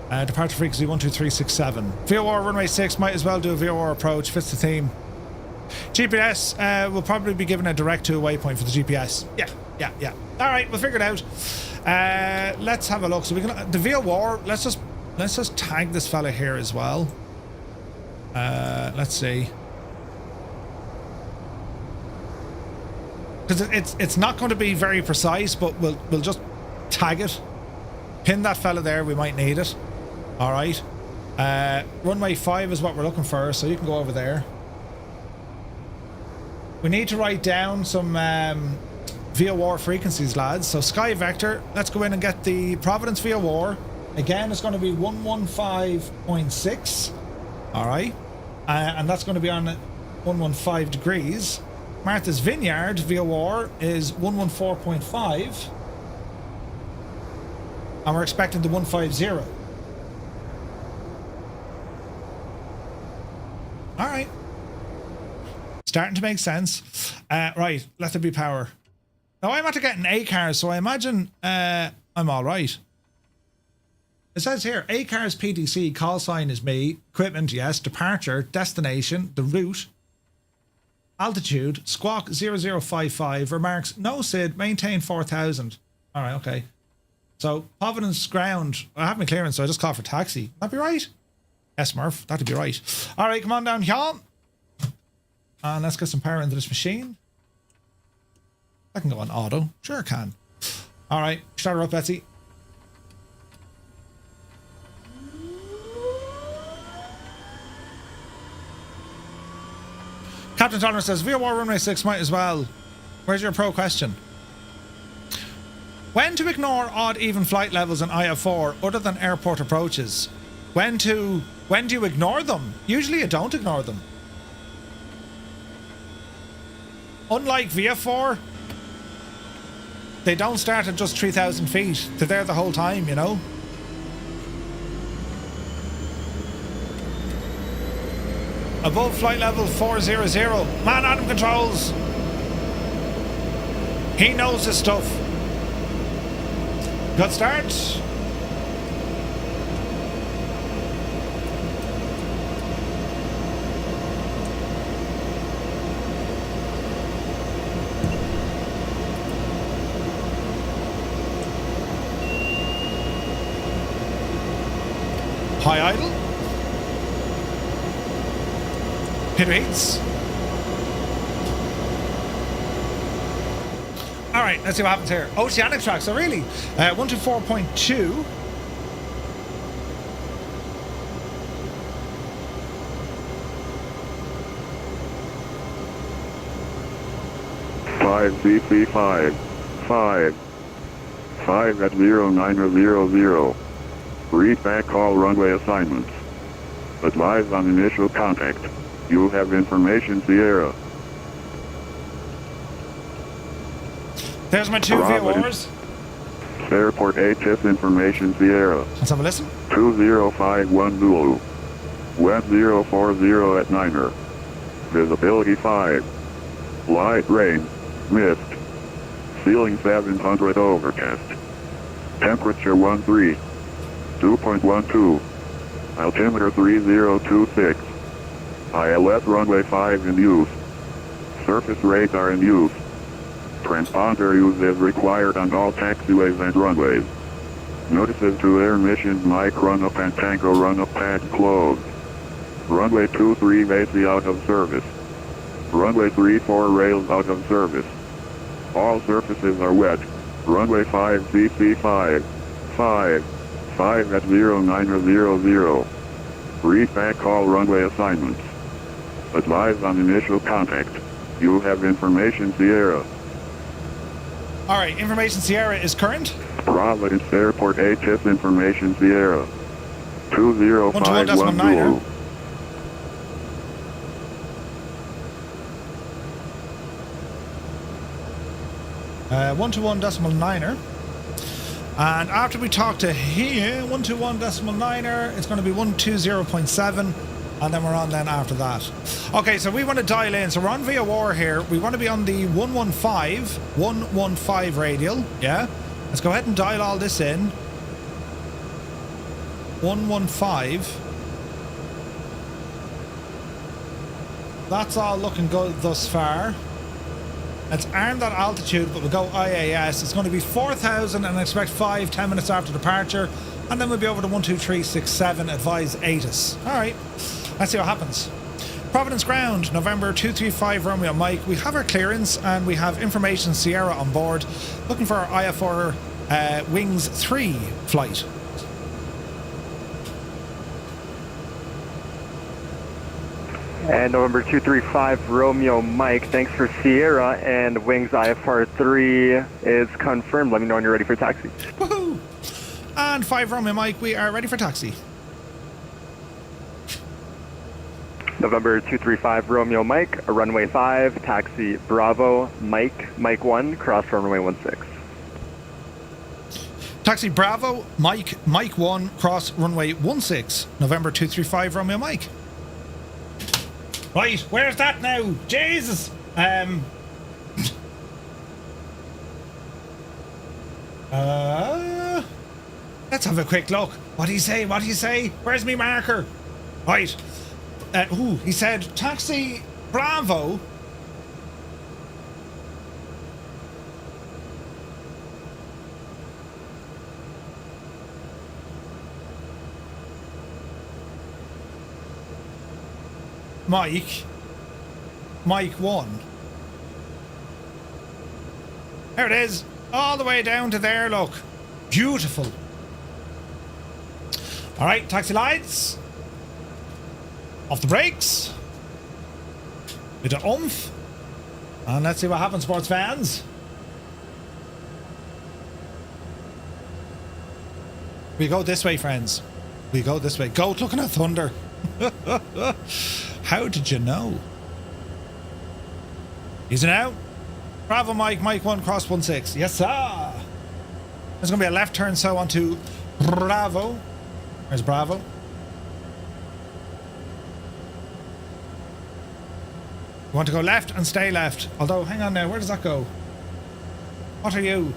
Departure frequency 12367. VOR runway 6, might as well do a VOR approach, fits the theme. GPS will probably be given a direct to a waypoint for the GPS. Yeah. Alright, we'll figure it out. Let's have a look. So we can the VOR. Let's just tag this fella here as well. Let's see, because it's not going to be very precise, but we'll just tag it. Pin that fella there. We might need it. All right. Runway 5 is what we're looking for. So you can go over there. We need to write down some VOR frequencies, lads. So Sky Vector, let's go in and get the Providence VOR. Again, it's going to be 115.6. Alright. And that's going to be on 115 degrees. Martha's Vineyard VOR is 114.5. And we're expecting the 150. Alright. Starting to make sense. Right, let there be power. Now I'm after getting 8 cars, so I imagine I'm alright. It says here, 8 cars PDC, call sign is me, equipment, yes, departure, destination, the route, altitude, squawk 0055, remarks, no SID, maintain 4,000. Alright, okay. So, Providence ground. I have my clearance, so I just call for taxi. That'd be right. Yes, Murph. That'd be right. All right, come on down here. And let's get some power into this machine. I can go on auto. Sure, I can. All right, start her up, Betsy. Captain Toller says, VOR runway 6 might as well. Where's your pro question? When to ignore odd even flight levels in IFR other than airport approaches? When do you ignore them? Usually you don't ignore them. Unlike VFR, they don't start at just 3,000 feet. They're there the whole time, you know? Above flight level 400. Man, Adam controls. He knows his stuff. Good start. High idle. Hit rates. All right, let's see what happens here. Oceanic track, so really, 124.2. Five CC 5 at 0900. Read back call runway assignments. Advise on initial contact. You have information, Sierra. There's my two VORs. Airport ATC information, Sierra. Let's have a listen. 2051 Zulu. West 040 at 9er. Visibility 5. Light rain. Mist. Ceiling 700 overcast. Temperature 13. 2.12. Altimeter 3026. ILS runway 5 in use. Surface radar in use. Transponder use is required on all taxiways and runways. Notices to air missions mic run-up and tango run-up pad closed. Runway 23 VAC out of service. Runway 34 rails out of service. All surfaces are wet. Runway 5 CC 5 at 0900. Read back call runway assignments. Advise on initial contact. You have information, Sierra. All right, information Sierra is current. Providence Airport ATC information, Sierra. 2051 Zulu. 121.9er. And after we talk to here, 121.9er, it's going to be 120.7, and then we're on then after that. Okay, so we want to dial in. So we're on VOR here. We want to be on the 115 radial. Yeah. Let's go ahead and dial all this in. 115. That's all looking good thus far. Let's arm that altitude, but we'll go IAS. It's going to be 4,000 and I expect 5-10 minutes after departure. And then we'll be over to 12367, advise ATIS. Alright, let's see what happens. Providence ground, November 235 Romeo Mike. We have our clearance and we have information Sierra on board. Looking for our IFR Wings 3 flight. And November 235 Romeo Mike, thanks for Sierra, and Wings IFR 3 is confirmed. Let me know when you're ready for taxi. Woohoo! And 5 Romeo Mike, we are ready for taxi. November 235 Romeo Mike, runway 5, taxi Bravo, Mike 1, cross runway 16. Taxi Bravo, Mike 1, cross runway 16, November 235 Romeo Mike. Right, where's that now? Jesus! Let's have a quick look. What do you say? What do you say? Where's me marker? Right. He said taxi Bravo. Mike 1. There it is. All the way down to there, look. Beautiful. Alright, taxi lights. Off the brakes. Bit of oomph. And let's see what happens, sports fans. We go this way, friends. We go this way. Goat looking at thunder. How did you know? Is it out? Bravo Mike 1 cross 16. Yes sir. There's going to be a left turn so onto Bravo. There's Bravo. You want to go left and stay left. Although, hang on now, where does that go? What are you?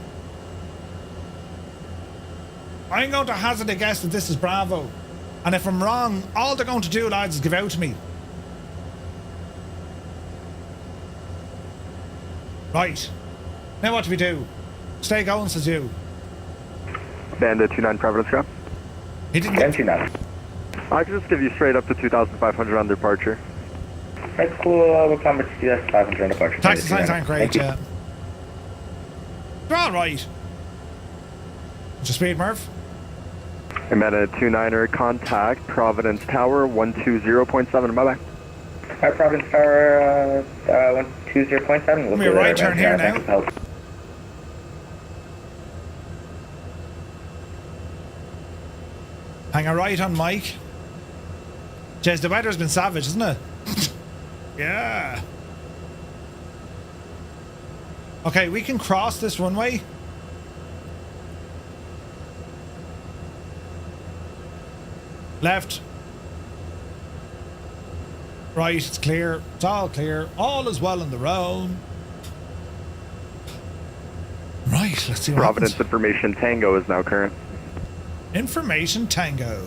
I'm going to hazard a guess that this is Bravo. And if I'm wrong, all they're going to do, lads, is give out to me. Right. Now what do we do? Stay going, says you. Bandit 29 Providence Ground. He didn't get... 29. I can just give you straight up to 2,500 on departure. That's cool. We'll come to 2,500 on departure. Taxi signs aren't great, yeah. They're alright. What's your speed, Murph? I'm at a 29er contact, Providence Tower, 120.7, bye-bye. Hi, Providence Tower, 120.7. Give me a right turn here now. Hang a right on Mike. Jez, the weather's been savage, isn't it? Yeah. Okay, we can cross this runway. Left. Right, it's clear. It's all clear. All is well in the road. Right, let's see what Providence happens. Information Tango is now current. Information Tango.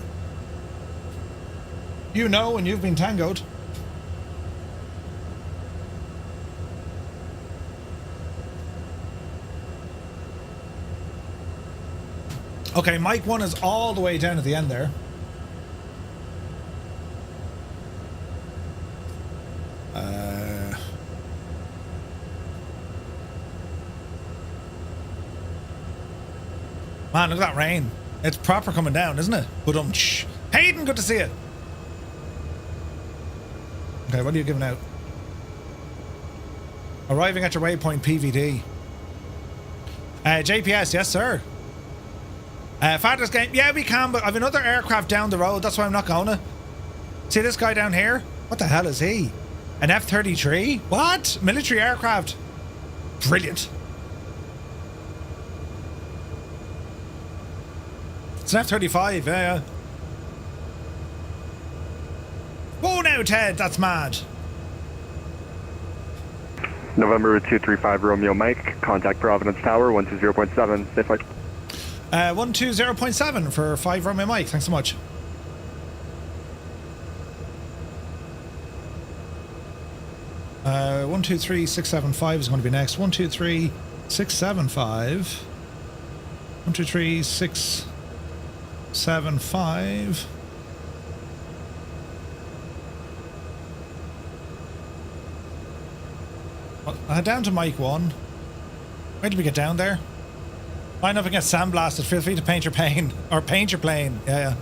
You know when you've been tangoed. Okay, Mike 1 is all the way down at the end there. Man, look at that rain. It's proper coming down, isn't it? But Hayden, good to see you. Okay, what are you giving out? Arriving at your waypoint, PVD. JPS, yes sir. Father's game, yeah we can, but I've another aircraft down the road, that's why I'm not gonna. See this guy down here? What the hell is he? An F-33? What? Military aircraft. Brilliant. It's an F-35, yeah. Whoa now, Ted, that's mad. November 235 Romeo Mike, contact Providence Tower, 120.7, safe flight. 120.7 for 5 Romeo Mike, thanks so much. Uh, 123675 is going to be next. 123675. 123675. Down to Mike 1. Where did we get down there? Line up and get sandblasted. Feel free to paint your plane. Or paint your plane. Yeah.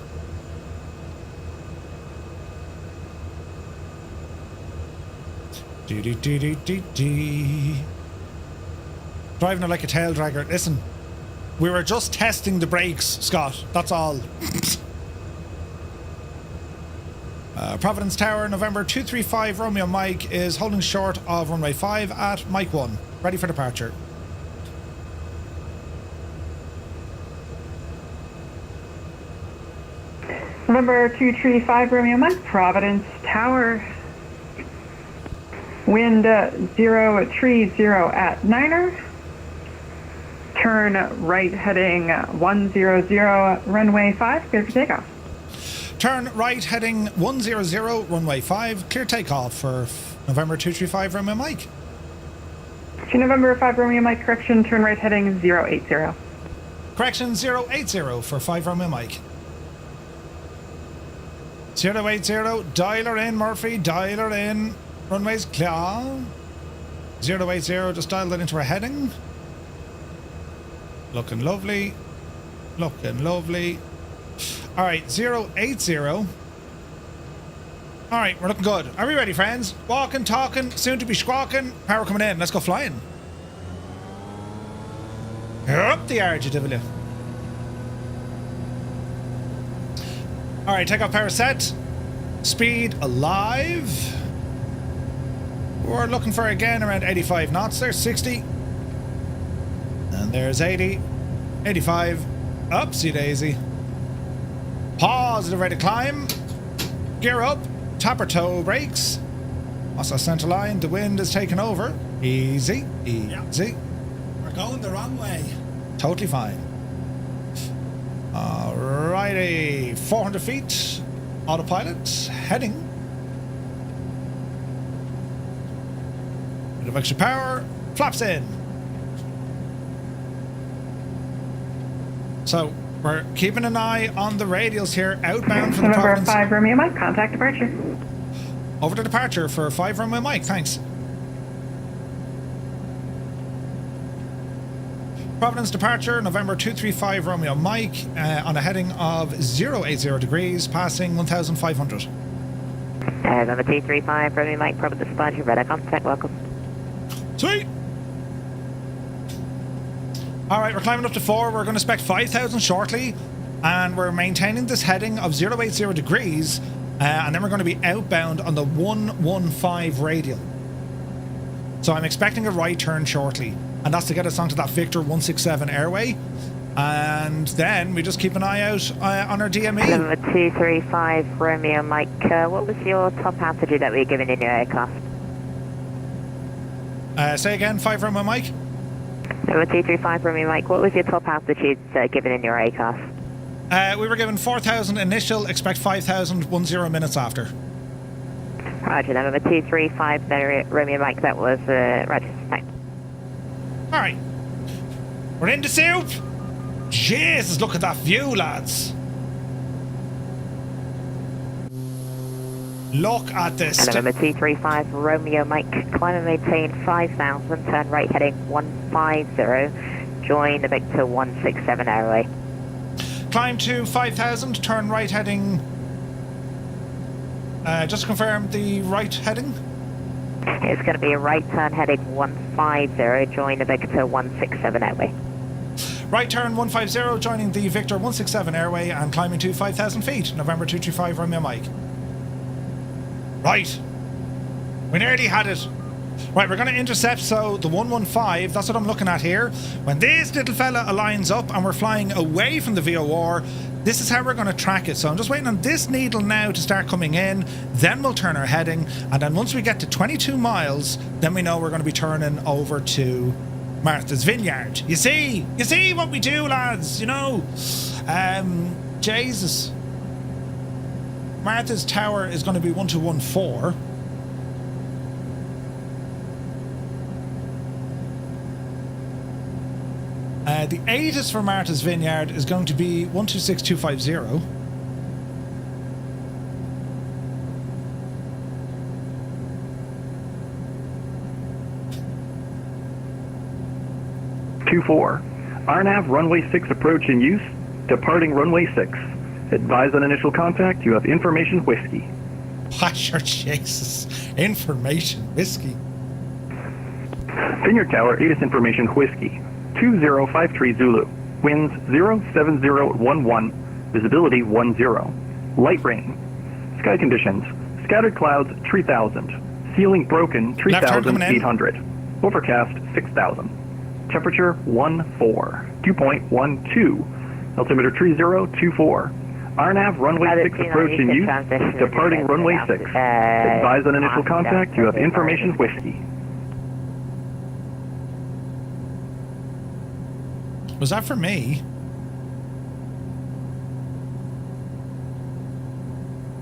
Driving it like a tail dragger. Listen, we were just testing the brakes, Scott. That's all. Providence Tower, November 235 Romeo Mike is holding short of runway 5 at Mike 1. Ready for departure. November 235 Romeo Mike, Providence Tower. Wind 030 at Niner. Turn right heading 100 runway 5, clear for takeoff. Turn right heading 100 runway 5, clear takeoff for November 235 Romeo Mike. To November 5 Romeo Mike, correction, turn right heading 080. Correction 080 for 5 Romeo Mike. 080, dialer in, Murphy, dialer in. Runways clear. 080, just dial that into our heading. Looking lovely. Looking lovely. Alright, 080. Alright, we're looking good. Are we ready, friends? Walking, talking, soon to be squawking. Power coming in. Let's go flying. Up the RGW. Alright, take off power set. Speed alive. We're looking for again around 85 knots. There's 60. And there's 80. 85. Upsy daisy. Positive rate of climb. Gear up. Topper toe brakes. Also center line. The wind is taking over. Easy. Easy. Yep. We're going the wrong way. Totally fine. Alrighty. 400 feet. Autopilot. Heading. Bit of extra power. Flaps in. So, we're keeping an eye on the radials here, outbound from the November Providence. 5 Romeo Mike, contact departure. Over to departure for 5 Romeo Mike, thanks. Providence departure, November 235 Romeo Mike, on a heading of 080 degrees, passing 1,500. November 235 Romeo Mike, Providence departure, radar contact, welcome. Sweet! Alright, we're climbing up to 4. We're going to spec 5,000 shortly. And we're maintaining this heading of 080 degrees. And then we're going to be outbound on the 115 radial. So I'm expecting a right turn shortly. And that's to get us onto that Victor 167 airway. And then we just keep an eye out on our DME. November 235 Romeo Mike, what was your top altitude that we were given in your aircraft? Say again, 5 Romeo Mike. November 235 Romeo Mike, what was your top altitude given in your aircraft? We were given 4,000 initial, expect 5,000 10 minutes after. Roger, November 235 Romeo Mike, that was Roger, thanks. Alright. We're in the soup! Jesus, look at that view, lads! Look at this. November 235 Romeo Mike, climb and maintain 5,000, turn right heading 150, join the Victor 167 airway. Climb to 5,000, turn right heading... just to confirm the right heading? It's going to be a right turn heading 150, join the Victor 167 airway. Right turn 150, joining the Victor 167 airway and climbing to 5,000 feet, November 235 Romeo Mike. Right. We nearly had it. Right, we're going to intercept, so the 115, that's what I'm looking at here. When this little fella aligns up and we're flying away from the VOR, this is how we're going to track it. So I'm just waiting on this needle now to start coming in, then we'll turn our heading, and then once we get to 22 miles, then we know we're going to be turning over to Martha's Vineyard. You see what we do, lads, you know. Jesus. Martha's Tower is going to be 1214. The ATIS for Martha's Vineyard is going to be 126250. RNAV runway 6 approach in use, departing runway 6. Advise on initial contact, you have information whiskey. Your Jesus. Information whiskey. Vineyard Tower, ATIS information whiskey. 2053 Zulu. Winds 07011. Visibility 10. Light rain. Sky conditions. Scattered clouds 3000. Ceiling broken 3800. Overcast 6000. Temperature 14. 2.12. Altimeter 3024. RNAV runway 6 approach in use. Departing runway 6. Advise on initial contact. You have information whiskey. Was that for me?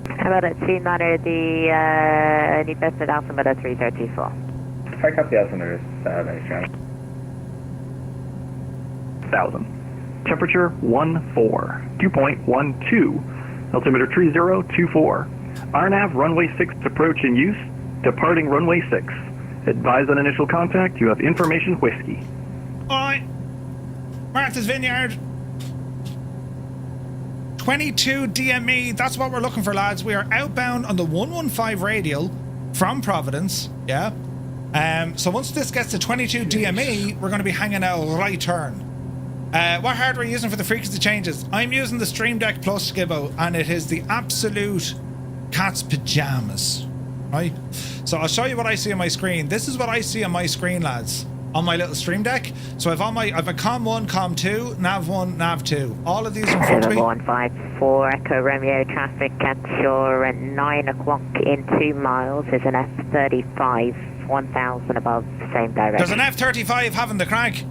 How about at C-Nutter, the New Bedford altimeter 3024? High copy altimeter, nice round. 1000. Temperature 14. 2.12. Altimeter 3024. RNAV runway 6 approach in use. Departing runway 6. Advise on initial contact. You have information whiskey. Alright. Martha's Vineyard. 22 DME. That's what we're looking for, lads. We are outbound on the 115 radial from Providence. Yeah. So once this gets to 22 DME, we're going to be hanging out right turn. What hardware are you using for the frequency changes? I'm using the Stream Deck Plus, Gibbo, and it is the absolute cat's pajamas. Right? So I'll show you what I see on my screen. This is what I see on my screen, lads, on my little Stream Deck. So I've a COM 1, COM 2, NAV 1, NAV 2. All of these in front of me. 154 Echo Romeo traffic at shore at 9 o'clock in 2 miles is an F-35, 1,000 above, same direction. There's an F-35 having the crack.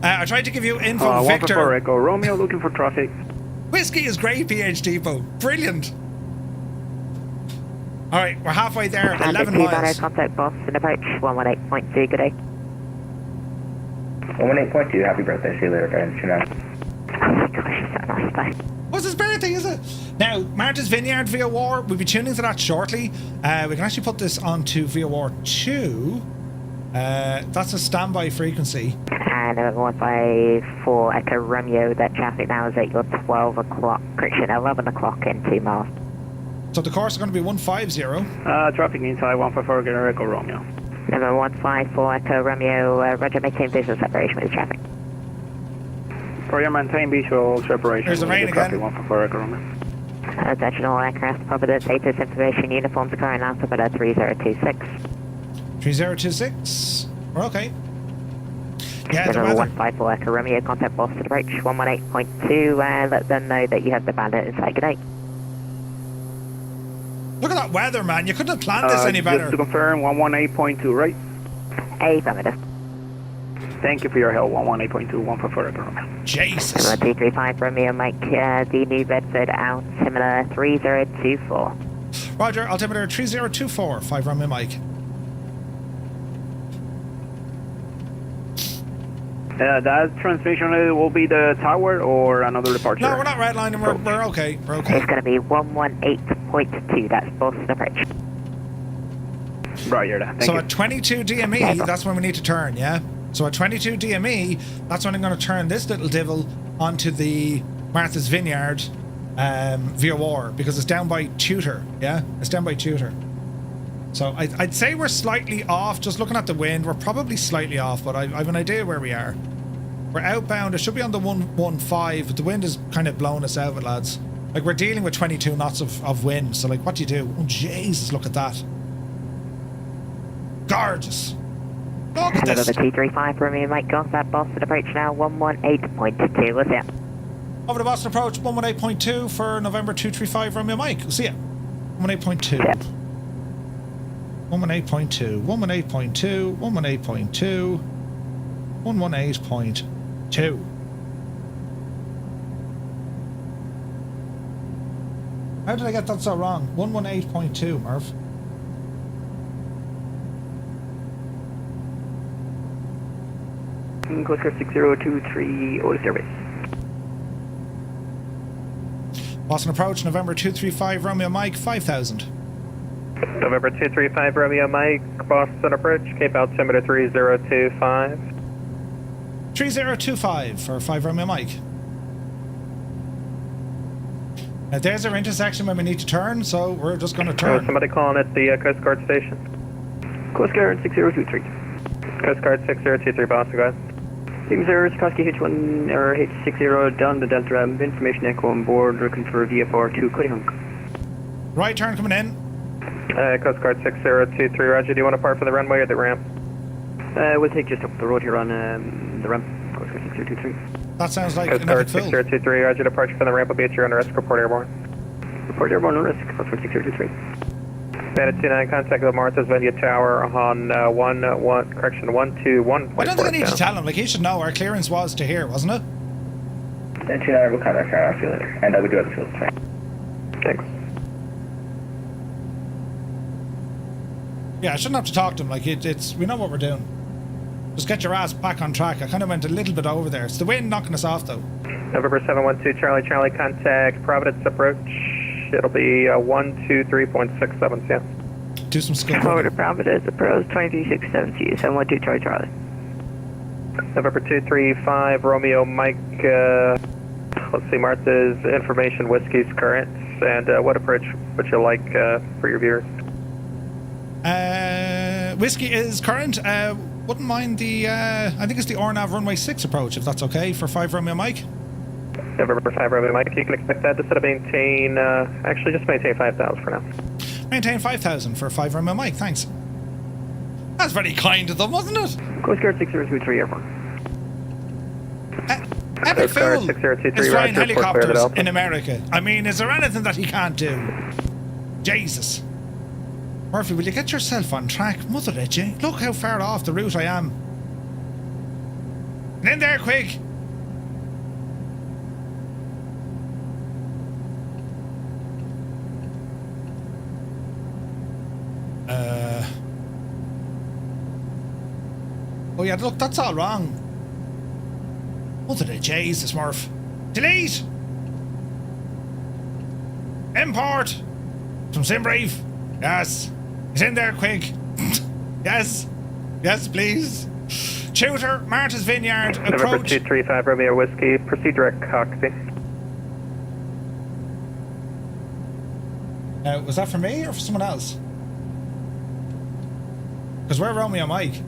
I tried to give you info, Victor. 154 Echo Romeo looking for traffic. Whiskey is great, PhD, Bo. Brilliant. All right, we're halfway there, 11 miles. Contact Boston approach 118.2, good day. 118.2, happy birthday, see you later, guys. Oh my gosh, it's so nice, bye. What's his birthday, is it? Now, Martha's Vineyard VOR, we'll be tuning to that shortly. We can actually put this onto VOR-2. That's a standby frequency. And 154 Echo Romeo, that traffic now is at your 12 o'clock, correction, 11 o'clock in 2 miles. So the course is going to be 150. Traffic inside 154 Echo Romeo. Number 154 Echo Romeo, roger, maintain visual separation with the traffic. Roger, maintain visual separation. There's the rain again. 154 Echo Romeo. Attention all aircraft, Providence, ATC information, uniforms occurring altimeter 3026. 3026. We're okay. Yeah, the Number weather. 154 Echo Romeo, contact Boston approach 118.2, let them know that you have the bandit inside, good night. Look at that weather, man. You couldn't have planned this any better. Just to confirm, 118.2, right? Affirmative. Thank you for your help, 118.2, 154 Echo Romeo. Jesus. Number 235 Romeo Mike, the New Bedford altimeter 3024. Roger, altimeter 3024, 5 Romeo Mike. That transmission will be the tower or another departure? No, we're not redlining. We're okay. We're okay. It's going to be 118.2. That's Boston approach. Roger that. So at 22 DME, that's when we need to turn, yeah? So at 22 DME, that's when I'm going to turn this little divil onto the Martha's Vineyard VOR, because it's down by Tutor, yeah? It's down by Tutor. So I'd say we're slightly off. Just looking at the wind, we're probably slightly off, but I have an idea where we are. We're outbound. It should be on the 115, but the wind is kind of blowing us out, lads. Like, we're dealing with 22 knots of wind. So, like, what do you do? Oh, Jesus, look at that. Gorgeous. Look at this. Number 235 Romeo Mike, contact Boston approach now 118.2. What's that? Over to Boston approach 118.2 for November 235 Romeo Mike. We'll see ya. 118.2. Yeah. 118.2, 118.2, 118.2, 118.2. How did I get that so wrong? 118.2, Murph. Coast Guard 6023, Otis Airbase. Boston approach, November 235 Romeo Mike, 5,000. November 235 Romeo Mike, Boston approach, Cape altimeter 3025. 3025 for 5 Romeo Mike. Now there's our intersection when we need to turn, so we're just going to turn. Somebody calling at the Coast Guard station. Coast Guard 6023. Coast Guard 6023, Boston, go ahead. Team 0, Sikorsky H1 or H60 down the Delta information echo on board, looking for VFR2, Cody Hunk. Right turn coming in. Coast Guard 6023, Roger. Do you want to park for the runway or the ramp? We'll take just up the road here on the ramp, Coast Guard 6023. That sounds like Coast an Guard epic fill. 6023, Roger. Departure from the ramp will be at your own risk. Report airborne. Report airborne on risk, Coast Guard 6023. Bandit 29, contact with Martha's Vineyard Tower on 121. I don't think I need to tell him. Like, he should know our clearance was to here, wasn't it? Then 29 will contact our see you later. And we do have the field train. Thanks. Yeah, I shouldn't have to talk to him. Like, it's we know what we're doing. Just get your ass back on track. I kind of went a little bit over there. It's the wind knocking us off, though. November 712 Charlie, contact Providence approach It'll be 123.67, yeah. Do some scope. Forward to Providence, approach 23670, 712 Charlie Charlie. November 235, Romeo Mike, let's see, Martha's information, whiskey's current, and what approach would you like for your viewers? Whiskey is current. Wouldn't mind the, I think it's the RNAV runway 6 approach, if that's okay, for 5 Romeo Mike. November 5, Romeo Mike, you can expect that to sort of maintain, actually just maintain 5,000 for now. Maintain 5,000 for 5 Romeo Mike, thanks. That's very kind of them, wasn't it? Coast Guard 6023 Airport. Epic fool 6023 is flying Roger, helicopters in America. I mean, is there anything that he can't do? Jesus. Murphy, will you get yourself on track? Mother of you. Look how far off the route I am. Get in there, quick. Oh yeah, look, that's all wrong. Mother of Jesus, Murph. Delete! Import! From Simbrave. Yes. It's in there, quick. Yes. Yes, please. Tutor, Martha's Vineyard, November approach. 235, Romeo Whiskey, proceed direct cockpit. Was that for me or for someone else? Because we're Romeo Mike.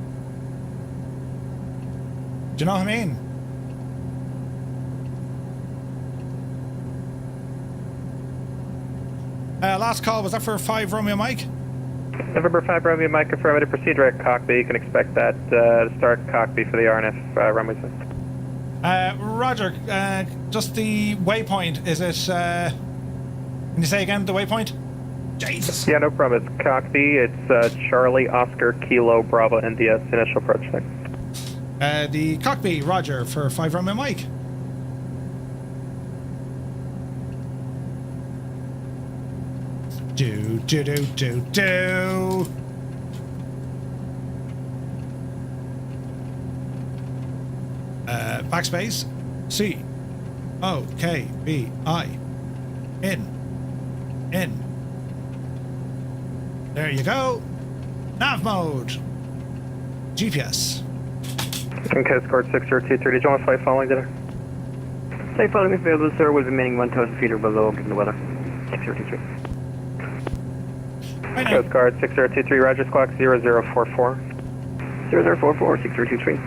Do you know what I mean? Last call, was that for 5 Romeo Mike? November 5, Romeo Mike, affirmative, proceed direct cockpit. You can expect that to start cockpit for the RNF runway 6. Roger, just the waypoint, is it, can you say again the waypoint? Jesus. Yeah, no problem. It's cockpit. It's Charlie, Oscar, Kilo, Bravo, India, initial approach there. The cockpit, Roger, for 5 Romeo Mike. Do. Backspace. C. O. K. B. I. In. There you go. Nav mode. GPS. Coast Guard 6023, did you want to fly following dinner? Fly following available, sir, will be remaining 1,000 feet or below, given the weather. 6023. Coast Guard 6023, Roger, squawk 0044. 0044, 6023.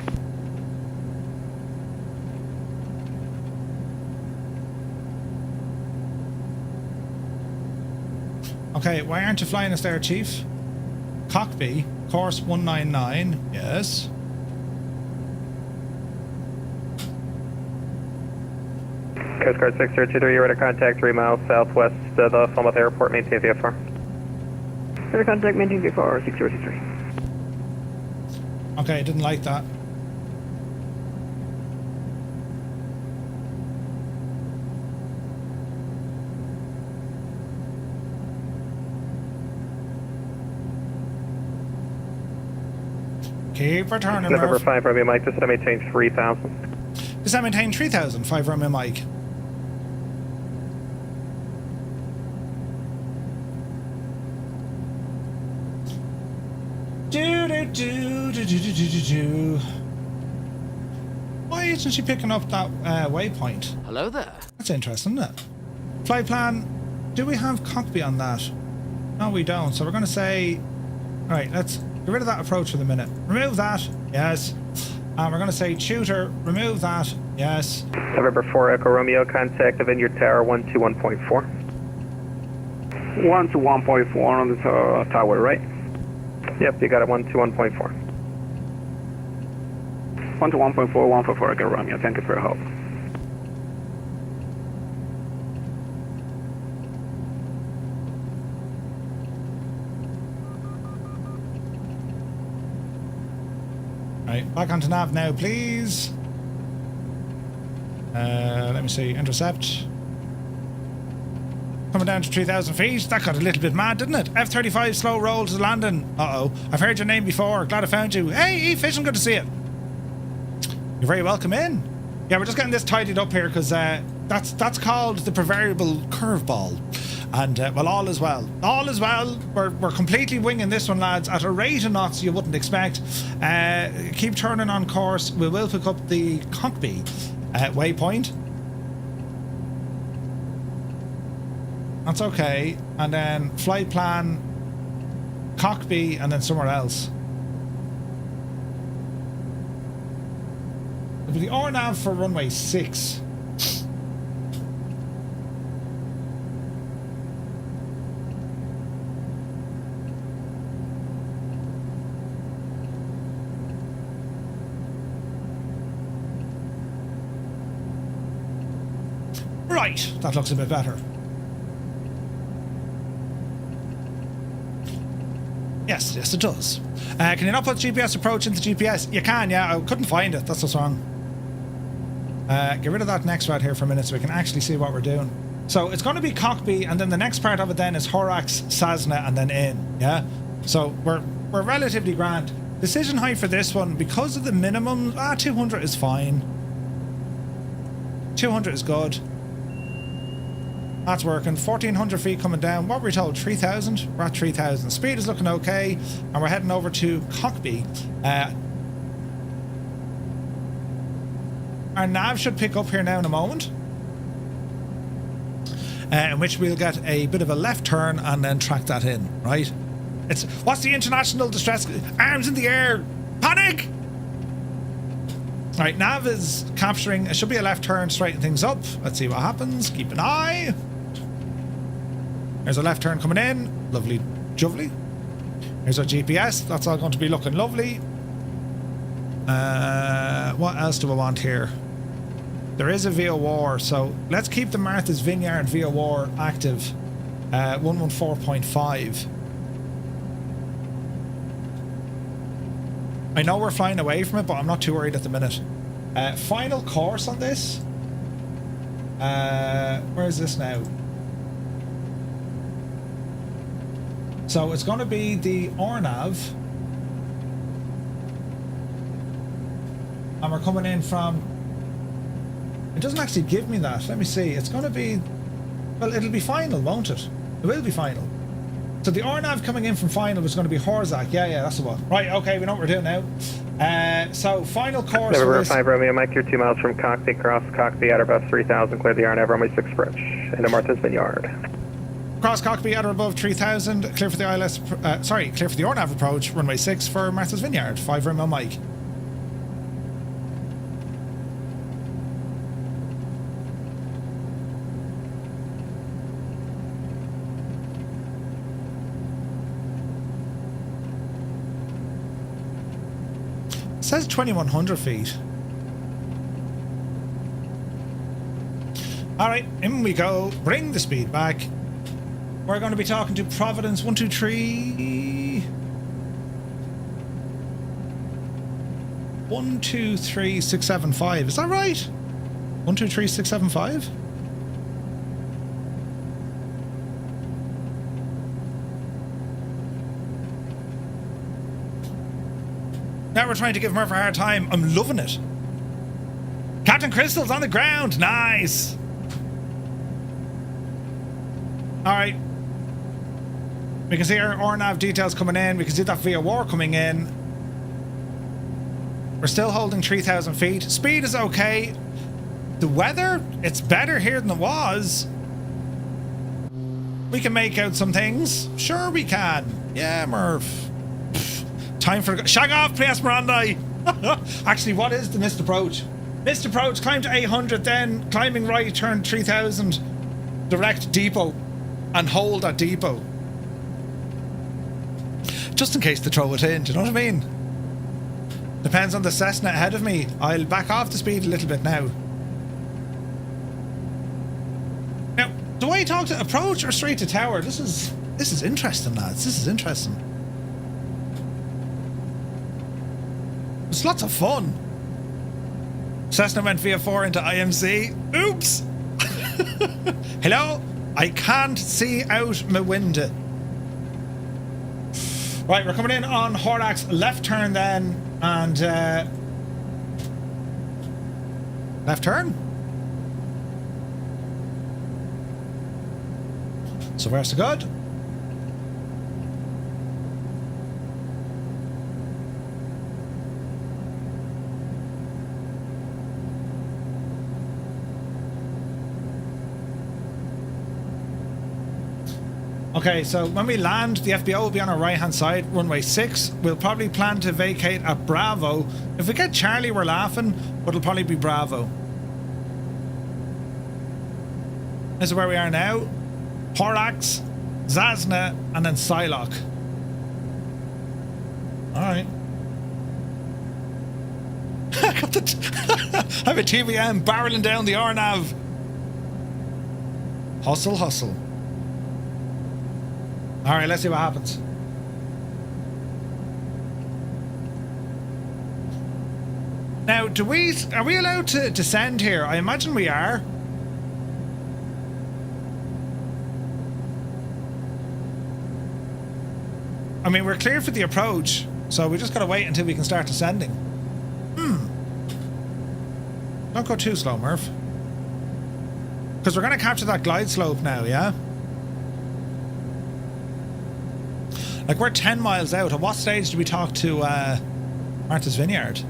Okay, why aren't you flying us there, Chief? Cockpit, course 199, yes. Coast Guard 6023, you're at a contact 3 miles southwest of the Falmouth Airport, maintain VFR. Under contact, maintain VFR, 6023. Okay, I didn't like that. Keep returning, November Murph. 5, Romeo Mike, this is to maintain 3,000. Does that maintain 3,000? 5 Romeo Mike. Why isn't she picking up that waypoint? Hello there. That's interesting, isn't it? Flight plan. Do we have cockpit on that? No, we don't. So we're going to say... Alright, let's get rid of that approach for the minute. Remove that. Yes. And we're going to say tutor. Remove that. Yes. November 4, Echo Romeo, contact the Vineyard Tower 121.4. 121.4 on the tower, right? Yep, you got it, 121.4. 121.4, 144, Echo Romeo, thank you for your help. Right, back onto nav now, please. Let me see, intercept. Coming down to 3,000 feet. That got a little bit mad, didn't it? F-35 slow roll to landing. Uh-oh. I've heard your name before. Glad I found you. Hey, E-Fishing, good to see you. You're very welcome in. Yeah, we're just getting this tidied up here because that's called the proverbial curveball. And, well, all is well. All is well. We're completely winging this one, lads, at a rate of knots you wouldn't expect. Keep turning on course. We will pick up the Cockby waypoint. That's okay. And then flight plan, Cockby, and then somewhere else. It'll be the RNAV for runway 6. Right, that looks a bit better. Yes, it does. Can you not put GPS approach into GPS? You can, yeah. I couldn't find it. That's what's wrong. Get rid of that next route here for a minute so we can actually see what we're doing. So it's going to be Cockby, and then the next part of it then is Horax, Cessna, and then in. Yeah. So we're relatively grand. Decision height for this one, because of the minimum, 200 is fine. 200 is good. That's working. 1,400 feet coming down. What were we told? 3,000? We're at 3,000. Speed is looking okay. And we're heading over to Cockby. Our nav should pick up here now in a moment. In which we'll get a bit of a left turn and then track that in, right? What's the international distress? Arms in the air! Panic! Alright, nav is capturing. It should be a left turn, straighten things up. Let's see what happens. Keep an eye. There's a left turn coming in. Lovely jubbly. Here's our GPS. That's all going to be looking lovely. What else do we want here? There is a VOR, so let's keep the Martha's Vineyard VOR active. 114.5. I know we're flying away from it, but I'm not too worried at the minute. Final course on this. Where is this now? So it's going to be the RNAV. And we're coming in from... It doesn't actually give me that. Let me see. It's going to be... Well, it'll be final, won't it? It will be final. So the RNAV coming in from final was going to be Horzak. Yeah, that's the one. Right, okay, we know what we're doing now. So final course. November 5 Romeo Mike, you're 2 miles from Cockby, cross Cockby at or above 3,000, clear the RNAV runway 6 approach into Martha's Vineyard. Cross Cockby at or above 3,000, clear for the ILS. Clear for the RNAV approach, runway 6 for Martha's Vineyard. 5 Romeo Mike. It says 2,100 feet. Alright, in we go. Bring the speed back. We're going to be talking to Providence 123. 123675. Is that right? 123675? Now we're trying to give Murph a hard time. I'm loving it. Captain Crystal's on the ground. Nice. Alright. We can see our RNAV details coming in. We can see that VOR coming in. We're still holding 3,000 feet. Speed is okay. The weather, it's better here than it was. We can make out some things. Sure we can. Yeah, Murph. Time for... Shag off, P.S. Miranda! Actually, what is the missed approach? Missed approach, climb to 800, then climbing right, turn 3,000, direct depot, and hold at depot. Just in case they throw it in, do you know what I mean? Depends on the Cessna ahead of me. I'll back off the speed a little bit now. Now, do I talk to approach or straight to tower? This is interesting, lads. This is interesting. It's lots of fun. Cessna went VFR into IMC. Oops! Hello? I can't see out my window. Right, we're coming in on Horax, left turn then, and left turn. So far so good. Okay, so when we land, the FBO will be on our right-hand side, runway 6. We'll probably plan to vacate at Bravo. If we get Charlie, we're laughing, but it'll probably be Bravo. This is where we are now. Horax, Zasna, and then Psylocke. Alright. I got the I have a TVM barreling down the RNAV. Hustle, hustle. Alright, let's see what happens. Now, are we allowed to descend here? I imagine we are. I mean, we're clear for the approach, so we just gotta wait until we can start descending. Don't go too slow, Murph. Because we're gonna capture that glide slope now, yeah? Like, we're 10 miles out. At what stage do we talk to Martha's Vineyard?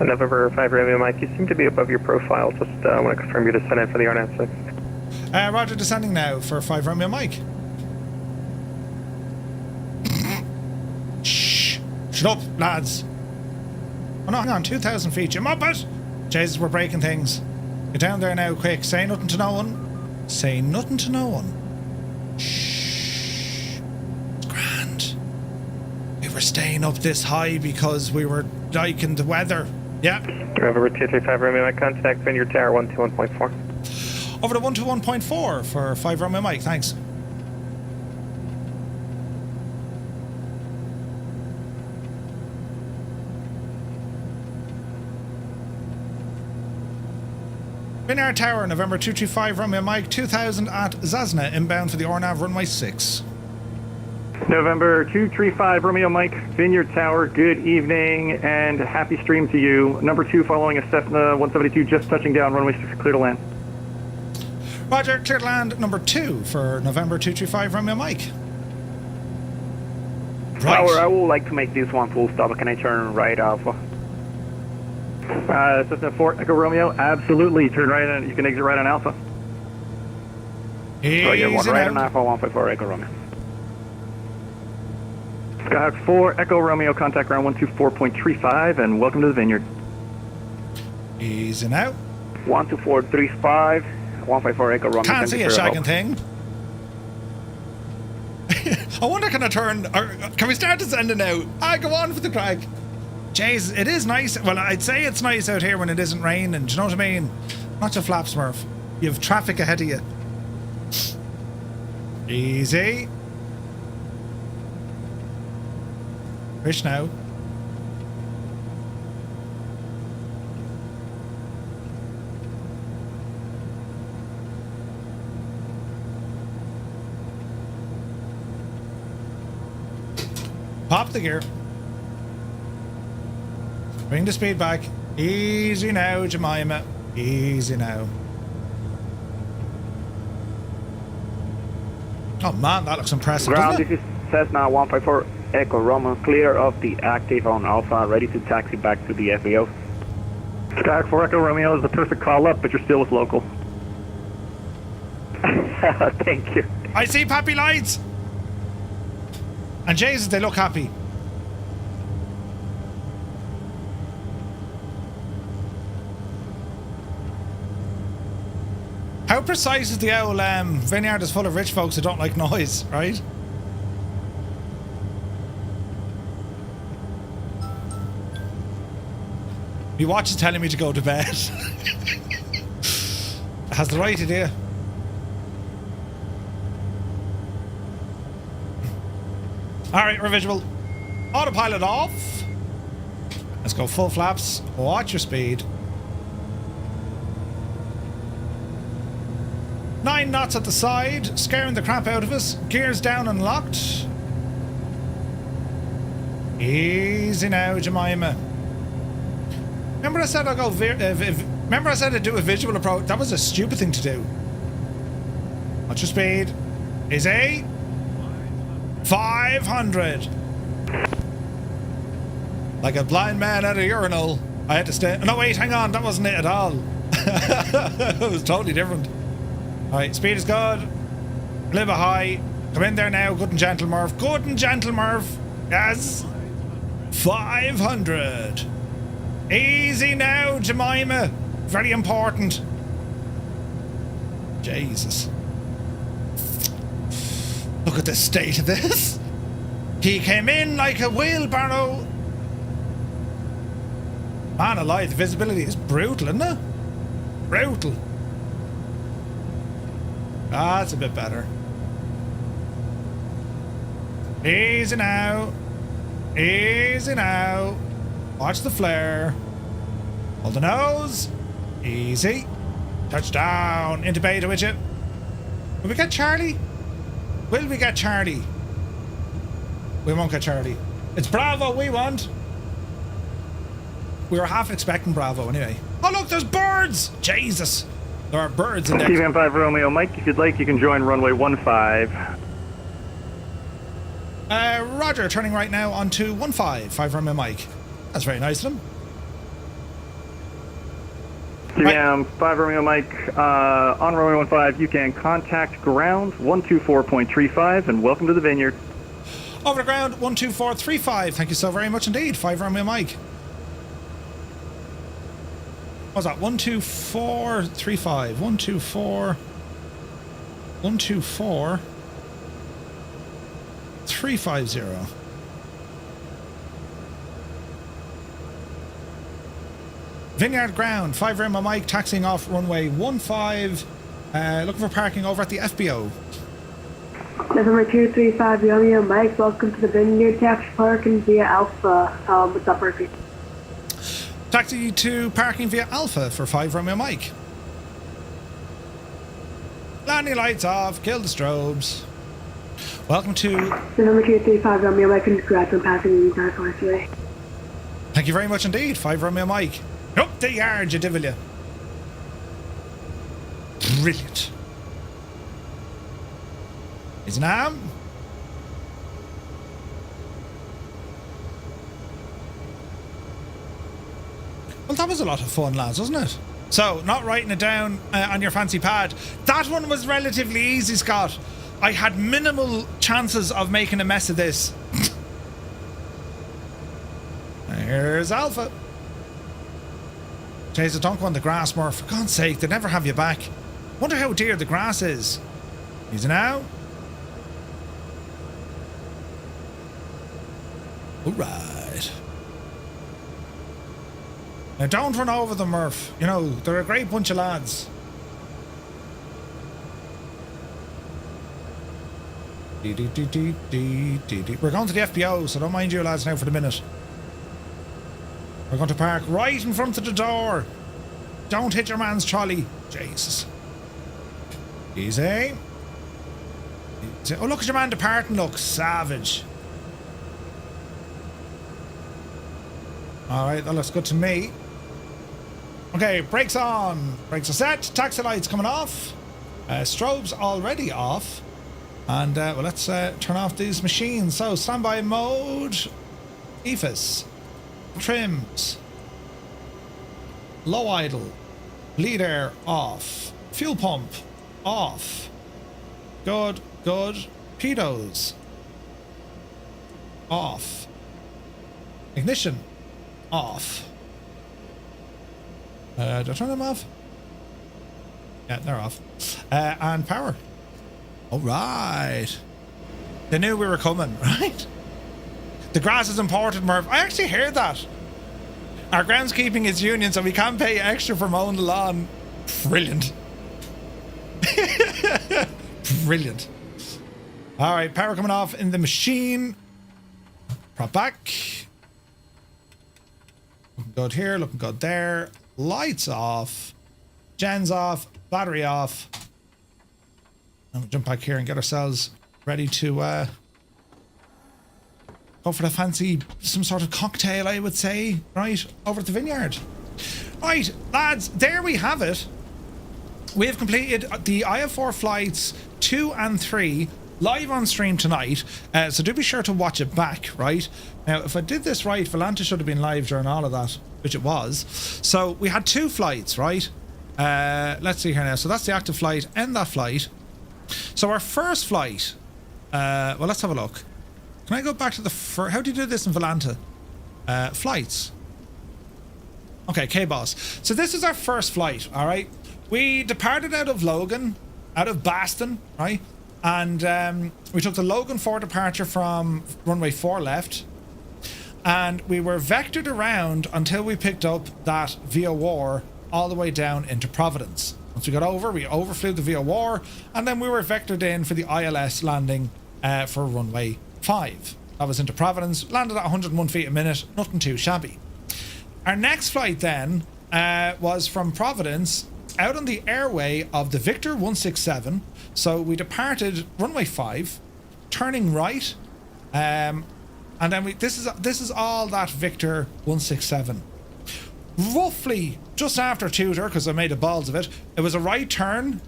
November 5 Romeo Mike, you seem to be above your profile. Just want to confirm you're descending for the RNAV. Roger, descending now for 5 Romeo Mike. Shh. Shut up, lads. Oh no, hang on, 2,000 feet. You muppet! Jesus, we're breaking things. Get down there now, quick. Say nothing to no one. Say nothing to no one. Shh. It's grand. We were staying up this high because we were liking the weather. Yeah. November 235 Romeo Mike, contact Vineyard Tower 121.4. Over to 121.4 for 5 Romeo Mike, thanks. Vineyard Tower, November 225 Romeo Mike, 2000 at Zasna, inbound for the RNAV runway 6. November 235 Romeo Mike, Vineyard Tower, good evening and happy stream to you. Number 2 following a Cessna 172 just touching down, runway 6 clear to land. Roger, clear to land number 2 for November 225 Romeo Mike. Right. Tower, I would like to make this one full stop. Can I turn right Alpha? Cessna 4 Echo Romeo, absolutely. Turn right on, you can exit right on Alpha. Easy so you want right now. on Alpha 154 Echo Romeo. Skyhawk 4 Echo Romeo, contact ground 124.35 and welcome to the Vineyard. Easy now. 12435, 154 Echo Romeo. Can't see a shagging thing. I wonder, can I turn, or can we start descending now? Go on for the crack. Jeez, it is nice. Well, I'd say it's nice out here when it isn't raining. Do you know what I mean? Not your flap, Smurf. You have traffic ahead of you. Easy. Fish now. Pop the gear. Bring the speed back. Easy now, Jemima. Easy now. Oh man, that looks impressive. Ground, Doesn't this it? is Cessna 154 Echo Romeo, clear of the active on Alpha, ready to taxi back to the FBO. Skyhawk 4 Echo Romeo is the perfect call up, but you're still with local. Thank you. I see happy lights. And Jesus, they look happy. How precise is the owl? Vineyard is full of rich folks who don't like noise, right? My watch is telling me to go to bed. Has the right idea. Alright, we're visual. Autopilot off. Let's go full flaps. Watch your speed. 9 knots at the side, scaring the crap out of us. Gears down and locked. Easy now, Jemima. Remember I said I'll go remember I said I'd do a visual approach? That was a stupid thing to do. What's your speed? Easy. 500. Like a blind man at a urinal. I had to stay. No, wait, hang on. That wasn't it at all. It was totally different. Alright, speed is good. A little bit high. Come in there now. Good and gentle, Murph. Good and gentle, Murph. Yes. 500. Easy now, Jemima. Very important. Jesus. Look at the state of this. He came in like a wheelbarrow. Man alive, the visibility is brutal, isn't it? Brutal. Ah, that's a bit better. Easy now. Easy now. Watch the flare. Hold the nose. Easy. Touchdown. Into beta with you. Will we get Charlie? Will we get Charlie? We won't get Charlie. It's Bravo we want. We were half expecting Bravo anyway. Oh look, there's birds! Jesus! There are birds in there. Stephen 5 Romeo Mike, if you'd like, you can join runway 15. Roger, turning right now onto 15, 5 Romeo Mike. That's very nice of him. Stephen 5 Romeo Mike, on runway 15, you can contact ground 124.35 and welcome to the Vineyard. Over the ground, 12435. Thank you so very much indeed, 5 Romeo Mike. What was that? 12435. 124-350. Vineyard ground, 5 Romeo Mike, taxiing off runway 15. Looking for parking over at the FBO. November 235 Romeo Mike, welcome to the Vineyard, taxi parking via Alpha. What's up, Murphy? Taxi to parking via Alpha for 5 Romeo Mike. Landing lights off, kill the strobes. Welcome to November 235 Romeo Mike, congrats on passing the TRACON today. Thank you very much indeed, 5 Romeo Mike. Up the yard, you divil ya. Brilliant. Is now. Well, that was a lot of fun, lads, wasn't it? So, not writing it down on your fancy pad. That one was relatively easy, Scott. I had minimal chances of making a mess of this. Here's Alpha. Jesus, don't go on the grass, Murph. For God's sake, they never have you back. Wonder how dear the grass is. Easy now. Alright. Now don't run over them, Murph. You know, they're a great bunch of lads. We're going to the FBO, so don't mind you lads now for the minute. We're going to park right in front of the door. Don't hit your man's trolley. Jesus. Easy. Easy. Oh, look at your man departing. Look, savage. Alright, that looks good to me. Okay, brakes on. Brakes are set. Taxi lights coming off. Strobes already off. And well, let's turn off these machines. So, standby mode. EFIS. Trims. Low idle. Lead air off. Fuel pump off. Good, good. Pedos off. Ignition off. Do I turn them off? Yeah, they're off. And power. All right. They knew we were coming, right? The grass is important, Murph. I actually heard that. Our groundskeeping is union, so we can't pay extra for mowing the lawn. Brilliant. Brilliant. All right, power coming off in the machine. Prop back. Looking good here, looking good there. Lights off. Gen's off. Battery off. And we'll jump back here and get ourselves ready to go for the fancy, some sort of cocktail, I would say, right, over at the Vineyard. Right, lads, there we have it. we have completed the IFR flights 2 and 3 live on stream tonight, so do be sure to watch it back, right? Now, if I did this right, Volanta should have been live during all of that, which it was. So we had 2 flights, right? Let's see here now. So that's the active flight, end that flight. So our first flight, well, let's have a look. Can I go back to the first? How do you do this in Volanta? Flights. Okay, KBOS. So this is our first flight, all right? We departed out of Logan, out of Boston, right? And we took the Logan 4 departure from runway 4 left. And we were vectored around until we picked up that VOR all the way down into Providence. Once we got over, we overflew the VOR, and then we were vectored in for the ILS landing for runway 5. That was into Providence, landed at 101 feet a minute, nothing too shabby. Our next flight then was from Providence out on the airway of the Victor 167. So we departed runway 5, turning right, and then this is all that Victor 167. Roughly just after Tudor, because I made a balls of it, it was a right turn,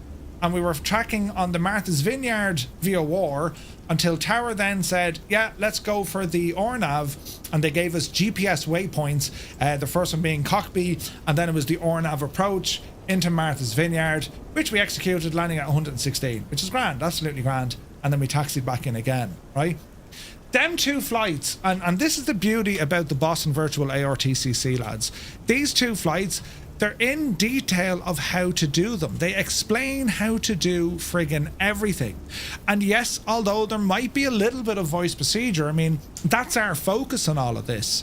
and we were tracking on the Martha's Vineyard VOR until Tower then said, yeah, let's go for the ORNAV, and they gave us GPS waypoints, the first one being Cockby, and then it was the ORNAV approach into Martha's Vineyard, which we executed, landing at 116, which is grand, absolutely grand, and then we taxied back in again, right? Them 2 flights, and this is the beauty about the Boston Virtual ARTCC, lads. These 2 flights, they're in detail of how to do them. They explain how to do friggin' everything. And yes, although there might be a little bit of voice procedure, I mean, that's our focus on all of this.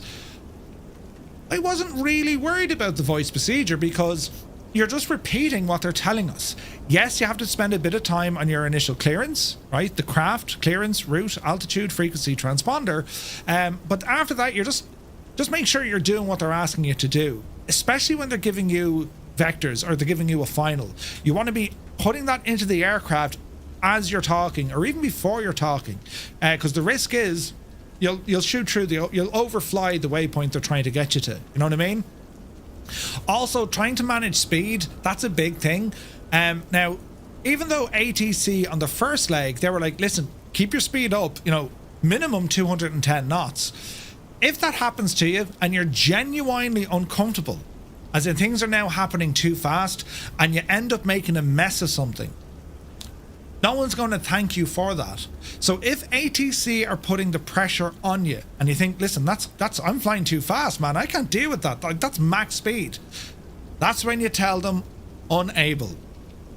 I wasn't really worried about the voice procedure because you're just repeating what they're telling us. Yes, you have to spend a bit of time on your initial clearance, right? The craft, clearance, route, altitude, frequency, transponder. But after that, you're just make sure you're doing what they're asking you to do, especially when they're giving you vectors or they're giving you a final. You want to be putting that into the aircraft as you're talking, or even before you're talking, because the risk is you'll shoot through you'll overfly the waypoint they're trying to get you to. You know what I mean? Also, trying to manage speed, that's a big thing. Now, even though ATC on the first leg, they were like, listen, keep your speed up, you know, minimum 210 knots. If that happens to you and you're genuinely uncomfortable, as in things are now happening too fast, and you end up making a mess of something, no one's going to thank you for that. So if ATC are putting the pressure on you and you think, listen, that's I'm flying too fast, man, I can't deal with that, like, that's max speed, that's when you tell them unable,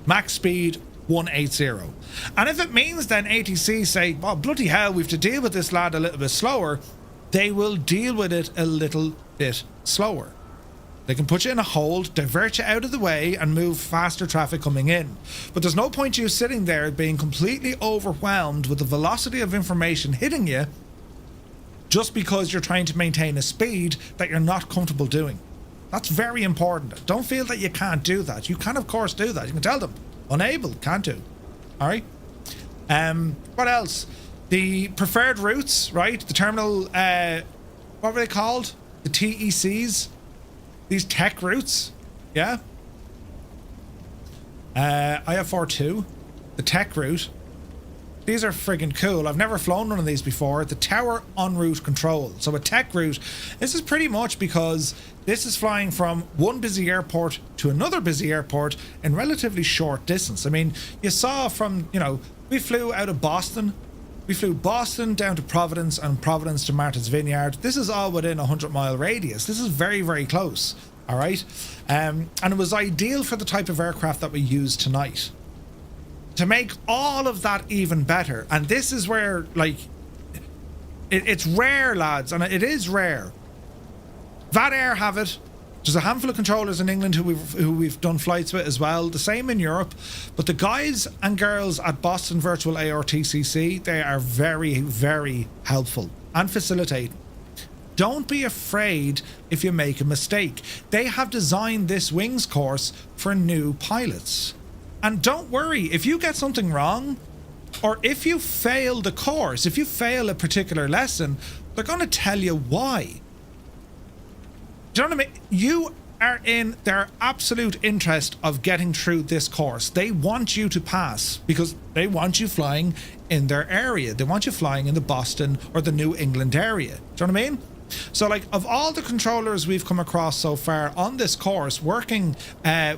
max speed 180. And if it means then ATC say, well, bloody hell, we have to deal with this lad a little bit slower, they will deal with it a little bit slower. They can put you in a hold, divert you out of the way, and move faster traffic coming in. But there's no point you sitting there being completely overwhelmed with the velocity of information hitting you just because you're trying to maintain a speed that you're not comfortable doing. That's very important. Don't feel that you can't do that. You can, of course, do that. You can tell them, unable, can't do. All right? What else? The preferred routes, right? The terminal, what were they called? The TECs? These tech routes, yeah. IFR 2, the tech route. These are friggin' cool. I've never flown one of these before. The tower en route control. So a tech route, this is pretty much because this is flying from one busy airport to another busy airport in relatively short distance. I mean, you saw from, you know, we flew out of Boston. We flew Boston down to Providence and Providence to Martha's Vineyard. This is all within a 100-mile radius. This is very, very close. All right. And it was ideal for the type of aircraft that we use tonight. To make all of that even better. And this is where, like, it's rare, lads. And it is rare. VAT Air have it. There's a handful of controllers in England who we've done flights with as well. The same in Europe. But the guys and girls at Boston Virtual ARTCC, they are very, very helpful and facilitate. Don't be afraid if you make a mistake. They have designed this wings course for new pilots. And don't worry, if you get something wrong, or if you fail the course, if you fail a particular lesson, they're going to tell you why. Do you know what I mean? are in their absolute interest of getting through this course. They want you to pass because they want you flying in their area. They want you flying in the Boston or the New England area. Do you know what I mean? So like, of all the controllers we've come across so far on this course, working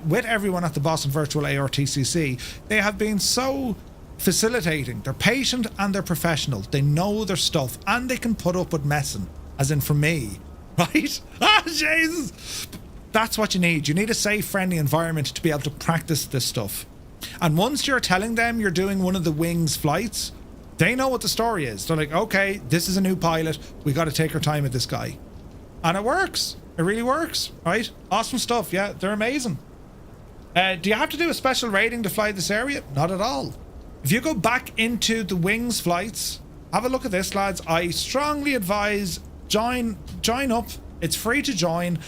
with everyone at the Boston Virtual ARTCC, they have been so facilitating. They're patient and they're professional. They know their stuff and they can put up with messing, as in for me, right? Ah, Jesus! That's what you need. You need a safe, friendly environment to be able to practice this stuff. And once you're telling them you're doing one of the wings flights, they know what the story is. They're like, okay, this is a new pilot. We got to take our time with this guy. And it works. It really works, right? Awesome stuff. Yeah, they're amazing. Do you have to do a special rating to fly this area? Not at all. If you go back into the wings flights, have a look at this, lads. I strongly advise join up. It's free to join.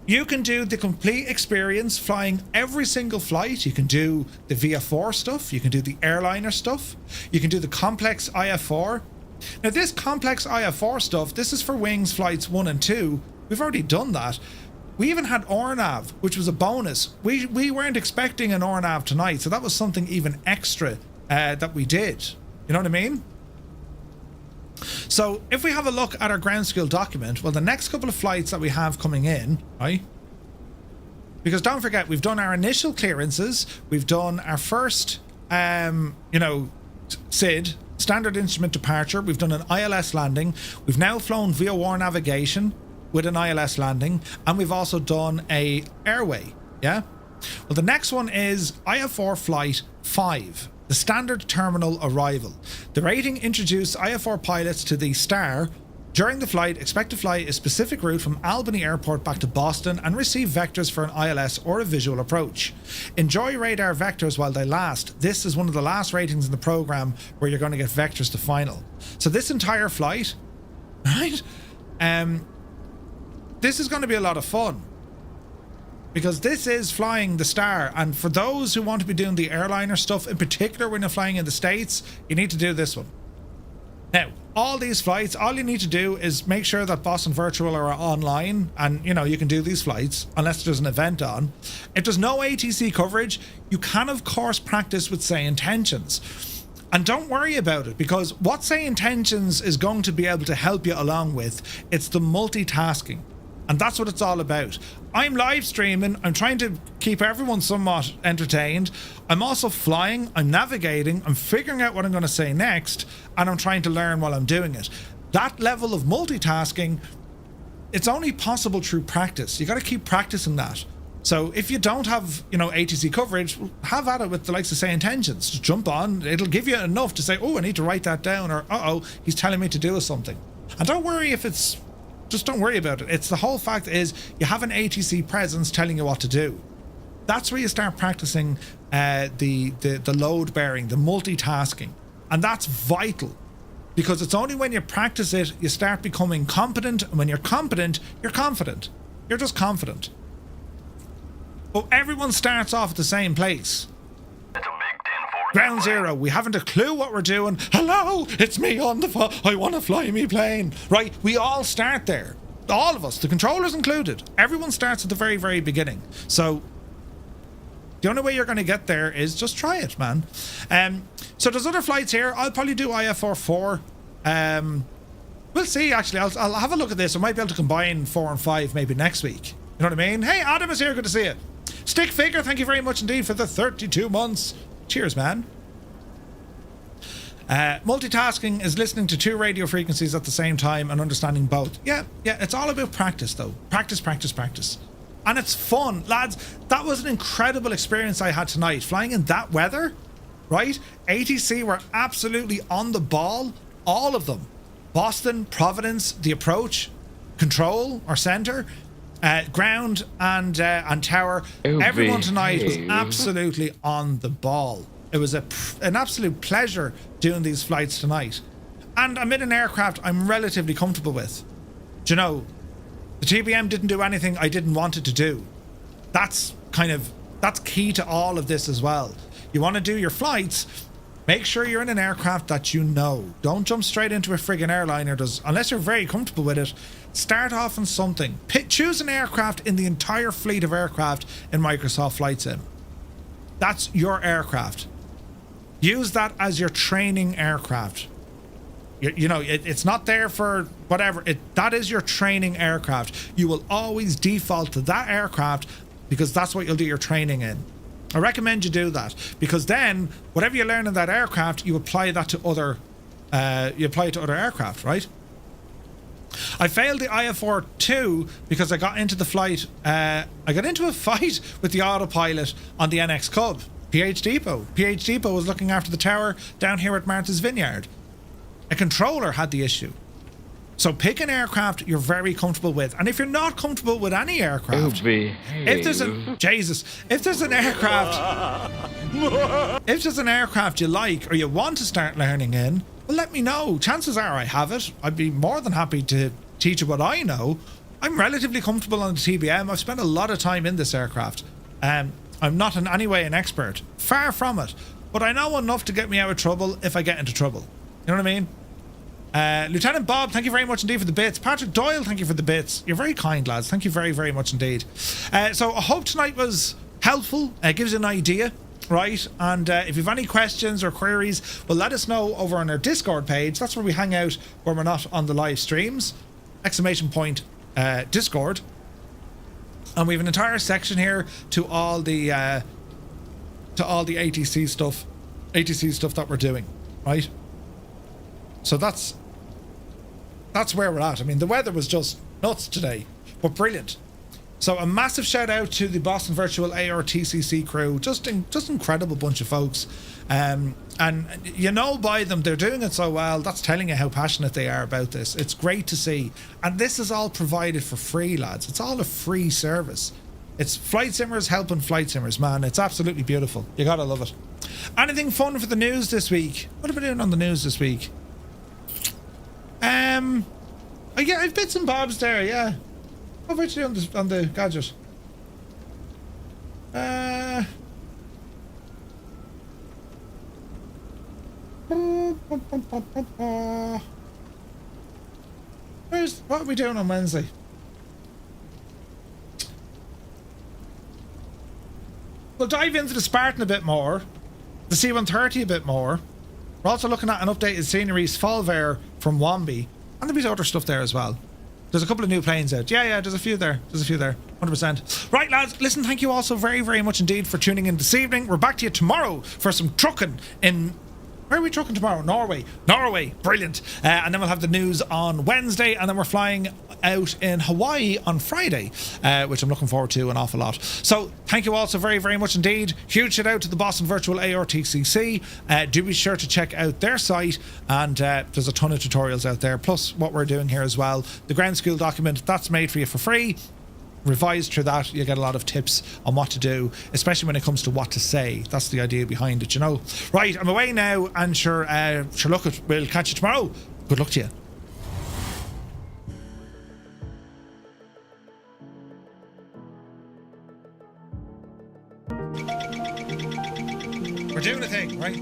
You can do the complete experience flying every single flight. You can do the VFR stuff. You can do the airliner stuff. You can do the complex IFR. Now this complex IFR stuff, this is for wings flights 1 and 2. We've already done that. We even had RNAV, which was a bonus. We weren't expecting an RNAV tonight, so that was something even extra that we did. You know what I mean? So if we have a look at our ground school document, well, the next couple of flights that we have coming in, right? Because don't forget, we've done our initial clearances. We've done our first, SID, standard instrument departure. We've done an ILS landing. We've now flown VOR navigation with an ILS landing. And we've also done a airway, yeah? Well, the next one is IFR Flight 5. The standard terminal arrival. The rating introduced IFR pilots to the STAR. During the flight, expect to fly a specific route from Albany Airport back to Boston and receive vectors for an ILS or a visual approach. Enjoy radar vectors while they last. This is one of the last ratings in the program where you're going to get vectors to final. So this entire flight, right? This is going to be a lot of fun. Because this is flying the STAR, and for those who want to be doing the airliner stuff, in particular when you're flying in the States, you need to do this one. Now, all these flights, all you need to do is make sure that Boston Virtual are online, and you can do these flights unless there's an event on. If there's no ATC coverage, you can of course practice with say intentions. And don't worry about it, because what say intentions is going to be able to help you along with, it's the multitasking. And that's what it's all about. I'm live streaming. I'm trying to keep everyone somewhat entertained. I'm also flying. I'm navigating. I'm figuring out what I'm going to say next. And I'm trying to learn while I'm doing it. That level of multitasking, it's only possible through practice. You got to keep practicing that. So if you don't have, ATC coverage, have at it with the likes of say intentions. Just jump on. It'll give you enough to say, oh, I need to write that down. Or, uh-oh, he's telling me to do something. And don't worry if it's... Just don't worry about it. It's the whole fact is you have an ATC presence telling you what to do. That's where you start practicing the load bearing, the multitasking. And that's vital, because it's only when you practice it, you start becoming competent. And when you're competent, you're confident. You're just confident. But everyone starts off at the same place. Ground zero, we haven't a clue what we're doing. Hello, it's me on the phone. I want to fly me plane. Right, we all start there. All of us, the controllers included. Everyone starts at the very, very beginning. So the only way you're going to get there is just try it, man. So there's other flights here. I'll probably do IFR 4. We'll see, actually. I'll have a look at this. I might be able to combine 4 and 5 maybe next week. You know what I mean? Hey, Adam is here. Good to see you. Stick Figure, thank you very much indeed for the 32 months. Cheers, man. Multitasking is listening to 2 radio frequencies at the same time and understanding both. Yeah, it's all about practice, though. Practice. And it's fun. Lads, that was an incredible experience I had tonight. Flying in that weather, right? ATC were absolutely on the ball. All of them. Boston, Providence, the approach, control, or center, ground and tower. Everyone tonight was absolutely on the ball. It was an absolute pleasure doing these flights tonight. And I'm in an aircraft I'm relatively comfortable with. Do you know, the TBM didn't do anything I didn't want it to do. That's key to all of this as well. You want to do your flights, Make sure you're in an aircraft that you know. Don't jump straight into a friggin' airliner. Unless you're very comfortable with it, start off on something. Choose an aircraft in the entire fleet of aircraft in Microsoft Flight Sim. That's your aircraft. Use that as your training aircraft. You know, it's not there for whatever. That is your training aircraft. You will always default to that aircraft because that's what you'll do your training in. I recommend you do that, because then whatever you learn in that aircraft, you apply that to other aircraft, right? I failed the IFR 2 because I got into the flight. I got into a fight with the autopilot on the NX Cub. PH Depot was looking after the tower down here at Martha's Vineyard. A controller had the issue. So pick an aircraft you're very comfortable with, and if you're not comfortable with any aircraft, if there's an aircraft you like or you want to start learning in, well, let me know. Chances are I have it. I'd be more than happy to teach you what I know. I'm relatively comfortable on the TBM. I've spent a lot of time in this aircraft. I'm not in any way an expert, far from it, but I know enough to get me out of trouble if I get into trouble. You know what I mean? Lieutenant Bob, thank you very much indeed for the bits. Patrick Doyle, thank you for the bits. You're very kind, lads. Thank you very, very much indeed. So I hope tonight was helpful. Gives you an idea, right? And if you've any questions or queries, well, let us know over on our Discord page. That's where we hang out when we're not on the live streams. ! Discord. And we have an entire section here to all the ATC stuff that we're doing, right? So that's where we're at. I mean, the weather was just nuts today, but brilliant. So a massive shout out to the Boston Virtual ARTCC crew. Just incredible bunch of folks. And you know by them, they're doing it so well. That's telling you how passionate they are about this. It's great to see. And this is all provided for free, lads. It's all a free service. It's flight simmers helping flight simmers, man. It's absolutely beautiful. You gotta love it. Anything fun for the news this week? What are we doing on the news this week? Yeah, I've bits and bobs there, yeah. What about you on the gadget? What are we doing on Wednesday? We'll dive into the Spartan a bit more, the C-130 a bit more. We're also looking at an updated sceneries Volver from Wombi, and there'll be other stuff there as well. There's a couple of new planes out. Yeah, there's a few there. 100%. Right, lads, listen, thank you all so very, very much indeed for tuning in this evening. We're back to you tomorrow for some trucking in... Where are we trucking tomorrow? Norway, brilliant. And then we'll have the news on Wednesday, and then we're flying out in Hawaii on Friday, which I'm looking forward to an awful lot. So thank you all so very, very much indeed. Huge shout out to the Boston Virtual ARTCC. Do be sure to check out their site, and there's a ton of tutorials out there, plus what we're doing here as well. The ground school document, that's made for you for free. Revise through that, you get a lot of tips on what to do, especially when it comes to what to say. That's the idea behind it, you know. Right, I'm away now, and sure look, we'll catch you tomorrow. Good luck to you. We're doing a thing, right?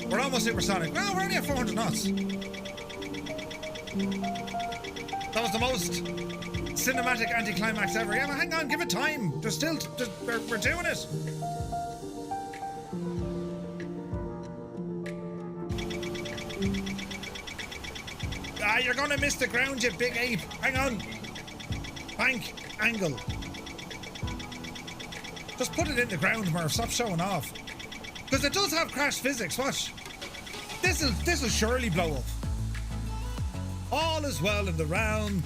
We're almost supersonic. Well, we're only at 400 knots. That was the most cinematic anticlimax ever. Yeah, but hang on, give it time. We're doing it. You're gonna miss the ground, you big ape. Hang on. Bank angle. Just put it in the ground, Murph. Stop showing off. Because it does have crash physics. Watch. This'll surely blow up. All is well in the round.